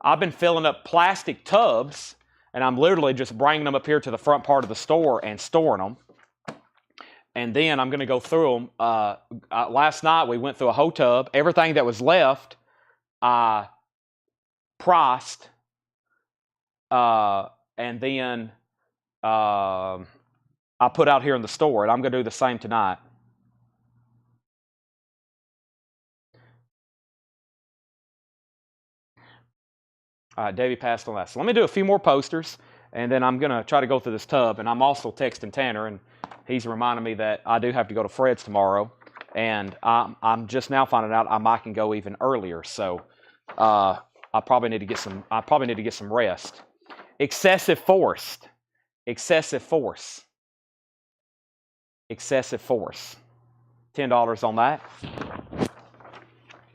I've been filling up plastic tubs, and I'm literally just bringing them up here to the front part of the store and storing them. And then I'm going to go through them. Last night we went through a whole tub. Everything that was left, I priced, and then I put out here in the store. And I'm going to do the same tonight. Davey passed on that. So let me do a few more posters, and then I'm going to try to go through this tub. And I'm also texting Tanner, and he's reminding me that I do have to go to Fred's tomorrow. And I'm just now finding out I can go even earlier. So I probably need to get some rest. Excessive force. $10 on that.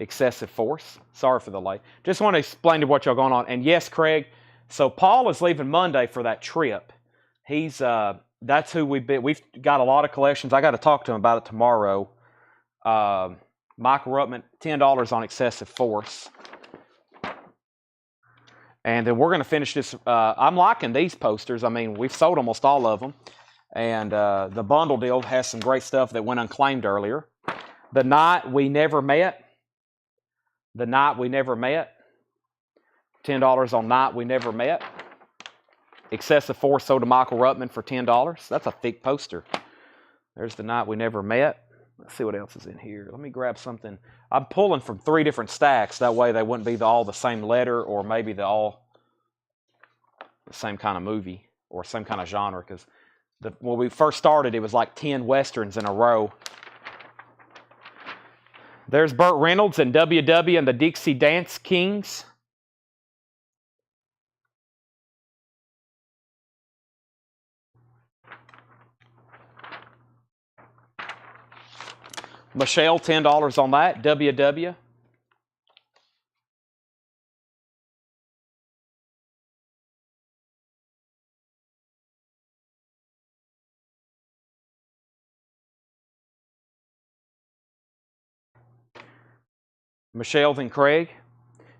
Excessive force. Sorry for the late. Just want to explain to what y'all going on. And yes, Craig. So Paul is leaving Monday for that trip. That's who we've got a lot of collections. I got to talk to him about it tomorrow. Michael Ruttman, $10 on excessive force. And then we're going to finish this. I'm liking these posters. I mean, we've sold almost all of them. And the bundle deal has some great stuff that went unclaimed earlier. The Night We Never Met. $10 $10 on Night We Never Met. Excessive Force sold to Michael Ruttman for $10. That's a thick poster. There's the Night We Never Met. Let's see what else is in here. Let me grab something. I'm pulling from 3 different stacks. That way they wouldn't be all the same letter, or maybe all the same kind of movie or same kind of genre. Because when we first started, it was like 10 Westerns in a row. There's Burt Reynolds and WW and the Dixie Dance Kings. Michelle, $10 on that. WW. Michelle and Craig.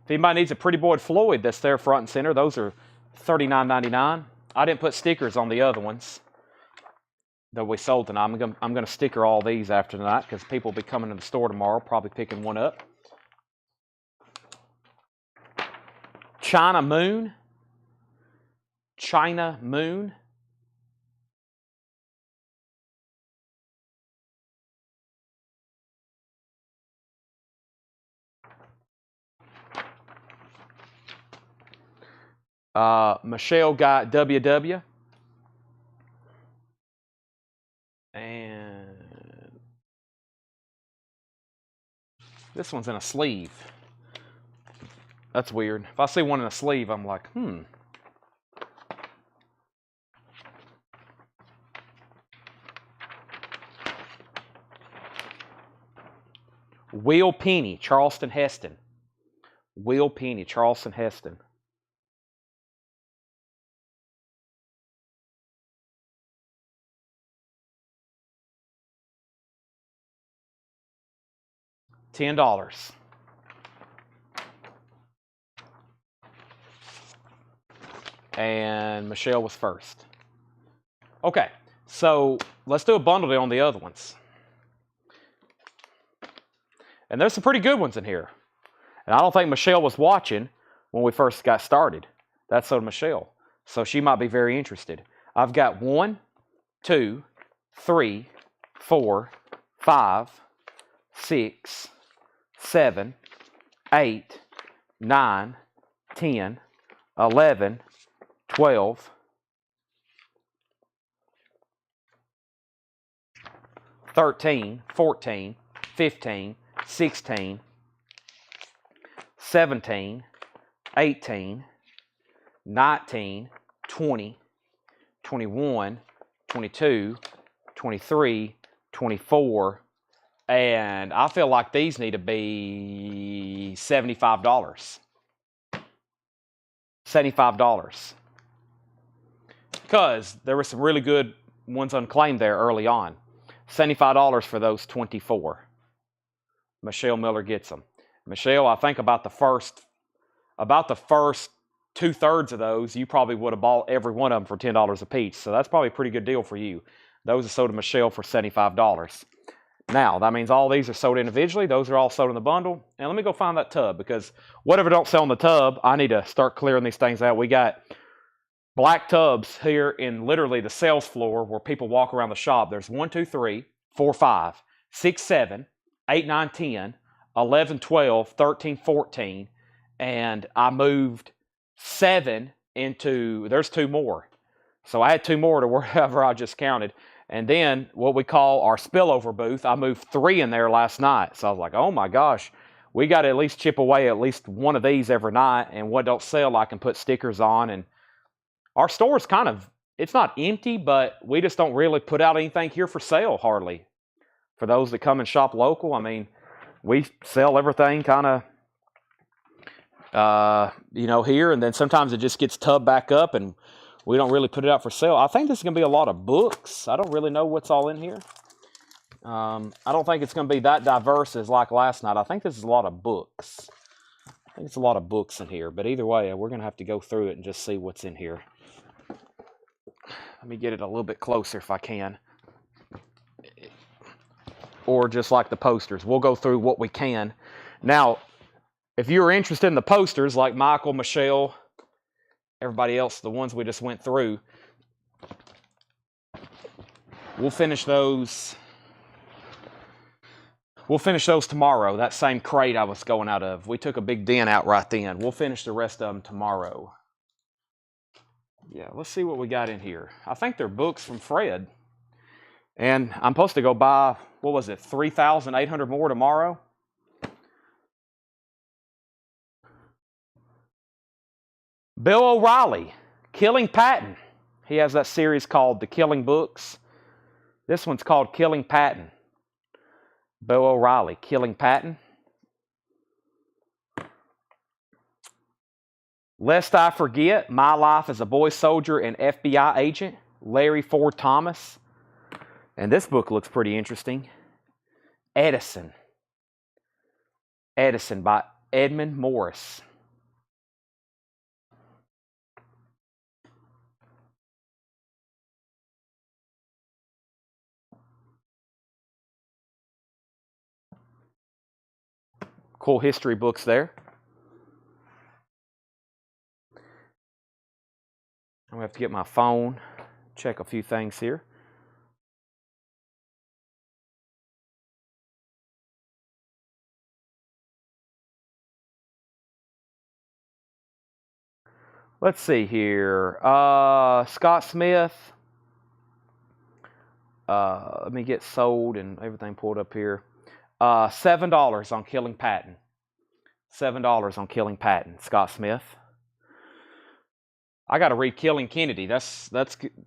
If anybody needs a Pretty Boy Floyd that's there front and center, those are $39.99. I didn't put stickers on the other ones that we sold tonight. I'm going to sticker all these after tonight because people will be coming to the store tomorrow, probably picking one up. China Moon. China Moon. Michelle got WW. And this one's in a sleeve. That's weird. If I see one in a sleeve, I'm like, Will Penny, Charleston Heston. Will Penny, Charleston Heston. $10. And Michelle was first. Okay, so let's do a bundle deal on the other ones. And there's some pretty good ones in here. And I don't think Michelle was watching when we first got started. That's so Michelle. So she might be very interested. I've got 1, 2, 3, 4, 5, 6, 7, 8, 9, 10, 11, 12, 13, 14, 15, 16, 17, 18, 19, 20, 21, 22, 23, 24, and I feel like these need to be $75. $75. Because there were some really good ones unclaimed there early on. $75 for those 24. Michelle Miller gets them. Michelle, I think about the first 2/3 of those, you probably would have bought every one of them for $10 a piece. So that's probably a pretty good deal for you. Those are sold to Michelle for $75. Now, that means all these are sold individually. Those are all sold in the bundle. And let me go find that tub, because whatever don't sell in the tub, I need to start clearing these things out. We got black tubs here in literally the sales floor where people walk around the shop. There's 1, 2, 3, 4, 5, 6, 7, 8, 9, 10, 11, 12, 13, 14. And I moved 7 into, there's 2 more. So I had 2 more to wherever I just counted. And then what we call our spillover booth, I moved 3 in there last night. So I was like, oh my gosh, we got to at least chip away at least one of these every night. And what don't sell, I can put stickers on. And our store is kind of, it's not empty, but we just don't really put out anything here for sale hardly. For those that come and shop local, I mean, we sell everything kind of, here. And then sometimes it just gets tubbed back up and we don't really put it out for sale. I think this is going to be a lot of books. I don't really know what's all in here. I don't think it's going to be that diverse as like last night. I think this is a lot of books. I think it's a lot of books in here. But either way, we're going to have to go through it and just see what's in here. Let me get it a little bit closer if I can. Or just like the posters. We'll go through what we can. Now, If you're interested in the posters, like Michael, Michelle, everybody else, the ones we just went through, we'll finish those. We'll finish those tomorrow. That same crate I was going out of. We took a big dent out right then. We'll finish the rest of them tomorrow. Yeah, let's see what we got in here. I think they're books from Fred. And I'm supposed to go buy, what was it, 3,800 more tomorrow? Bill O'Reilly, Killing Patton. He has that series called The Killing Books. This one's called Killing Patton. Bill O'Reilly, Killing Patton. Lest I Forget, My Life as a Boy Soldier and FBI Agent, Larry Ford Thomas. And this book looks pretty interesting. Edison. Edison by Edmund Morris. Cool history books there. I'm going to have to get my phone, check a few things here. Let's see here. Scott Smith. Let me get sold and everything pulled up here. $7 on Killing Patton. $7 on Killing Patton. Scott Smith. I got to read Killing Kennedy. That's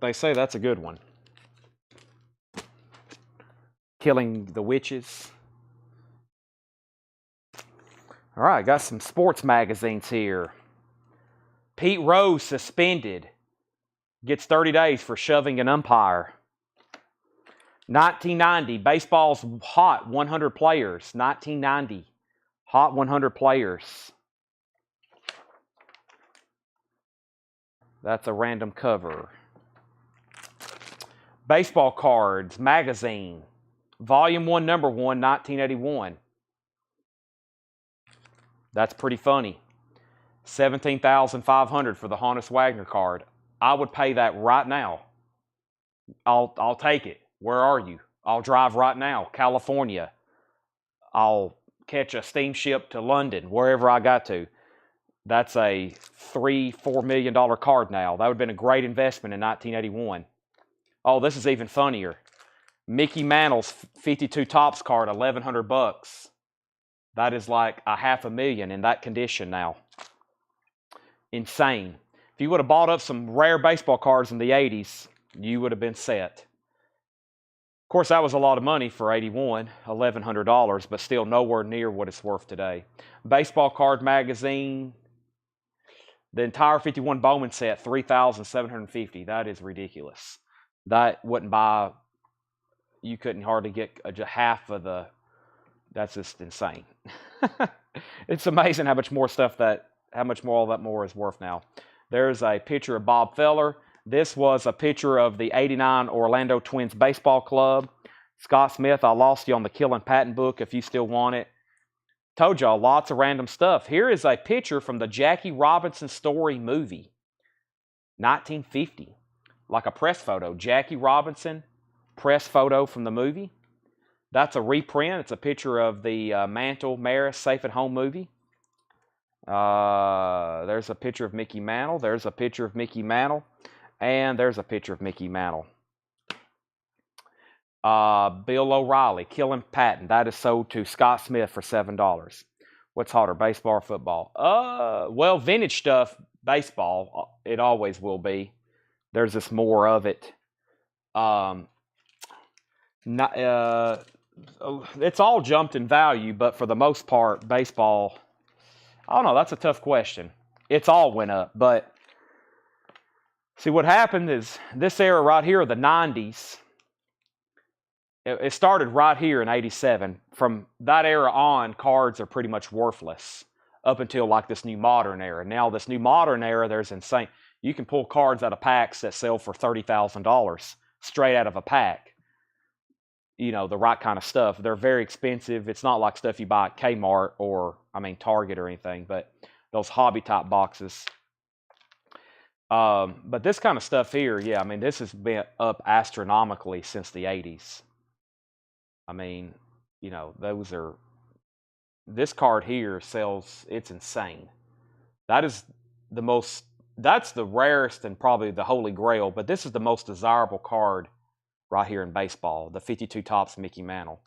they say that's a good one. Killing the Witches. All right, got some sports magazines here. Pete Rose suspended. Gets 30 days for shoving an umpire. 1990, baseball's hot 100 players. 1990, hot 100 players. That's a random cover. Baseball Cards magazine, volume 1, number 1, 1981. That's pretty funny. $17,500 for the Honus Wagner card. I would pay that right now. I'll take it. Where are you? I'll drive right now. California. I'll catch a steamship to London, wherever I got to. That's a $3-4 million card now. That would have been a great investment in 1981. Oh, this is even funnier. Mickey Mantle's 52 Topps card, $1,100. That is like $500,000 in that condition now. Insane. If you would have bought up some rare baseball cards in the 80s, you would have been set. Of course, that was a lot of money for 81, $1,100, but still nowhere near what it's worth today. Baseball Card magazine, the entire 51 Bowman set, $3,750. That is ridiculous. That wouldn't buy, you couldn't hardly get half of the, that's just insane. It's amazing how much more all that more is worth now. There's a picture of Bob Feller. This was a picture of the 89 Orlando Twins Baseball Club. Scott Smith, I lost you on the Killing Patton book if you still want it. Told y'all lots of random stuff. Here is a picture from the Jackie Robinson Story movie. 1950. Like a press photo. Jackie Robinson, press photo from the movie. That's a reprint. It's a picture of the Mantle Maris Safe at Home movie. There's a picture of Mickey Mantle. There's a picture of Mickey Mantle. And there's a picture of Mickey Mantle. Bill O'Reilly, Killing Patton. That is sold to Scott Smith for $7. What's hotter, baseball or football? Well, vintage stuff, baseball. It always will be. There's just more of it. It's all jumped in value, but for the most part, baseball, I don't know, that's a tough question. It's all went up, but see, what happened is this era right here, the 90s, it started right here in 87. From that era on, cards are pretty much worthless up until like this new modern era. Now, this new modern era, there's insane. You can pull cards out of packs that sell for $30,000 straight out of a pack. the right kind of stuff. They're very expensive. It's not like stuff you buy at Kmart or, Target or anything, but those hobby type boxes. But this kind of stuff here, yeah, this has been up astronomically since the 80s. This card here sells, it's insane. That's the rarest and probably the holy grail, but this is the most desirable card right here in baseball, the 52 Topps Mickey Mantle.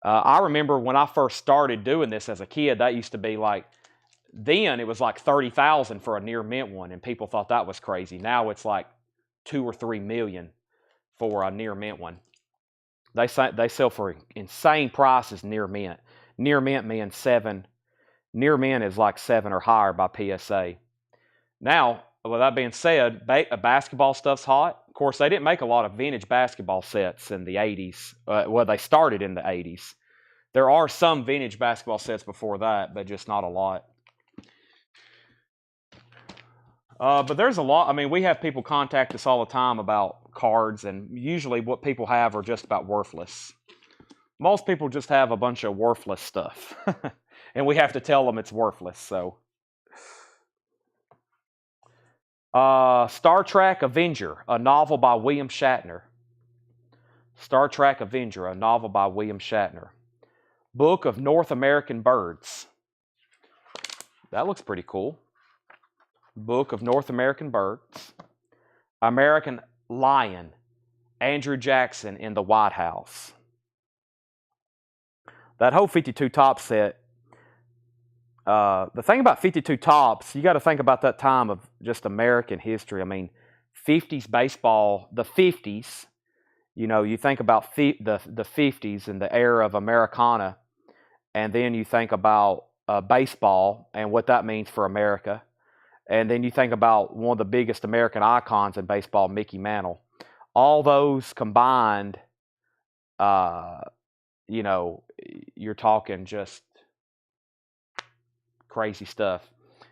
I remember when I first started doing this as a kid, that used to be like, then it was like $30,000 for a near mint one, and people thought that was crazy. Now it's like $2 or $3 million for a near mint one. They sell for insane prices near mint. Near mint means 7. Near mint is like 7 or higher by PSA. Now, with that being said, basketball stuff's hot. Of course, they didn't make a lot of vintage basketball sets in the 80s. They started in the 80s. There are some vintage basketball sets before that, but just not a lot. But there's a lot. We have people contact us all the time about cards, and usually what people have are just about worthless. Most people just have a bunch of worthless stuff, and we have to tell them it's worthless. So, Star Trek Avenger, a novel by William Shatner. Star Trek Avenger, a novel by William Shatner. Book of North American Birds. That looks pretty cool. Book of North American Birds. American Lion, Andrew Jackson in the White House. That whole 52 Topps set, the thing about 52 Topps, you got to think about that time of just American history. 50s baseball, the 50s, you think about the 50s and the era of Americana, and then you think about baseball and what that means for America. And then you think about one of the biggest American icons in baseball, Mickey Mantle. All those combined, you're talking just crazy stuff.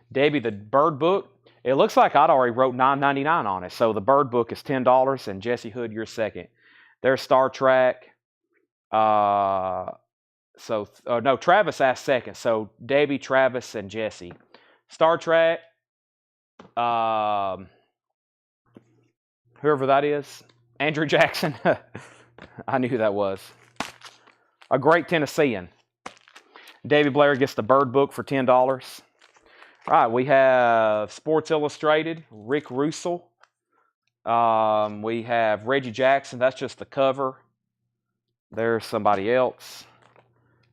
Debbie, the Bird book, it looks like I'd already wrote $9.99 on it. So the Bird book is $10, and Jesse Hood, you're second. There's Star Trek. No, Travis asked second. So Debbie, Travis, and Jesse. Star Trek. Whoever that is, Andrew Jackson. I knew who that was. A great Tennessean. Davey Blair gets the Bird book for $10. All right, we have Sports Illustrated, Rick Russell. We have Reggie Jackson. That's just the cover. There's somebody else.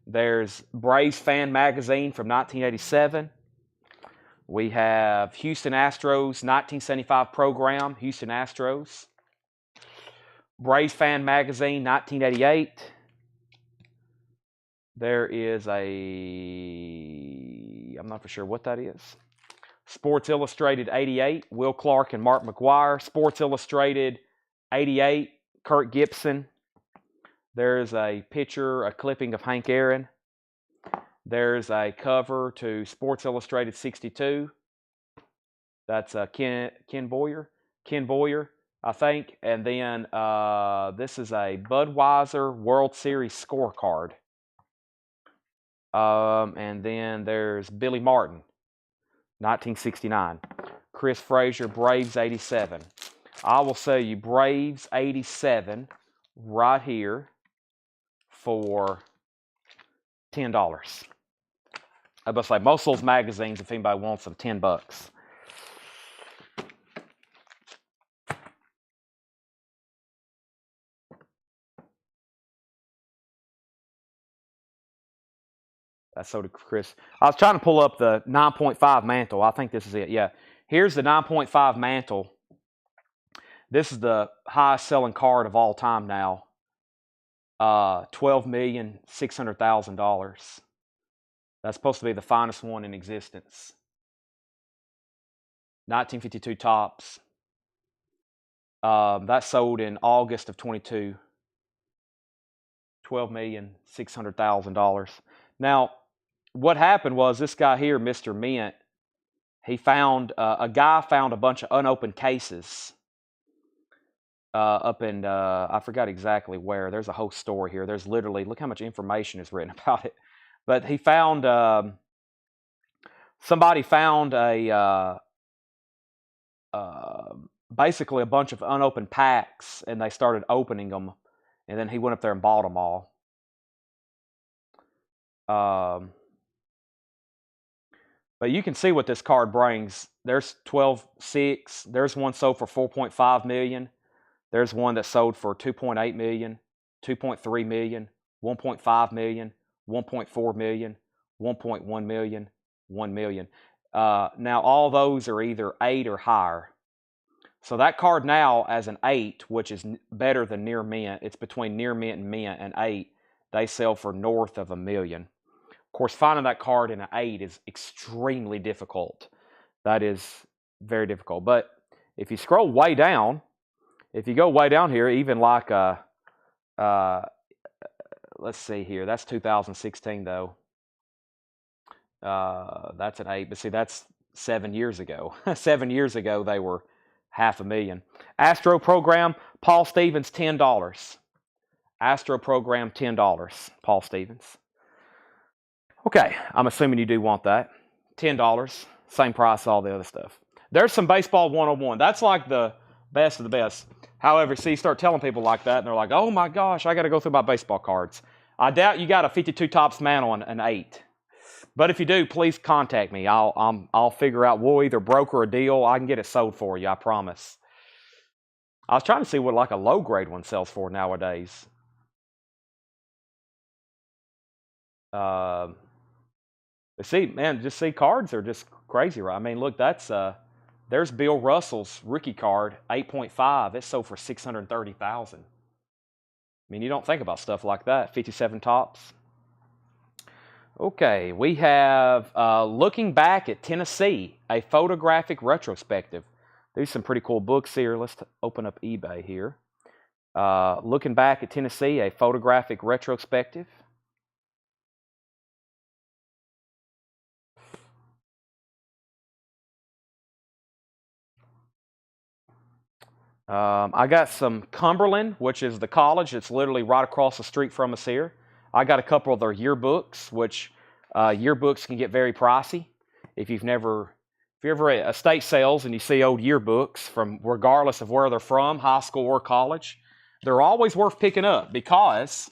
There's Braves Fan Magazine from 1987. We have Houston Astros 1975 program, Houston Astros. Braves Fan Magazine 1988. There is I'm not for sure what that is. Sports Illustrated 88, Will Clark and Mark McGuire. Sports Illustrated 88, Kurt Gibson. There's a picture, a clipping of Hank Aaron. There's a cover to Sports Illustrated 62. That's Ken Boyer, I think. And then this is a Budweiser World Series scorecard. And then there's Billy Martin, 1969. Chris Frazier, Braves 87. I will sell you Braves 87 right here for $10. I must say, most of those magazines, if anybody wants them, $10. That's so did Chris. I was trying to pull up the 9.5 mantle. I think this is it. Yeah. Here's the 9.5 mantle. This is the highest selling card of all time now. $12,600,000. That's supposed to be the finest one in existence. 1952 Topps. That sold in August of 22. $12,600,000. Now, what happened was this guy here, Mr. Mint, he found a guy found a bunch of unopened cases up in, I forgot exactly where. There's a whole story here. There's literally, look how much information is written about it. But he found, somebody found basically a bunch of unopened packs, and they started opening them, and then he went up there and bought them all. But you can see what this card brings. There's 12.6. There's one sold for 4.5 million. There's one that sold for 2.8 million, 2.3 million, 1.5 million, 1.4 million, 1.1 million, 1 million. Now all those are either 8 or higher. So that card now as an 8, which is better than near mint, it's between near mint and mint, and 8, they sell for north of $1 million. Of course, finding that card in an 8 is extremely difficult. That is very difficult. But if you scroll way down, if you go way down here, even like let's see here, that's 2016 though. That's an 8, but see, that's 7 years ago. 7 years ago, they were $500,000. Astro Program, Paul Stevens, $10. Astro Program, $10. Paul Stevens. Okay, I'm assuming you do want that. $10, same price, all the other stuff. There's some Baseball 101. That's like the best of the best. However, see, you start telling people like that, and they're like, oh my gosh, I got to go through my baseball cards. I doubt you got a 52 Topps man on an 8. But if you do, please contact me. I'll figure out, we'll either broker a deal. I can get it sold for you, I promise. I was trying to see what like a low grade one sells for nowadays. But see, man, just see, cards are just crazy, right? I mean, look, that's there's Bill Russell's rookie card, 8.5. It sold for $630,000. I mean, you don't think about stuff like that. 57 Topps. Okay, we have Looking Back at Tennessee, a photographic retrospective. There's some pretty cool books here. Let's open up eBay here. Looking Back at Tennessee, a photographic retrospective. I got some Cumberland, which is the college. It's literally right across the street from us here. I got a couple of their yearbooks, which yearbooks can get very pricey. If you're ever at estate sales and you see old yearbooks from, regardless of where they're from, high school or college, they're always worth picking up because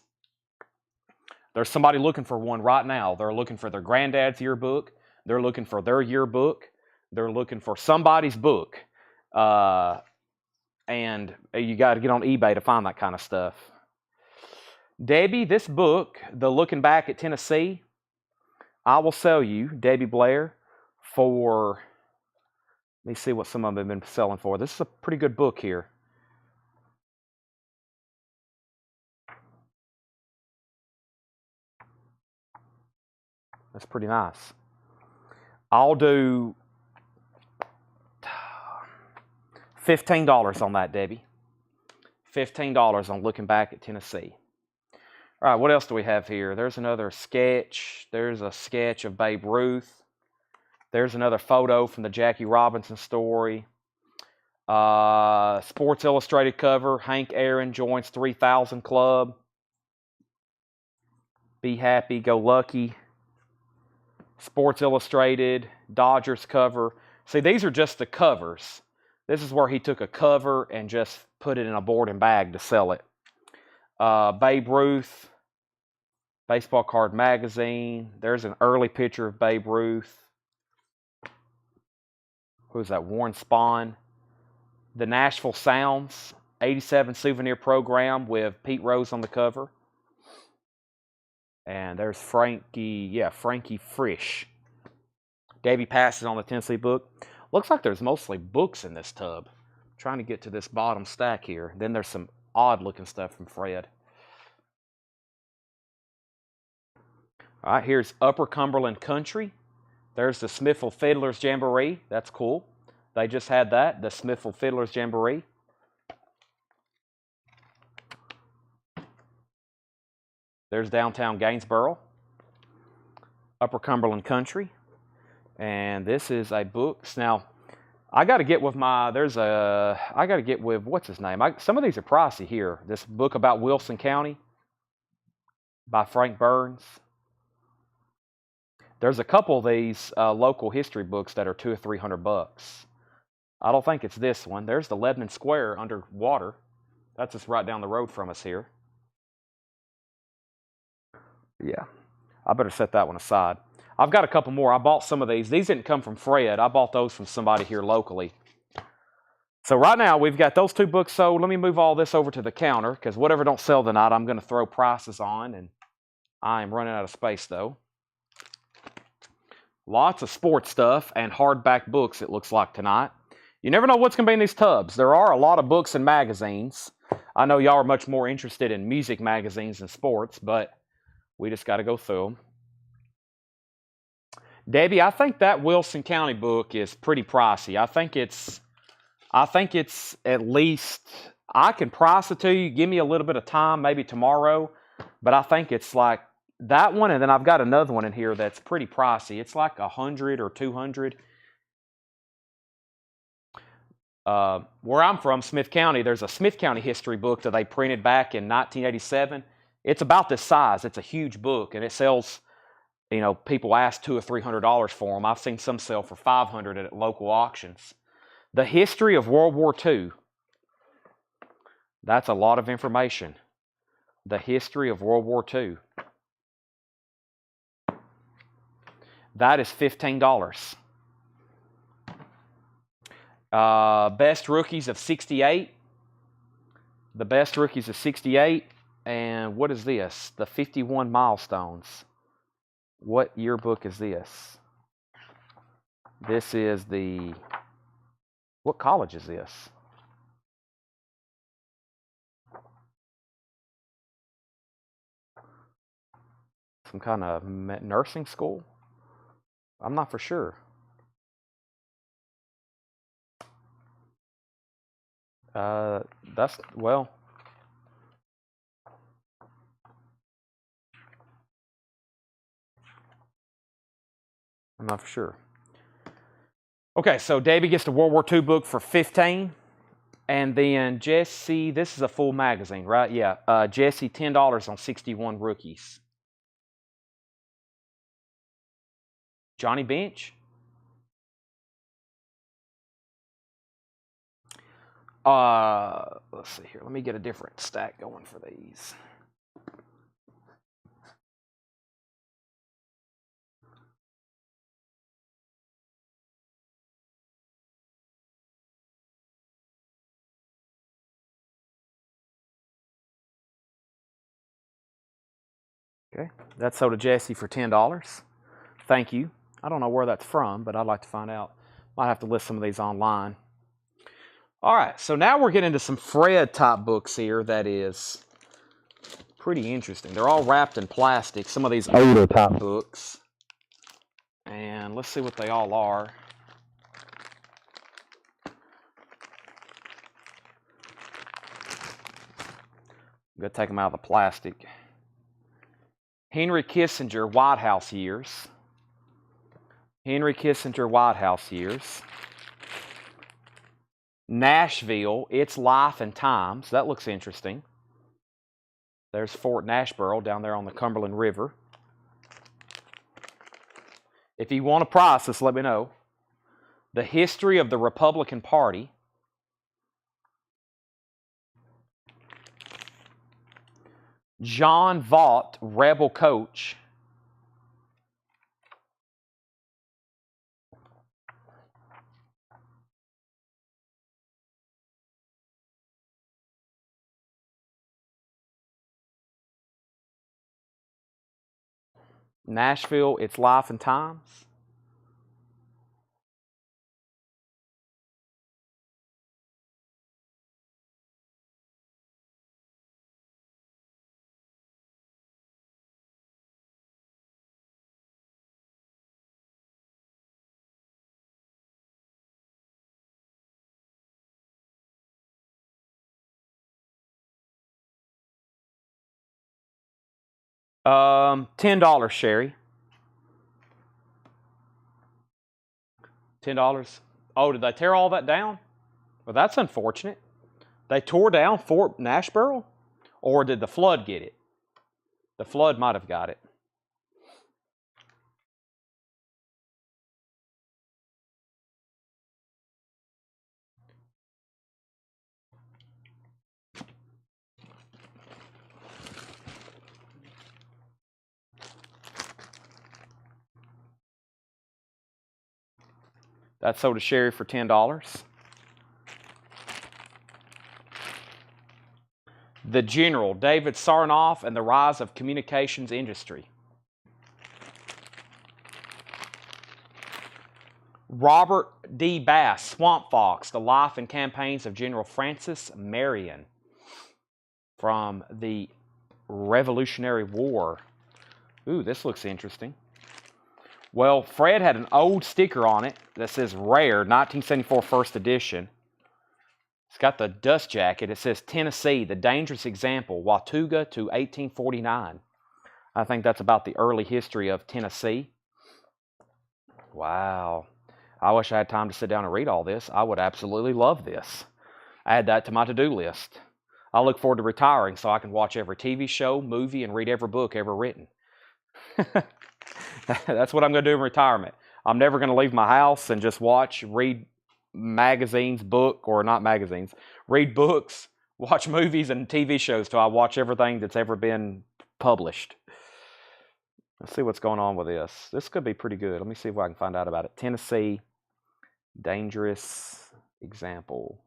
there's somebody looking for one right now. They're looking for their granddad's yearbook. They're looking for their yearbook. They're looking for somebody's book. And you got to get on eBay to find that kind of stuff. Debbie, this book, The Looking Back at Tennessee, I will sell you, Debbie Blair, for, let me see what some of them have been selling for. This is a pretty good book here. That's pretty nice. I'll do $15 on that, Debbie. $15 on Looking Back at Tennessee. All right, what else do we have here? There's another sketch. There's a sketch of Babe Ruth. There's another photo from the Jackie Robinson story. Sports Illustrated cover. Hank Aaron joins 3000 Club. Be happy, go lucky. Sports Illustrated, Dodgers cover. See, these are just the covers. This is where he took a cover and just put it in a board and bag to sell it. Babe Ruth, Baseball Card Magazine. There's an early picture of Babe Ruth. Who's that? Warren Spahn. The Nashville Sounds, 87 souvenir program with Pete Rose on the cover. And there's Frankie Frisch. Davey passes on the Tennessee book. Looks like there's mostly books in this tub. I'm trying to get to this bottom stack here. Then there's some odd looking stuff from Fred. All right, here's Upper Cumberland Country. There's the Smithville Fiddlers Jamboree. That's cool. They just had that, the Smithville Fiddlers Jamboree. There's downtown Gainesboro. Upper Cumberland Country. And this is a book. Now, I got to get with I got to get with, what's his name? Some of these are pricey here. This book about Wilson County by Frank Burns. There's a couple of these local history books that are $200 or $300. I don't think it's this one. There's the Lebanon Square underwater. That's just right down the road from us here. Yeah, I better set that one aside. I've got a couple more. I bought some of these. These didn't come from Fred. I bought those from somebody here locally. So right now, we've got those 2 books sold. Let me move all this over to the counter, because whatever don't sell tonight, I'm going to throw prices on, and I am running out of space, though. Lots of sports stuff and hardback books, it looks like, tonight. You never know what's going to be in these tubs. There are a lot of books and magazines. I know y'all are much more interested in music magazines than sports, but we just got to go through them. Debbie, I think that Wilson County book is pretty pricey. I think it's at least, I can price it to you. Give me a little bit of time, maybe tomorrow. But I think it's like that one, and then I've got another one in here that's pretty pricey. It's like $100 or $200. Where I'm from, Smith County, there's a Smith County history book that they printed back in 1987. It's about this size. It's a huge book, and it sells, you know, people ask $200 or $300 for them. I've seen some sell for $500 at local auctions. The history of World War II. That's a lot of information. The history of World War II. That is $15. Best rookies of 68. The best rookies of 68. And what is this? The 51 milestones. What yearbook is this? This is the... What college is this? Some kind of nursing school? I'm not for sure. Well, I'm not for sure. Okay, so Davey gets the World War II book for $15. And then Jesse, this is a full magazine, right? Yeah. Jesse, $10 on 61 rookies. Johnny Bench? Let's see here. Let me get a different stack going for these. Okay, that's sold to Jesse for $10. Thank you. I don't know where that's from, but I'd like to find out. Might have to list some of these online. All right, so now we're getting into some Fred type books here that is pretty interesting. They're all wrapped in plastic, some of these older type books. And let's see what they all are. I'm going to take them out of the plastic. Henry Kissinger, White House years. Henry Kissinger, White House years. Nashville, its life and times. That looks interesting. There's Fort Nashboro down there on the Cumberland River. If you want a price, just let me know. The history of the Republican Party. John Vaught, Rebel Coach. Nashville, its life and times. $10, Sherry. $10. Oh, did they tear all that down? Well, that's unfortunate. They tore down Fort Nashborough? Or did the flood get it? The flood might have got it. That sold to Sherry for $10. The General, David Sarnoff and the Rise of Communications Industry. Robert D. Bass, Swamp Fox, The Life and Campaigns of General Francis Marion from the Revolutionary War. Ooh, this looks interesting. Well, Fred had an old sticker on it that says Rare, 1974 first edition. It's got the dust jacket. It says Tennessee, the dangerous example, Watauga to 1849. I think that's about the early history of Tennessee. Wow. I wish I had time to sit down and read all this. I would absolutely love this. Add that to my to-do list. I look forward to retiring so I can watch every TV show, movie, and read every book ever written. That's what I'm going to do in retirement. I'm never going to leave my house and just read magazines, read books, watch movies and TV shows till I watch everything that's ever been published. Let's see what's going on with this. This could be pretty good. Let me see if I can find out about it. Tennessee, dangerous example.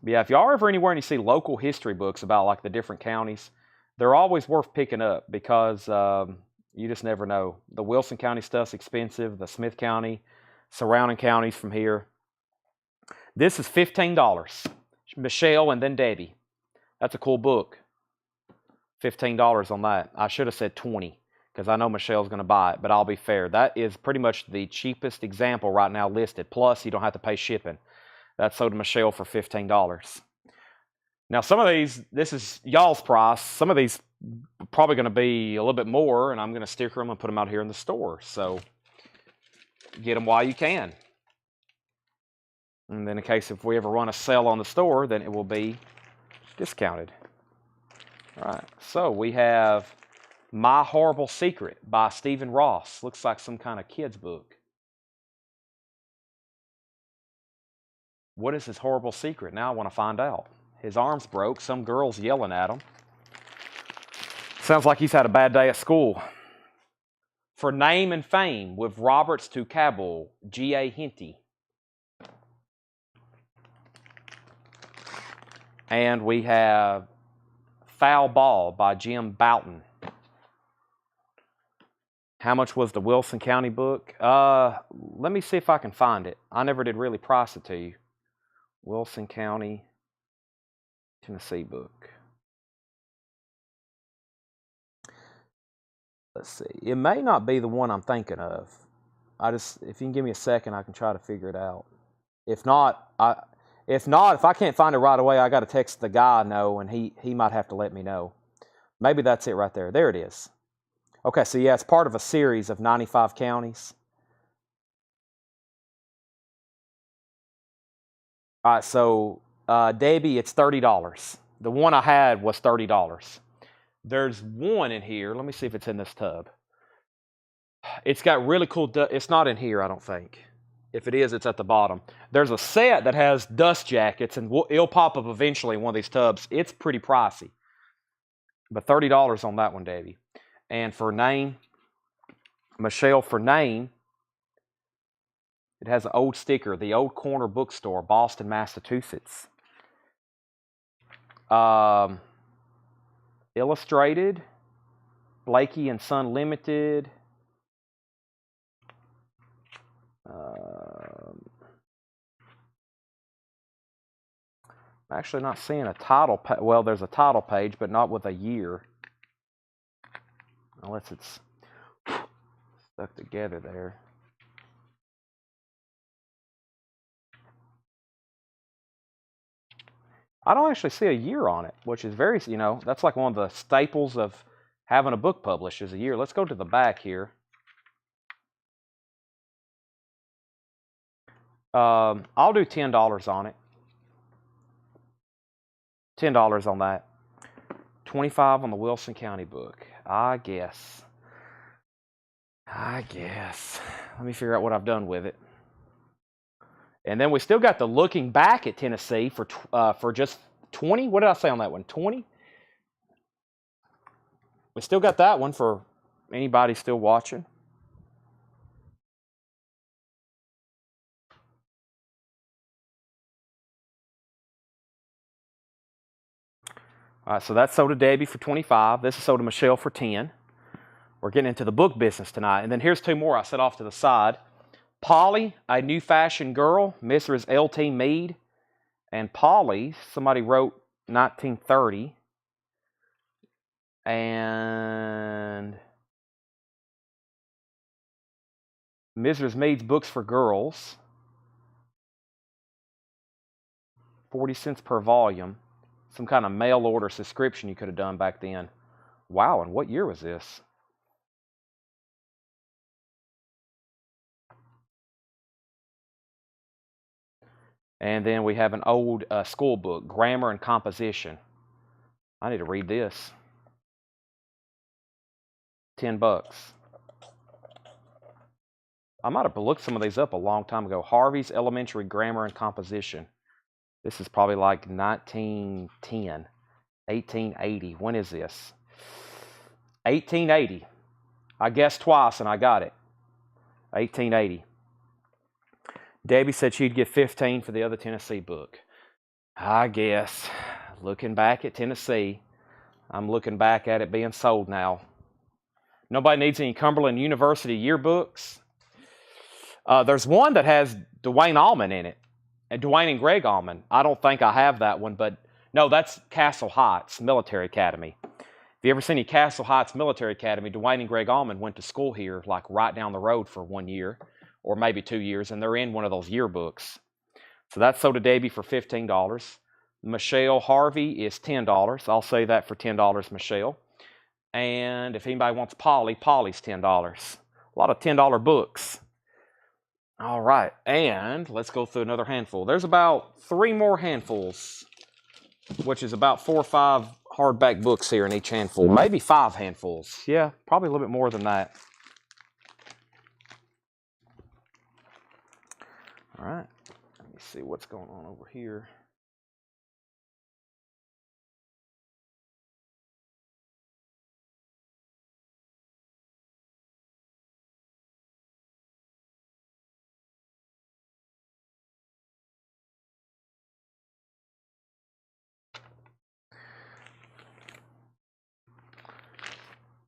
But yeah, if y'all are ever anywhere and you see local history books about like the different counties, they're always worth picking up because you just never know. The Wilson County stuff's expensive. The Smith County, surrounding counties from here. This is $15. Michelle and then Debbie. That's a cool book. $15 on that. I should have said $20 because I know Michelle's going to buy it, but I'll be fair. That is pretty much the cheapest example right now listed. Plus, you don't have to pay shipping. That's sold to Michelle for $15. Now, some of these, this is y'all's price. Some of these are probably going to be a little bit more, and I'm going to sticker them and put them out here in the store. So, get them while you can. And then in case if we ever run a sale on the store, then it will be discounted. All right, so we have My Horrible Secret by Stephen Ross. Looks like some kind of kid's book. What is his horrible secret? Now I want to find out. His arm's broke. Some girl's yelling at him. Sounds like he's had a bad day at school. For Name and Fame with Roberts to Cabell, G.A. Henty. And we have Foul Ball by Jim Boughton. How much was the Wilson County book? Let me see if I can find it. I never did really price it to you. Wilson County, Tennessee book. Let's see. It may not be the one I'm thinking of. If you can give me a second, I can try to figure it out. If I can't find it right away, I got to text the guy I know, and he might have to let me know. Maybe that's it right there. There it is. Okay, so yeah, it's part of a series of 95 counties. All right, so Debbie, it's $30. The one I had was $30. There's one in here. Let me see if it's in this tub. It's got really cool. It's not in here, I don't think. If it is, it's at the bottom. There's a set that has dust jackets, and it'll pop up eventually in one of these tubs. It's pretty pricey. But $30 on that one, Debbie. And for Name, Michelle, for Name, it has an old sticker, the Old Corner Bookstore, Boston, Massachusetts. Illustrated, Blakey and Son Limited. I'm actually not seeing a title. Well, there's a title page, but not with a year. Unless it's stuck together there. I don't actually see a year on it, which is very, that's like one of the staples of having a book published is a year. Let's go to the back here. I'll do $10 on it. $10 on that. 25 on the Wilson County book. I guess. Let me figure out what I've done with it. And then we still got the looking back at Tennessee for just 20. What did I say on that one? 20? We still got that one for anybody still watching. All right, so that's sold to Debbie for 25. This is sold to Michelle for 10. We're getting into the book business tonight. And then here's two more I set off to the side. Polly, a new fashion girl, Mrs. L.T. Mead. And Polly, somebody wrote 1930. And Mrs. Mead's Books for Girls. 40 cents per volume. Some kind of mail order subscription you could have done back then. Wow, and what year was this? And then we have an old school book, Grammar and Composition. I need to read this. $10. I might have looked some of these up a long time ago. Harvey's Elementary Grammar and Composition. This is probably like 1910, 1880. When is this? 1880. I guessed twice and I got it. 1880. Debbie said she'd get 15 for the other Tennessee book. I guess. Looking back at Tennessee, I'm looking back at it being sold now. Nobody needs any Cumberland University yearbooks. There's one that has Dwayne Allman in it. And Dwayne and Greg Allman. I don't think I have that one, but no, that's Castle Heights Military Academy. If you ever seen any Castle Heights Military Academy, Dwayne and Greg Allman went to school here, like right down the road for 1 year, or maybe 2 years, and they're in one of those yearbooks. So that's sold to Debbie for $15. Michelle Harvey is $10. I'll say that for $10, Michelle. And if anybody wants Polly, Polly's $10. A lot of $10 books. All right, and let's go through another handful. There's about 3 more handfuls, which is about 4 or 5 hardback books here in each handful. Maybe 5 handfuls. Yeah, probably a little bit more than that. All right, let me see what's going on over here.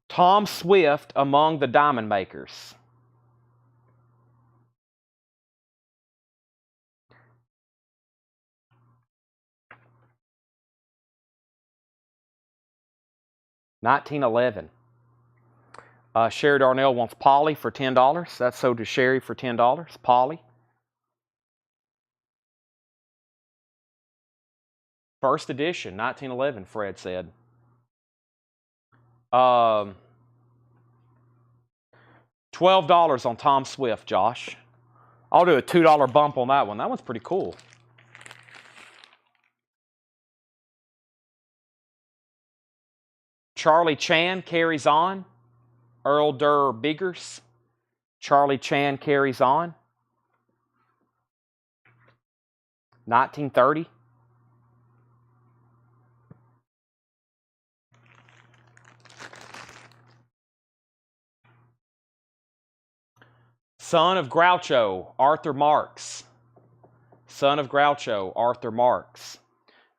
Tom Swift Among the Diamond Makers. $19.11. Sherry Darnell wants Polly for $10. That's sold to Sherry for $10. Polly. First edition, 1911, Fred said. $12 on Tom Swift, Josh. I'll do a $2 bump on that one. That one's pretty cool. Charlie Chan Carries On. Earl Durr Biggers. Charlie Chan Carries On. 1930. Son of Groucho, Arthur Marx. Son of Groucho, Arthur Marx.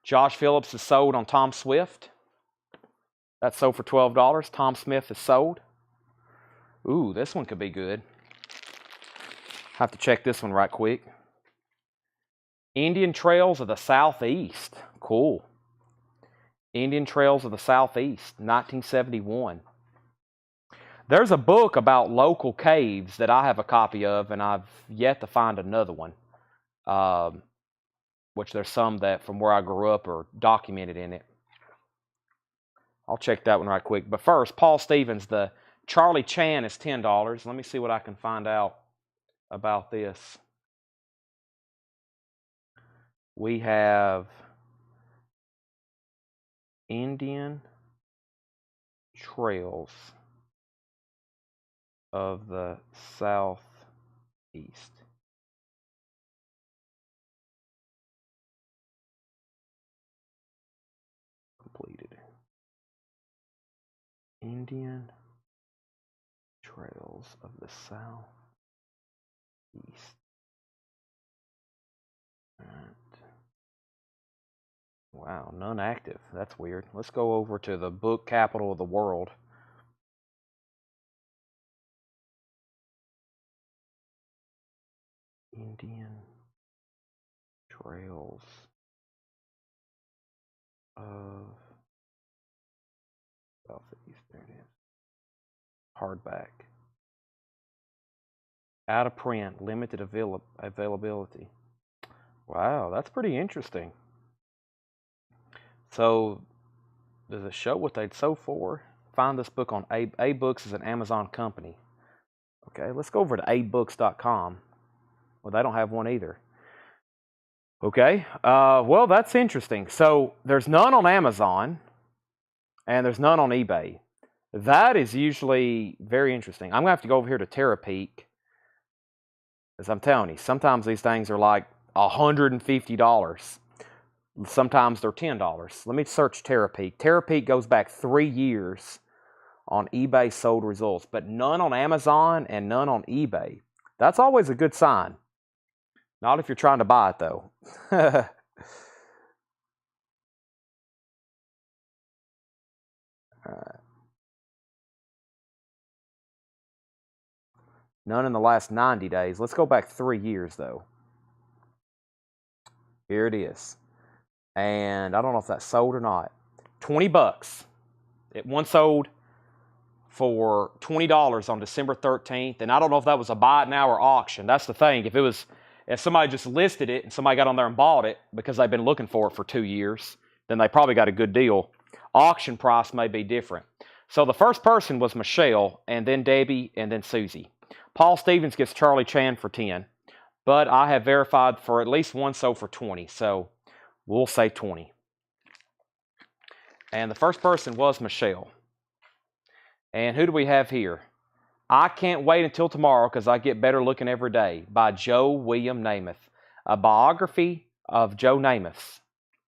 Josh Phillips is sold on Tom Swift. That's sold for $12. Tom Smith is sold. Ooh, this one could be good. Have to check this one right quick. Indian Trails of the Southeast. Cool. Indian Trails of the Southeast, 1971. There's a book about local caves that I have a copy of, and I've yet to find another one. Which there's some that from where I grew up are documented in it. I'll check that one right quick. But first, Paul Stevens, the Charlie Chan is $10. Let me see what I can find out about this. We have Indian Trails of the Southeast. Completed. Indian Trails of the Southeast. Wow, none active. That's weird. Let's go over to the book capital of the world. Indian Trails of Southeast. There it is. Hardback. Out of print. Limited availability. Wow, that's pretty interesting. So, does it show what they'd sold for? Find this book on A-Books is an Amazon company. Okay, let's go over to abooks.com. Well, they don't have one either. Okay, well, that's interesting. So there's none on Amazon, and there's none on eBay. That is usually very interesting. I'm going to have to go over here to Terapeak, as I'm telling you, sometimes these things are like $150. Sometimes they're $10. Let me search Terapeak. Terapeak goes back 3 years on eBay sold results, but none on Amazon and none on eBay. That's always a good sign. Not if you're trying to buy it, though. All right. None in the last 90 days. Let's go back 3 years, though. Here it is. And I don't know if that's sold or not. $20. One sold for $20 on December 13th. And I don't know if that was a buy it now or auction. That's the thing. If somebody just listed it and somebody got on there and bought it because they've been looking for it for 2 years, then they probably got a good deal. Auction price may be different. So the first person was Michelle, and then Debbie, and then Susie. Paul Stevens gets Charlie Chan for 10, but I have verified for at least one sold for 20, so we'll say 20. And the first person was Michelle. And who do we have here? I Can't Wait Until Tomorrow Because I Get Better Looking Every Day by Joe William Namath. A biography of Joe Namath,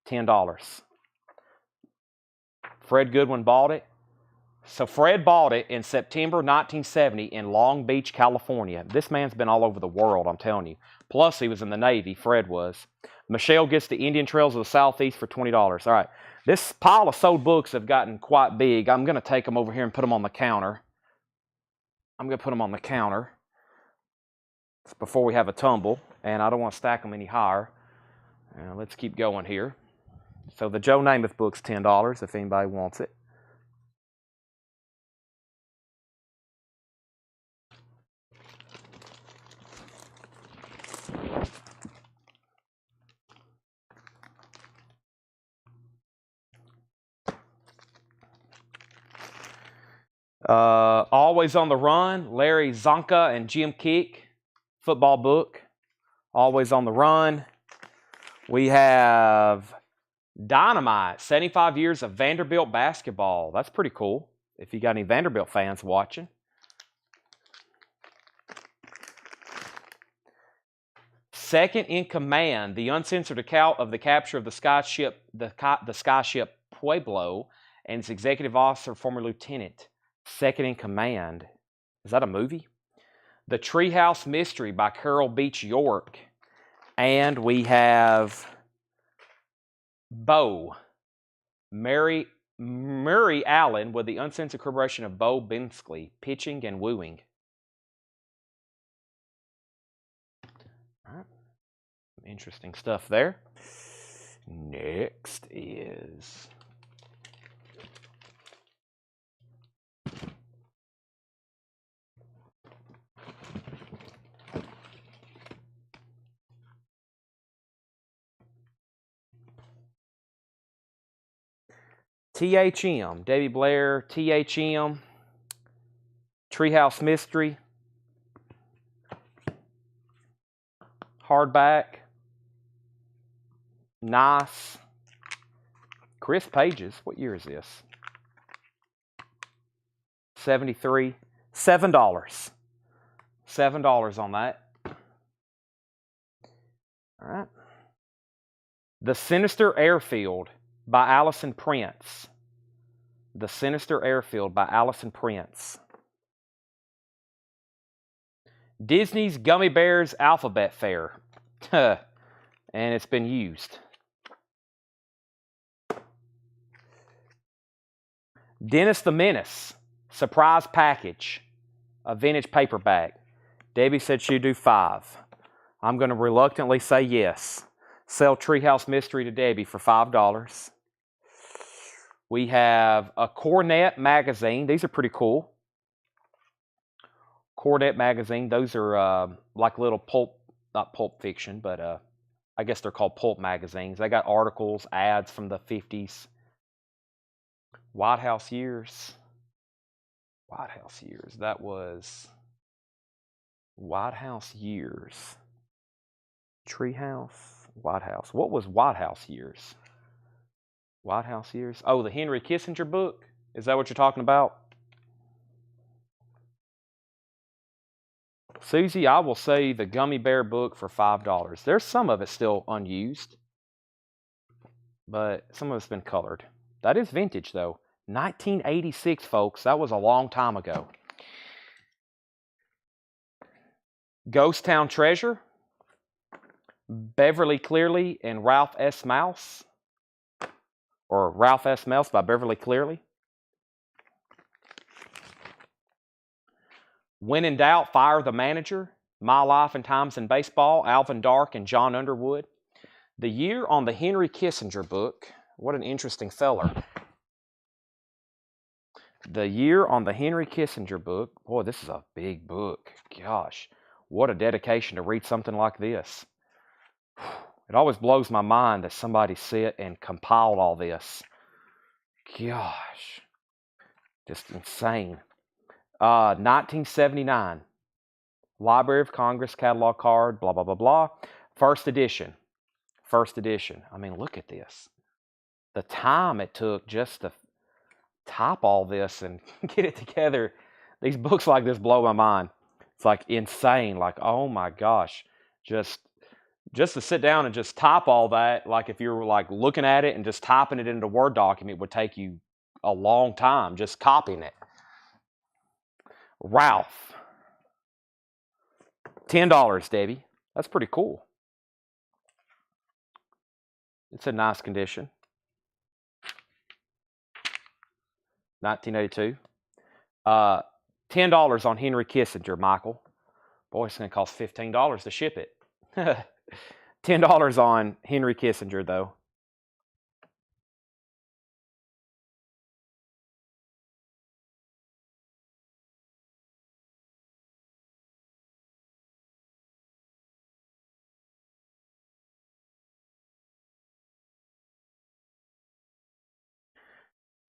$10. Fred Goodwin bought it. So Fred bought it in September 1970 in Long Beach, California. This man's been all over the world, I'm telling you. Plus, he was in the Navy. Fred was. Michelle gets the Indian Trails of the Southeast for $20. All right. This pile of sold books have gotten quite big. I'm going to take them over here and put them on the counter. I'm going to put them on the counter before we have a tumble, and I don't want to stack them any higher. Let's keep going here. So the Joe Namath book's $10 if anybody wants it. Always on the Run, Larry Zonka and Jim Kick, football book. Always on the Run. We have Dynamite, 75 Years of Vanderbilt Basketball. That's pretty cool, if you got any Vanderbilt fans watching. Second in Command, the uncensored account of the capture of the skyship Pueblo and its executive officer, former lieutenant. Second in Command. Is that a movie? The Treehouse Mystery by Carol Beach York. And we have Bo. Murray Allen with the uncensored corroboration of Bo Bensley, Pitching and Wooing. All right. Interesting stuff there. Next is THM, Debbie Blair, THM, Treehouse Mystery, hardback. Nice. Crisp pages. What year is this? 73. $7. $7 on that. All right. The Sinister Airfield by Allison Prince. The Sinister Airfield by Allison Prince. Disney's Gummy Bears Alphabet Fair. And it's been used. Dennis the Menace. Surprise package. A vintage paperback. Debbie said she'd do 5. I'm going to reluctantly say yes. Sell Treehouse Mystery to Debbie for $5. We have a Cornet magazine. These are pretty cool. Cornet magazine. Those are like little pulp, not pulp fiction, but I guess they're called pulp magazines. They got articles, ads from the 50s. White House years. White House years. That was White House years. Treehouse. White House. What was White House years? White House years. Oh, the Henry Kissinger book? Is that what you're talking about? Susie, I will say the Gummy Bear book for $5. There's some of it still unused, but some of it's been colored. That is vintage, though. 1986, folks. That was a long time ago. Ghost Town Treasure. Beverly Cleary and Ralph S. Mouse. Or Ralph S. Mouse by Beverly Cleary. When in Doubt, Fire the Manager. My Life and Times in Baseball. Alvin Dark and John Underwood. The year on the Henry Kissinger book. What an interesting feller. The year on the Henry Kissinger book. Boy, this is a big book. Gosh, what a dedication to read something like this. It always blows my mind that somebody sit and compiled all this. Gosh, just insane. 1979. Library of Congress catalog card, blah, blah, blah, blah. First edition. First edition. I mean, look at this. The time it took just to type all this and get it together. These books like this blow my mind. It's like insane. Like, oh my gosh. Just to sit down and just type all that, like if you were like looking at it and just typing it into a Word document would take you a long time just copying it. Ralph. $10, Debbie. That's pretty cool. It's in nice condition. 1982. $10 on Henry Kissinger, Michael. Boy, it's going to cost $15 to ship it. $10 on Henry Kissinger, though.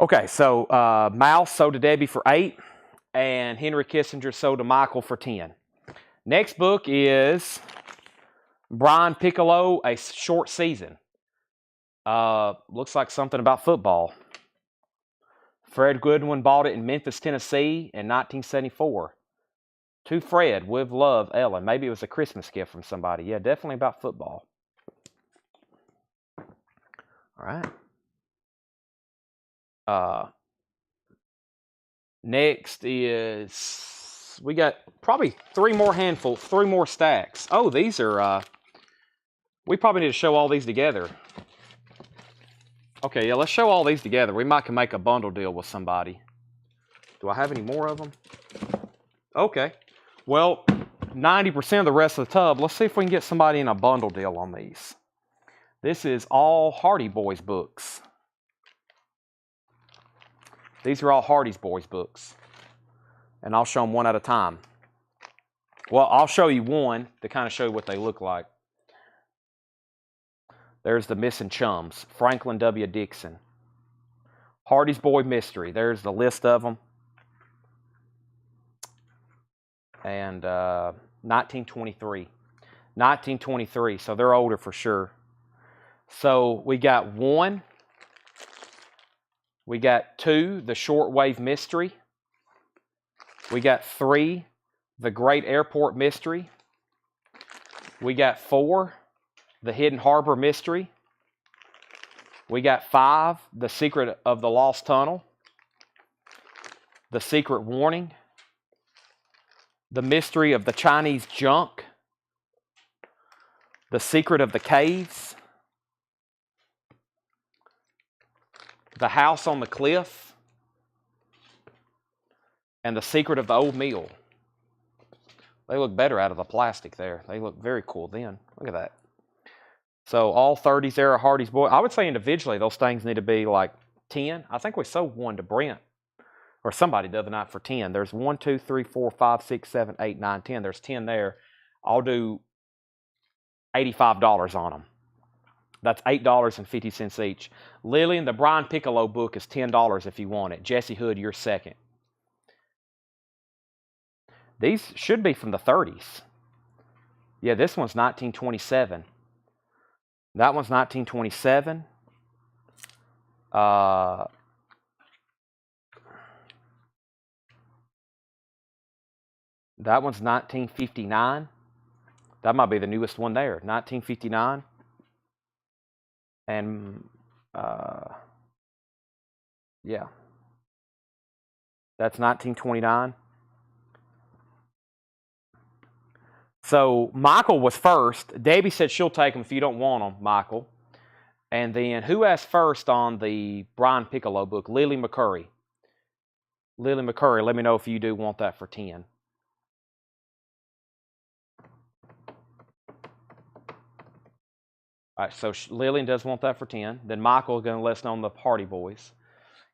Okay, so Mouse sold to Debbie for $8, and Henry Kissinger sold to Michael for $10. Next book is Brian Piccolo, A Short Season. Looks like something about football. Fred Goodwin bought it in Memphis, Tennessee in 1974. To Fred, with love, Ellen. Maybe it was a Christmas gift from somebody. Yeah, definitely about football. All right. Next is, we got probably three more stacks. Oh, these are, we probably need to show all these together. Okay, yeah, let's show all these together. We might can make a bundle deal with somebody. Do I have any more of them? Okay. Well, 90% of the rest of the tub. Let's see if we can get somebody in a bundle deal on these. This is all Hardy Boys books. These are all Hardy's Boys books. And I'll show them one at a time. Well, I'll show you one to kind of show you what they look like. There's the Missing Chums, Franklin W. Dixon. Hardy's Boy Mystery. There's the list of them. And 1923. 1923, so they're older for sure. So we got 1. We got 2, The Shortwave Mystery. We got 3, The Great Airport Mystery. We got 4, The Hidden Harbor Mystery. We got 5, The Secret of the Lost Tunnel. The Secret Warning. The Mystery of the Chinese Junk. The Secret of the Caves. The House on the Cliff. And The Secret of the Old Mill. They look better out of the plastic there. They look very cool then. Look at that. So all 30s era Hardy's Boy. I would say individually those things need to be like 10. I think we sold one to Brent or somebody the other night for 10. There's 1, 2, 3, 4, 5, 6, 7, 8, 9, 10. There's 10 there. I'll do $85 on them. That's $8.50 each. Lillian, the Brian Piccolo book is $10 if you want it. Jesse Hood, you're second. These should be from the 30s. Yeah, this one's 1927. That one's 1927. That one's 1959. That might be the newest one there. 1959. And, yeah. That's 1929. So Michael was first. Debbie said she'll take them if you don't want them, Michael. And then who asked first on the Brian Piccolo book? Lily McCurry. Lily McCurry, let me know if you do want that for 10. All right, so Lillian does want that for 10. Then Michael is going to let us know on the Hardy Boys.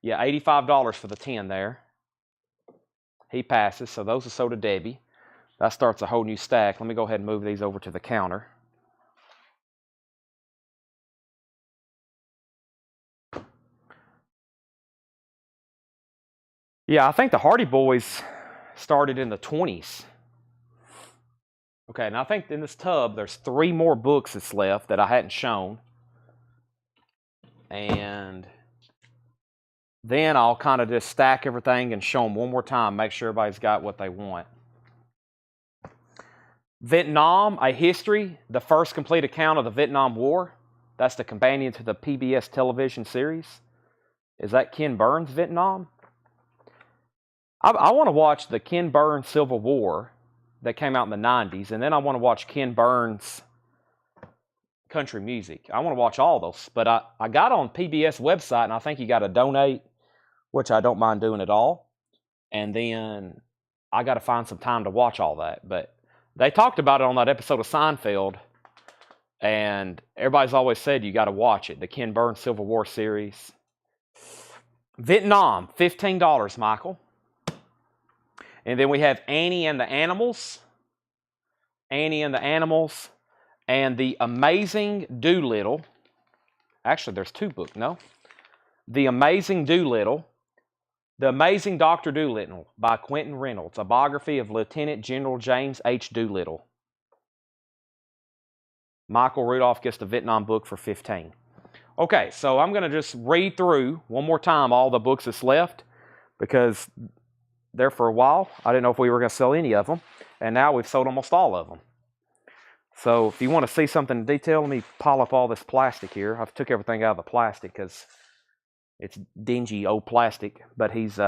Yeah, $85 for the 10 there. He passes, so those are sold to Debbie. That starts a whole new stack. Let me go ahead and move these over to the counter. Yeah, I think the Hardy Boys started in the 20s. Okay, and I think in this tub, there's 3 more books that's left that I hadn't shown. And then I'll kind of just stack everything and show them one more time, make sure everybody's got what they want. Vietnam, A History, the first complete account of the Vietnam War. That's the companion to the PBS television series. Is that Ken Burns' Vietnam? I want to watch the Ken Burns Civil War that came out in the 90s, and then I want to watch Ken Burns Country Music. I want to watch all those, but I got on PBS website, and I think you got to donate, which I don't mind doing at all, and then I got to find some time to watch all that, but they talked about it on that episode of Seinfeld, and everybody's always said you got to watch it, the Ken Burns Civil War series. Vietnam, $15, Michael. And then we have Annie and the Animals. Annie and the Animals. And The Amazing Doolittle. Actually, there's 2 books, no? The Amazing Doolittle. The Amazing Dr. Doolittle by Quentin Reynolds. A biography of Lieutenant General James H. Doolittle. Michael Rudolph gets the Vietnam book for 15. Okay, so I'm going to just read through one more time all the books that's left, because there for a while I didn't know if we were going to sell any of them, and now we've sold almost all of them. So if you want to see something in detail, let me pile up all this plastic here. I've took everything out of the plastic because it's dingy old plastic, but he's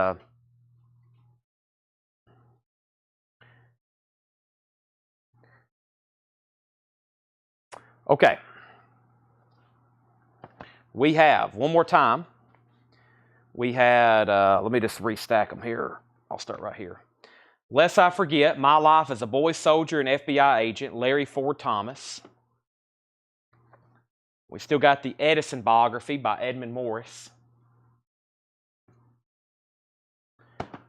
okay. We have, one more time, we had, let me just restack them here. I'll start right here. Lest I Forget, My Life as a Boy Soldier and FBI Agent, Larry Ford Thomas. We still got the Edison biography by Edmund Morris.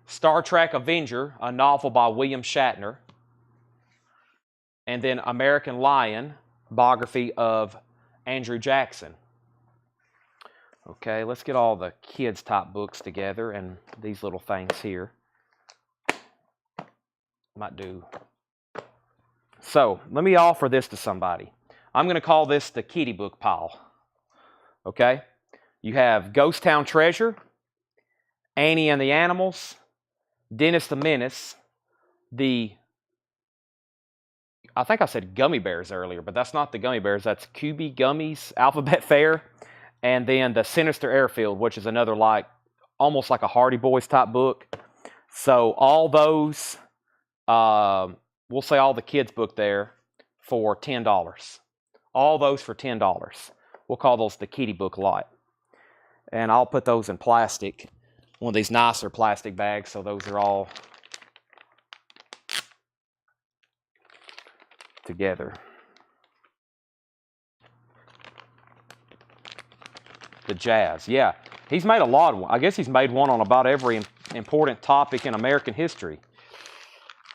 Star Trek Avenger, a novel by William Shatner. And then American Lion, biography of Andrew Jackson. Okay, let's get all the kids' type books together and these little things here. Might do. So, let me offer this to somebody. I'm going to call this the kitty book pile. Okay? You have Ghost Town Treasure, Annie and the Animals, Dennis the Menace, I think I said gummy bears earlier, but that's not the gummy bears. That's QB Gummies, Alphabet Fair, and then the Sinister Airfield, which is another almost like a Hardy Boys type book. So all those, we'll say all the kids' book there for $10. All those for $10. We'll call those the kitty book lot. And I'll put those in plastic, one of these nicer plastic bags, so those are all together. The Jazz, yeah. He's made a lot of them. I guess he's made one on about every important topic in American history.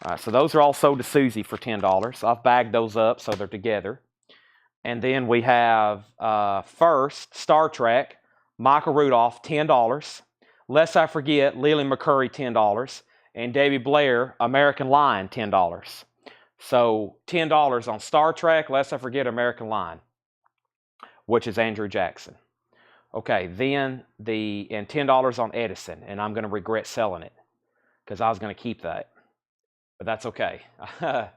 All right, so those are all sold to Susie for $10. I've bagged those up so they're together. And then we have first, Star Trek, Michael Rudolph, $10. Lest I Forget, Lily McCurry, $10. And Debbie Blair, American Lion, $10. So $10 on Star Trek, Lest I Forget, American Lion, which is Andrew Jackson. Okay, then and $10 on Edison, and I'm going to regret selling it because I was going to keep that, but that's okay. I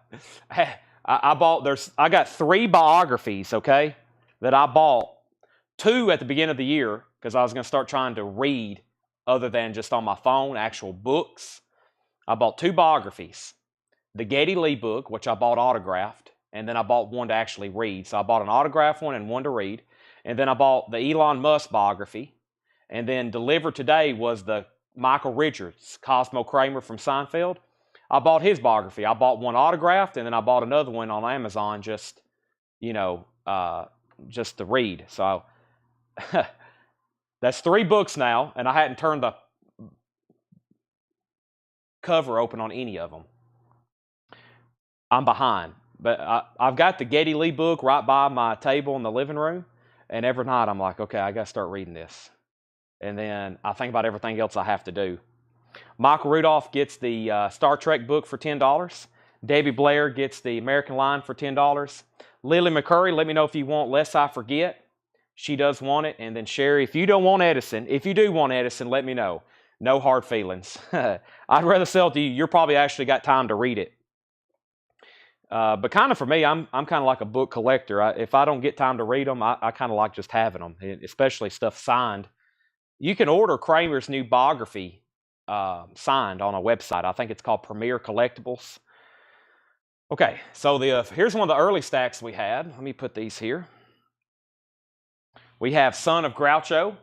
got 3 biographies, okay, that I bought. 2 at the beginning of the year because I was going to start trying to read other than just on my phone, actual books. I bought 2 biographies. The Geddy Lee book, which I bought autographed, and then I bought one to actually read. So I bought an autographed one and one to read. And then I bought the Elon Musk biography. And then delivered today was the Michael Richards, Cosmo Kramer from Seinfeld. I bought his biography. I bought one autographed, and then I bought another one on Amazon just to read. So that's 3 books now, and I hadn't turned the cover open on any of them. I'm behind. But I've got the Geddy Lee book right by my table in the living room. And every night I'm like, okay, I got to start reading this. And then I think about everything else I have to do. Michael Rudolph gets the Star Trek book for $10. Debbie Blair gets the American Lion for $10. Lily McCurry, let me know if you want Lest I Forget. She does want it. And then Sherry, if you do want Edison, let me know. No hard feelings. I'd rather sell it to you. You're probably actually got time to read it. But kind of for me, I'm kind of like a book collector. If I don't get time to read them, I kind of like just having them, especially stuff signed. You can order Kramer's new biography signed on a website. I think it's called Premier Collectibles. Okay, so here's one of the early stacks we had. Let me put these here. We have Son of Groucho,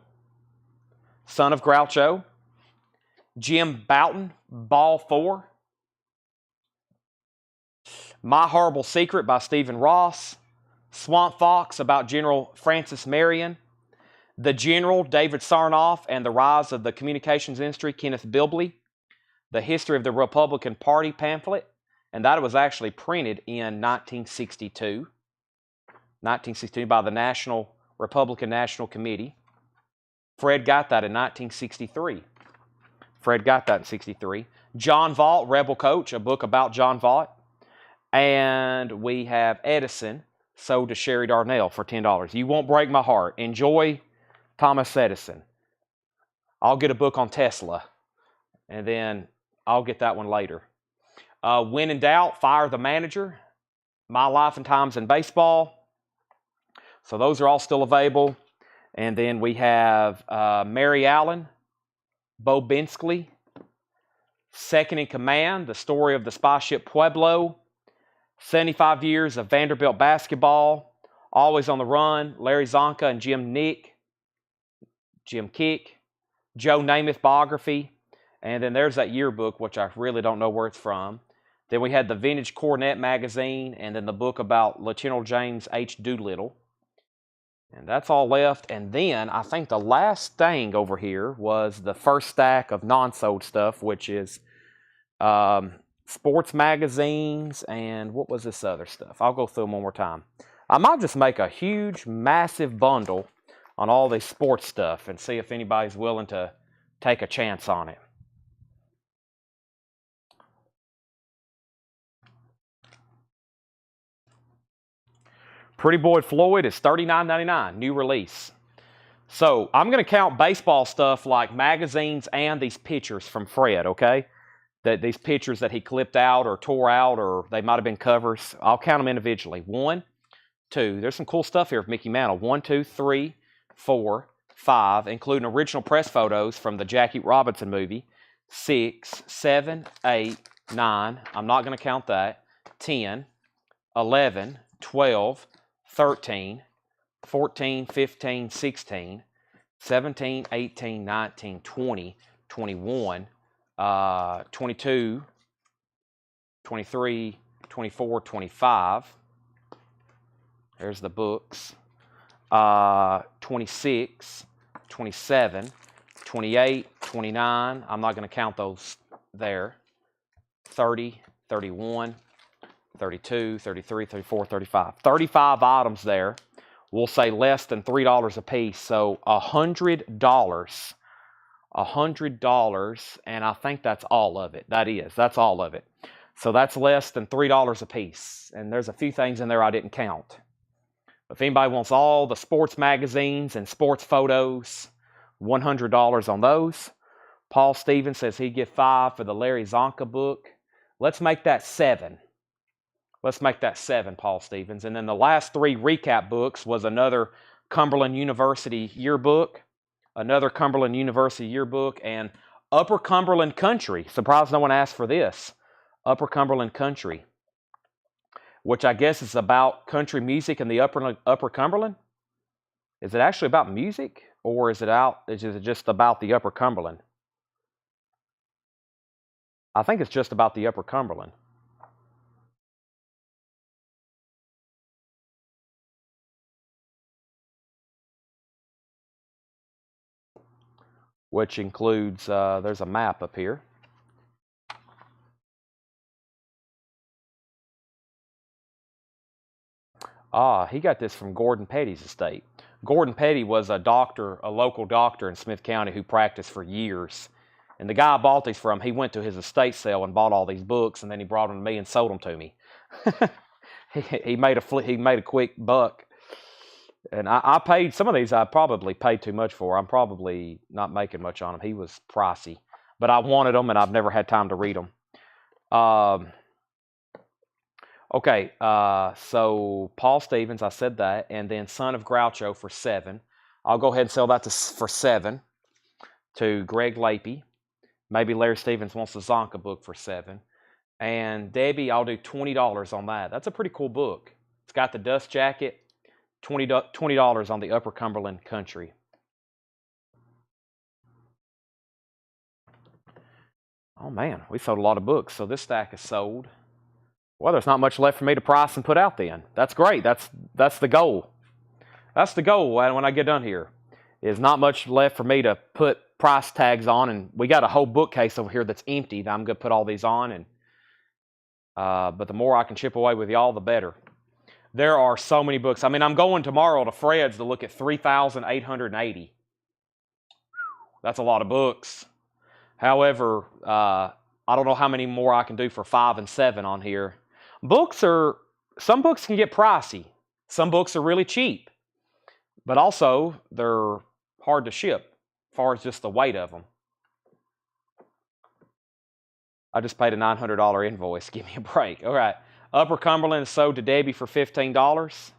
Jim Bouton, Ball 4, My Horrible Secret by Stephen Ross, Swamp Fox about General Francis Marion, The General, David Sarnoff, and the Rise of the Communications Industry, Kenneth Bilbley, The History of the Republican Party pamphlet, and that was actually printed in 1962 by the Republican National Committee. Fred got that in 1963. John Vaught, Rebel Coach, a book about John Vaught. And we have Edison, sold to Sherry Darnell for $10. You won't break my heart. Enjoy Thomas Edison. I'll get a book on Tesla, and then I'll get that one later. When in Doubt, Fire the Manager, My Life and Times in Baseball. So those are all still available. And then we have Mary Allen, Bo Binkley, Second in Command, The Story of the Spy Ship Pueblo, 75 Years of Vanderbilt Basketball, Always on the Run, Larry Zonka and Jim Kick, Joe Namath biography, and then there's that yearbook, which I really don't know where it's from. Then we had the Vintage Cornet magazine, and then the book about Lieutenant James H. Doolittle. And that's all left. And then I think the last thing over here was the first stack of non-sold stuff, which is sports magazines, and what was this other stuff? I'll go through them one more time. I might just make a huge, massive bundle on all this sports stuff and see if anybody's willing to take a chance on it. Pretty Boy Floyd is $39.99, new release. So I'm going to count baseball stuff like magazines and these pictures from Fred, okay? These pictures that he clipped out or tore out, or they might have been covers. I'll count them individually. 1, 2. There's some cool stuff here of Mickey Mantle. 1, 2, 3, 4, 5, including original press photos from the Jackie Robinson movie. 6, 7, 8, 9. I'm not going to count that. 10, 11, 12, 13, 14, 15, 16, 17, 18, 19, 20, 21, 22, 23, 24, 25. There's the books. 26, 27, 28, 29. I'm not going to count those there. 30, 31, 32, 33, 34, 35. 35 items there. We'll say less than $3 a piece. So $100. $100, and I think that's all of it. That's all of it. So that's less than $3 a piece. And there's a few things in there I didn't count. If anybody wants all the sports magazines and sports photos, $100 on those. Paul Stevens says he'd give $5 for the Larry Zonka book. Let's make that 7. Let's make that 7, Paul Stevens. And then the last 3 recap books was another Cumberland University yearbook, another Cumberland University yearbook, and Upper Cumberland Country. Surprised no one asked for this. Upper Cumberland Country, which I guess is about country music in the Upper Cumberland. Is it actually about music, or is it just about the Upper Cumberland? I think it's just about the Upper Cumberland. Which includes, there's a map up here. He got this from Gordon Petty's estate. Gordon Petty was a doctor, a local doctor in Smith County who practiced for years. And the guy I bought these from, he went to his estate sale and bought all these books, and then he brought them to me and sold them to me. he made a quick buck. And I paid, some of these I probably paid too much for. I'm probably not making much on them. He was pricey. But I wanted them, and I've never had time to read them. Okay, so Paul Stevens, I said that. And then Son of Groucho for 7. I'll go ahead and sell that for 7 to Greg Lapey. Maybe Larry Stevens wants the Zonka book for 7. And Debbie, I'll do $20 on that. That's a pretty cool book. It's got the dust jacket. $20 on the Upper Cumberland Country. Oh man, we sold a lot of books, so this stack is sold. Well, there's not much left for me to price and put out then. That's great. That's the goal. That's the goal when I get done here. Is not much left for me to put price tags on, and we got a whole bookcase over here that's empty that I'm going to put all these on, and but the more I can chip away with y'all, the better. There are so many books. I mean, I'm going tomorrow to Fred's to look at 3,880. That's a lot of books. However, I don't know how many more I can do for 5 and 7 on here. Some books can get pricey. Some books are really cheap. But also, they're hard to ship as far as just the weight of them. I just paid a $900 invoice. Give me a break. All right. Upper Cumberland is sold to Debbie for $15.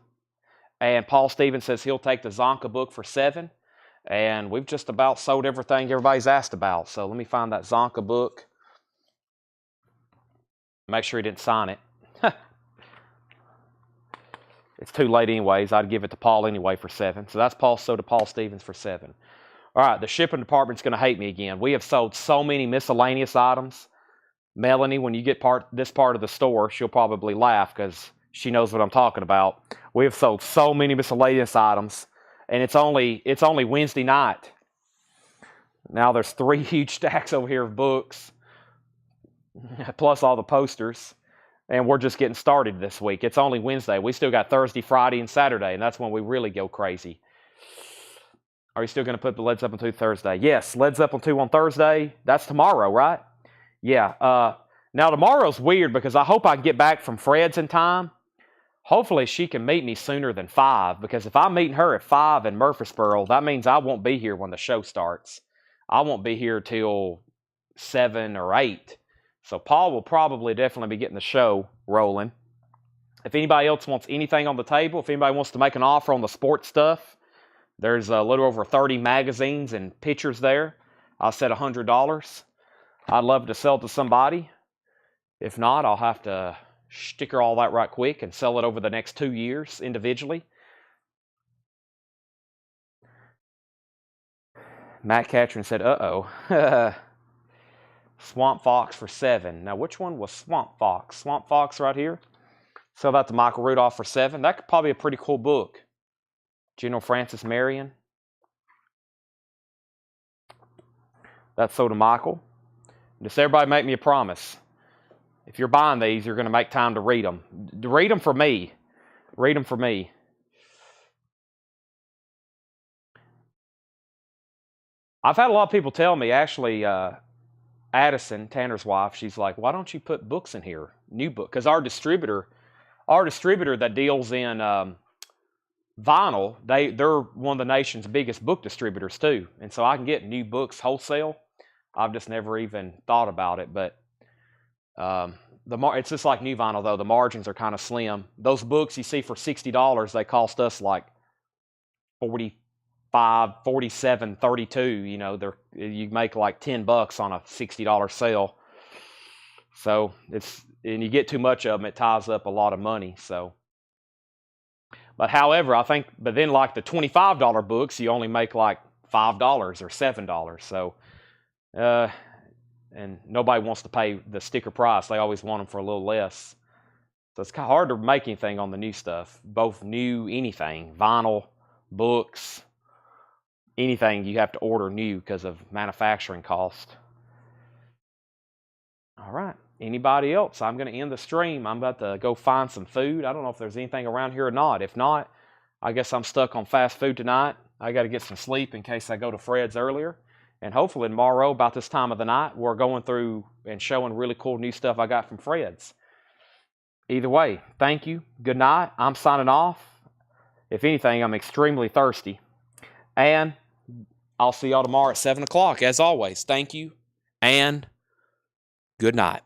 And Paul Stevens says he'll take the Zonka book for 7. And we've just about sold everything everybody's asked about. So let me find that Zonka book. Make sure he didn't sign it. It's too late anyways. I'd give it to Paul anyway for 7. So that's sold to Paul Stevens for 7. All right, the shipping department's going to hate me again. We have sold so many miscellaneous items. Melanie, when you get this part of the store, she'll probably laugh because she knows what I'm talking about. We have sold so many miscellaneous items, and it's only Wednesday night. Now there's 3 huge stacks over here of books, plus all the posters, and we're just getting started this week. It's only Wednesday. We still got Thursday, Friday, and Saturday, and that's when we really go crazy. Are you still going to put the Led Zeppelin 2 Thursday? Yes, Led Zeppelin 2 on Thursday. That's tomorrow, right? Yeah. Now tomorrow's weird because I hope I can get back from Fred's in time. Hopefully she can meet me sooner than 5, because if I'm meeting her at 5 in Murfreesboro, that means I won't be here when the show starts. I won't be here till 7 or 8. So Paul will probably definitely be getting the show rolling. If anybody else wants anything on the table, if anybody wants to make an offer on the sports stuff, there's a little over 30 magazines and pictures there. I'll set $100. I'd love to sell to somebody. If not, I'll have to sticker all that right quick and sell it over the next 2 years individually. Matt Catron said, uh-oh. Swamp Fox for 7. Now, which one was Swamp Fox? Swamp Fox right here. Sell that to Michael Rudolph for 7. That could probably be a pretty cool book. General Francis Marion. That's sold to Michael. Just everybody make me a promise. If you're buying these, you're going to make time to read them. Read them for me. Read them for me. I've had a lot of people tell me, actually, Addison, Tanner's wife, she's like, why don't you put books in here? New book. Because our distributor that deals in vinyl, they're one of the nation's biggest book distributors too. And so I can get new books wholesale. I've just never even thought about it. But it's just like new vinyl, though. The margins are kind of slim. Those books you see for $60, they cost us like $45, $47, $32. You know, you make like $10 on a $60 sale. So and you get too much of them, it ties up a lot of money. So, but however, but then like the $25 books, you only make like $5 or $7. So, and nobody wants to pay the sticker price. They always want them for a little less. So it's kind of hard to make anything on the new stuff, both new, anything, vinyl, books, anything you have to order new because of manufacturing cost. All right. Anybody else? I'm going to end the stream. I'm about to go find some food. I don't know if there's anything around here or not. If not, I guess I'm stuck on fast food tonight. I got to get some sleep in case I go to Fred's earlier. And hopefully tomorrow, about this time of the night, we're going through and showing really cool new stuff I got from Fred's. Either way, thank you. Good night. I'm signing off. If anything, I'm extremely thirsty. And I'll see y'all tomorrow at 7 o'clock. As always, thank you and good night.